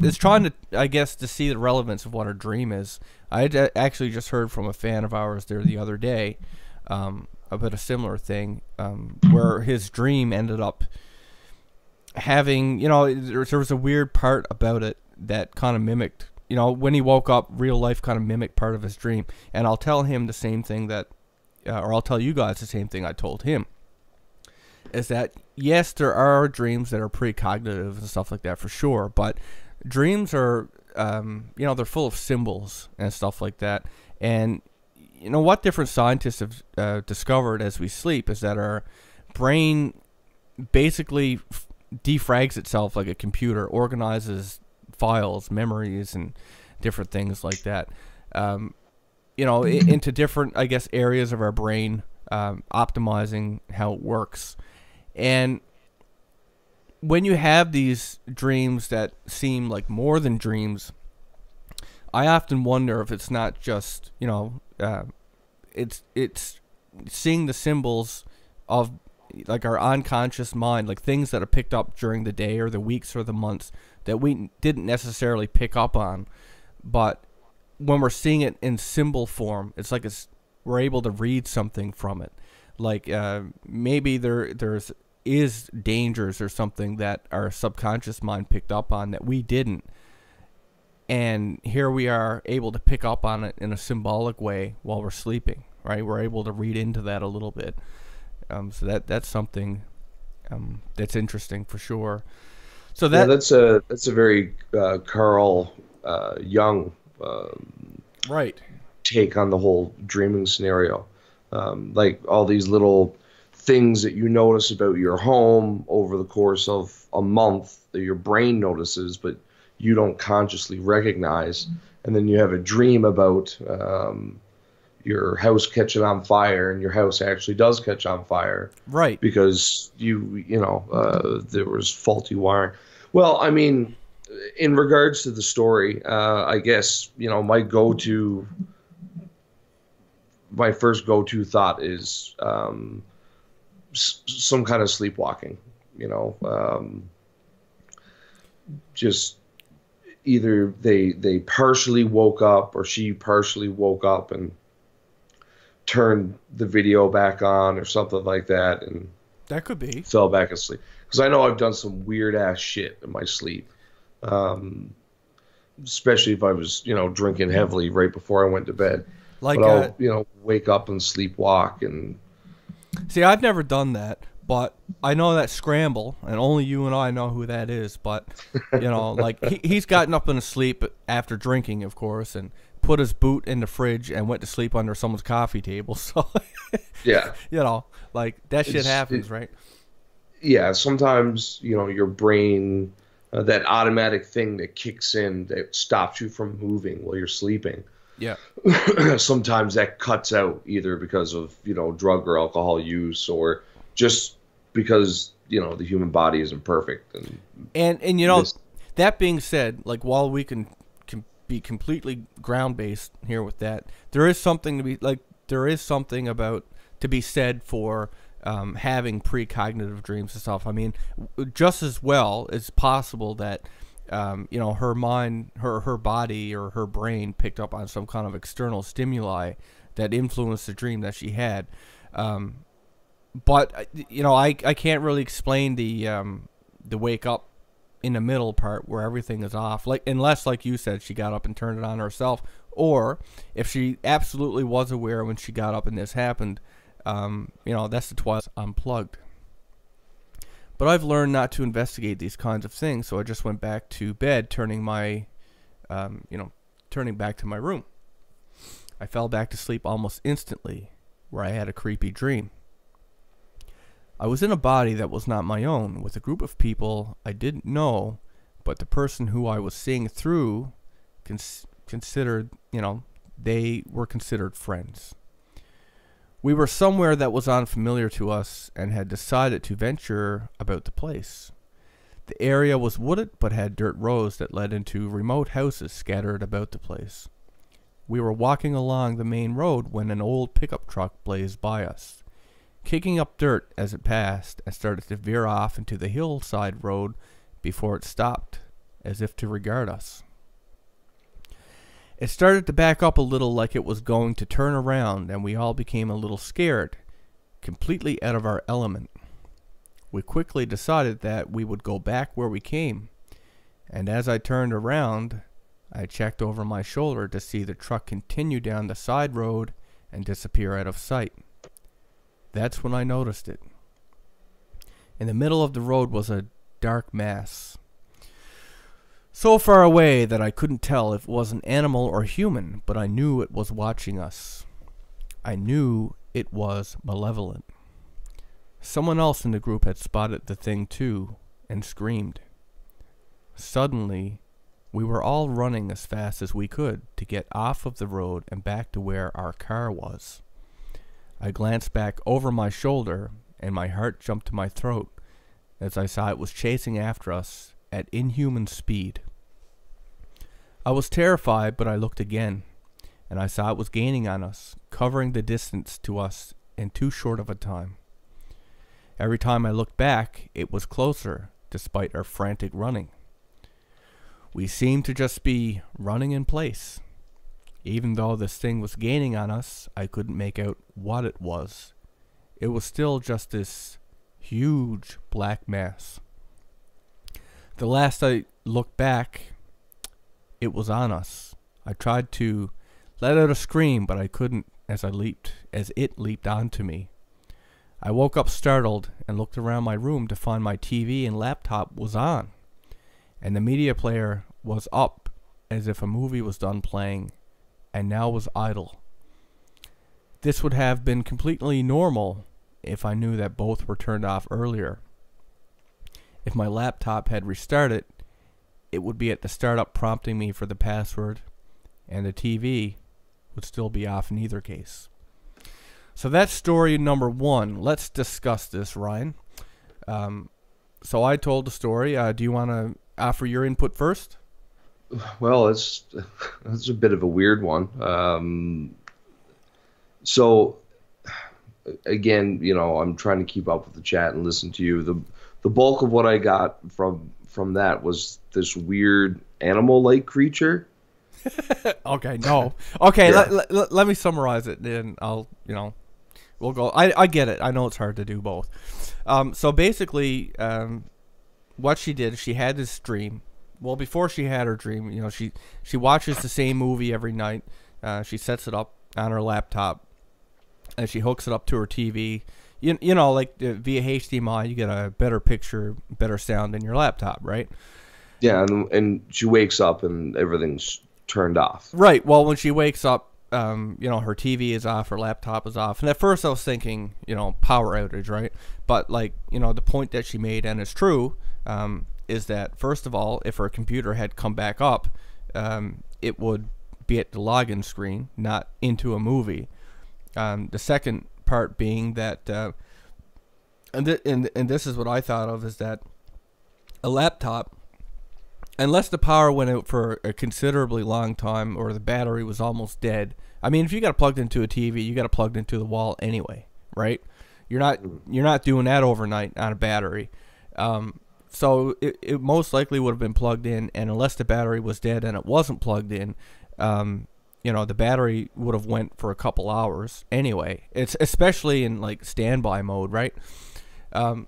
is trying to, I guess, to see the relevance of what her dream is. I had actually just heard from a fan of ours there the other day about a similar thing, where his dream ended up having, you know, there was a weird part about it that kind of mimicked, you know, when he woke up, real life kind of mimicked part of his dream. And I'll tell him the same thing that, or I'll tell you guys the same thing I told him, is that yes, there are dreams that are precognitive and stuff like that for sure, but dreams are, you know, they're full of symbols and stuff like that. And you know what different scientists have discovered as we sleep is that our brain basically defrags itself like a computer, organizes files, memories, and different things like that, you know, into different, I guess, areas of our brain, optimizing how it works. And when you have these dreams that seem like more than dreams, I often wonder if it's not just, you know, it's seeing the symbols of like our unconscious mind, like things that are picked up during the day or the weeks or the months that we didn't necessarily pick up on, but when we're seeing it in symbol form, it's like we're able to read something from it. Like maybe there's dangers or something that our subconscious mind picked up on that we didn't, and here we are able to pick up on it in a symbolic way while we're sleeping, right? We're able to read into that a little bit. So that's something that's interesting for sure. So that's a very Carl Jung right take on the whole dreaming scenario. Like all these little things that you notice about your home over the course of a month that your brain notices, but you don't consciously recognize. And then you have a dream about your house catching on fire, and your house actually does catch on fire. Right. Because there was faulty wiring. Well, I mean, in regards to the story, I guess, you know, my first go-to thought is some kind of sleepwalking, you know, just either they partially woke up or she partially woke up and turned the video back on or something like that, and that could be fell back asleep. Because I know I've done some weird ass shit in my sleep, especially if I was, you know, drinking heavily right before I went to bed. Like, but I'll, you know, wake up and sleepwalk. And see, I've never done that, but I know that Scramble, and only you and I know who that is. But you know, like he's gotten up in his sleep after drinking, of course, and put his boot in the fridge and went to sleep under someone's coffee table. So yeah, you know, like that shit happens, right? Yeah, sometimes, you know, your brain, that automatic thing that kicks in that stops you from moving while you're sleeping. Yeah. Sometimes that cuts out either because of, you know, drug or alcohol use, or just because, you know, the human body isn't perfect. And you know, that being said, like, while we can be completely ground based here with that, there is something about to be said for having precognitive dreams and stuff. I mean, just as well, it's possible that you know, her mind, her body, or her brain picked up on some kind of external stimuli that influenced the dream that she had. But you know, I can't really explain the wake up in the middle part where everything is off, like, unless, like you said, she got up and turned it on herself, or if she absolutely was aware when she got up and this happened. You know, that's the Twilight Unplugged. But I've learned not to investigate these kinds of things, so I just went back to bed, turning back to my room. I fell back to sleep almost instantly, where I had a creepy dream. I was in a body that was not my own, with a group of people I didn't know, but the person who I was seeing through considered, they were considered friends. We were somewhere that was unfamiliar to us and had decided to venture about the place. The area was wooded but had dirt roads that led into remote houses scattered about the place. We were walking along the main road when an old pickup truck blazed by us, kicking up dirt as it passed, and started to veer off into the hillside road before it stopped, as if to regard us. It started to back up a little like it was going to turn around, and we all became a little scared, completely out of our element. We quickly decided that we would go back where we came, and as I turned around, I checked over my shoulder to see the truck continue down the side road and disappear out of sight. That's when I noticed it. In the middle of the road was a dark mass, so far away that I couldn't tell if it was an animal or human, but I knew it was watching us. I knew it was malevolent. Someone else in the group had spotted the thing too, and screamed. Suddenly, we were all running as fast as we could to get off of the road and back to where our car was. I glanced back over my shoulder, and my heart jumped to my throat as I saw it was chasing after us at inhuman speed. I was terrified, but I looked again, and I saw it was gaining on us, covering the distance to us in too short of a time. Every time I looked back, it was closer, despite our frantic running. We seemed to just be running in place. Even though this thing was gaining on us, I couldn't make out what it was. It was still just this huge black mass. The last I looked back, it was on us. I tried to let out a scream, but I couldn't as it leaped onto me. I woke up startled and looked around my room to find my TV and laptop was on, and the media player was up as if a movie was done playing and now was idle. This would have been completely normal if I knew that both were turned off earlier. If my laptop had restarted, it would be at the startup prompting me for the password, and the TV would still be off in either case. So that's story number one. Let's discuss this, Ryan. So I told the story. Do you want to offer your input first? Well, that's a bit of a weird one. So again, I'm trying to keep up with the chat and listen to you. The bulk of what I got from that was this weird animal-like creature. Okay, no. Okay, Yeah. let me summarize it, then we'll go. I get it. I know it's hard to do both. So basically, what she did, she had this dream. Well, before she had her dream, she watches the same movie every night. She sets it up on her laptop, and she hooks it up to her TV. Like via HDMI, you get a better picture, better sound in your laptop, right? Yeah, and she wakes up and everything's turned off. Right. Well, when she wakes up, her TV is off, her laptop is off. And at first I was thinking, power outage, right? But the point that she made, and it's true, is that first of all, if her computer had come back up, it would be at the login screen, not into a movie. The second part being that, and this is what I thought of, is that a laptop, unless the power went out for a considerably long time or the battery was almost dead. I mean, if you got it plugged into a TV, you got it plugged into the wall anyway, right? You're not doing that overnight on a battery. So it most likely would have been plugged in, and unless the battery was dead and it wasn't plugged in, the battery would have went for a couple hours anyway. It's especially in like standby mode, right? And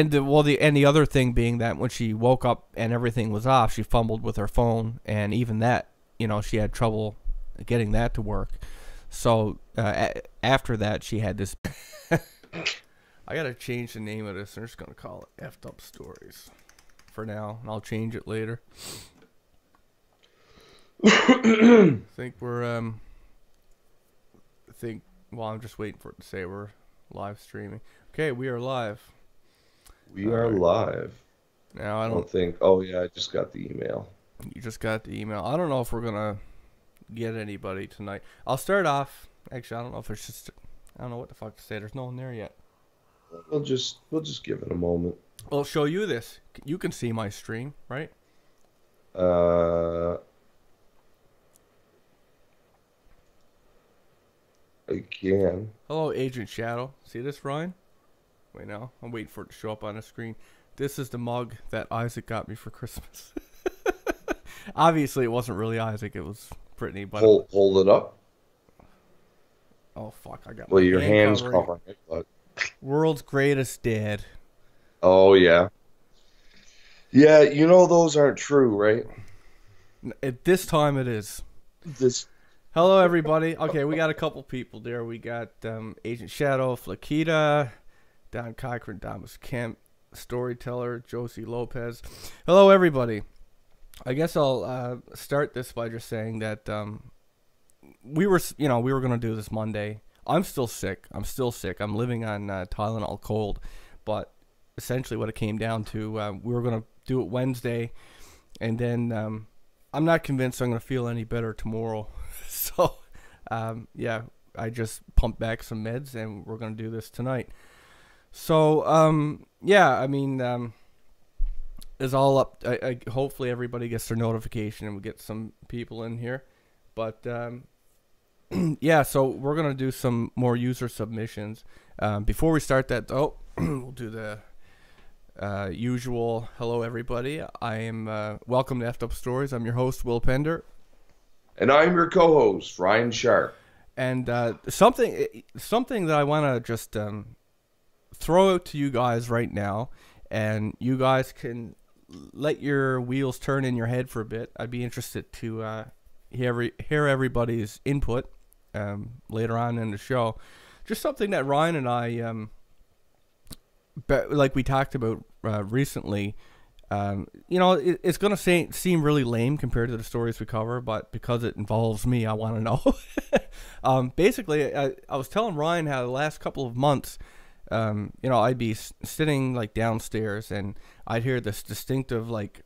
the other thing being that when she woke up and everything was off, she fumbled with her phone, and even that, she had trouble getting that to work. So after that, she had this. I gotta change the name of this. I'm just gonna call it Effed Up Stories for now, and I'll change it later. I think Well, I'm just waiting for it to say we're live streaming. Okay, we are live. We are live. Now, I don't think... Oh, yeah, I just got the email. You just got the email. I don't know if we're going to get anybody tonight. I'll start off. Actually, I don't know if it's just... I don't know what the fuck to say. There's no one there yet. We'll just give it a moment. I'll show you this. You can see my stream, right? I can. Hello, Agent Shadow. See this, Ryan? Wait, no. I'm waiting for it to show up on the screen. This is the mug that Isaac got me for Christmas. Obviously, it wasn't really Isaac. It was Brittany. But hold it up. Oh, fuck. I got well, my your hands covering. covering it, but... World's greatest dad. Oh, yeah. Yeah, you know those aren't true, right? At this time, it is. Hello, everybody. Okay, we got a couple people there. We got Agent Shadow, Flakita, Don Cochran, Thomas Kemp, Storyteller, Josie Lopez. Hello, everybody. I guess I'll start this by just saying that we were going to do this Monday. I'm still sick. I'm living on Tylenol cold, but essentially what it came down to, we were going to do it Wednesday, and then I'm not convinced I'm going to feel any better tomorrow. So, yeah, I just pumped back some meds, and we're going to do this tonight. So, yeah, I mean, it's all up. Hopefully everybody gets their notification, and we get some people in here. But, yeah, so we're going to do some more user submissions. Before we start that, though, we'll do the usual hello, everybody. I am welcome to Effed Up Stories. I'm your host, Will Pender. And I'm your co-host, Ryan Sharpe. And something that I want to just throw out to you guys right now, and you guys can let your wheels turn in your head for a bit. I'd be interested to hear everybody's input later on in the show. Just something that Ryan and I, like we talked about recently. It's going to seem really lame compared to the stories we cover, but because it involves me, I want to know. Basically, I was telling Ryan how the last couple of months, I'd be sitting like downstairs and I'd hear this distinctive, like,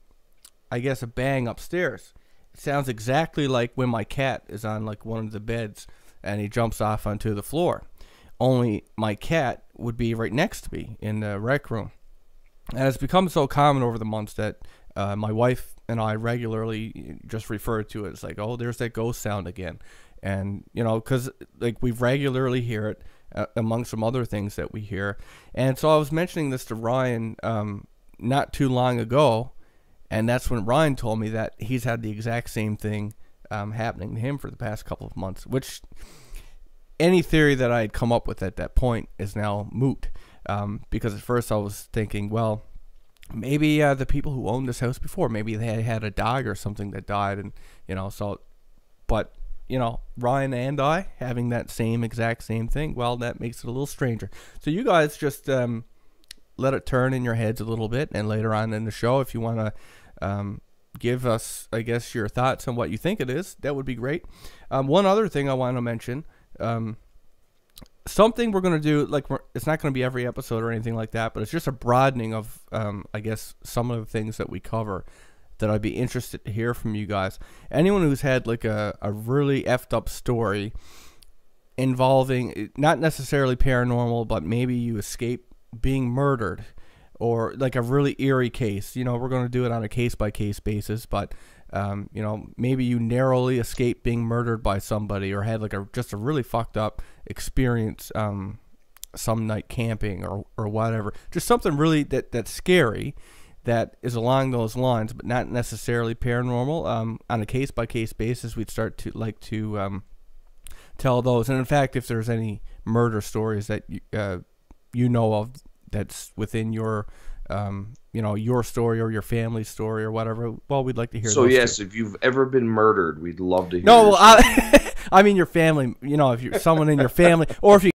I guess a bang upstairs. It sounds exactly like when my cat is on like one of the beds and he jumps off onto the floor. Only my cat would be right next to me in the rec room. And it's become so common over the months that my wife and I regularly just refer to it as like, oh, there's that ghost sound again. And, because like we regularly hear it among some other things that we hear. And so I was mentioning this to Ryan not too long ago. And that's when Ryan told me that he's had the exact same thing happening to him for the past couple of months, which any theory that I had come up with at that point is now moot. Because at first I was thinking, well, maybe the people who owned this house before, maybe they had a dog or something that died, and but Ryan and I having that exact same thing, well, that makes it a little stranger. So you guys just let it turn in your heads a little bit, and later on in the show, if you want to give us, I guess, your thoughts on what you think it is, that would be great. One other thing I want to mention. Something we're going to do, like, it's not going to be every episode or anything like that, but it's just a broadening of, I guess, some of the things that we cover that I'd be interested to hear from you guys. Anyone who's had, like, a really effed up story involving, not necessarily paranormal, but maybe you escape being murdered, or, like, a really eerie case. We're going to do it on a case-by-case basis, but... maybe you narrowly escaped being murdered by somebody, or had like just a really fucked up experience some night camping or whatever. Just something really that's scary, that is along those lines, but not necessarily paranormal. On a case-by-case basis, we'd start to tell those. And in fact, if there's any murder stories that you know of that's within your your story or your family's story or whatever, well, we'd like to hear. So yes, if you've ever been murdered, we'd love to hear. No, well, I mean your family. If you're someone in your family, or if you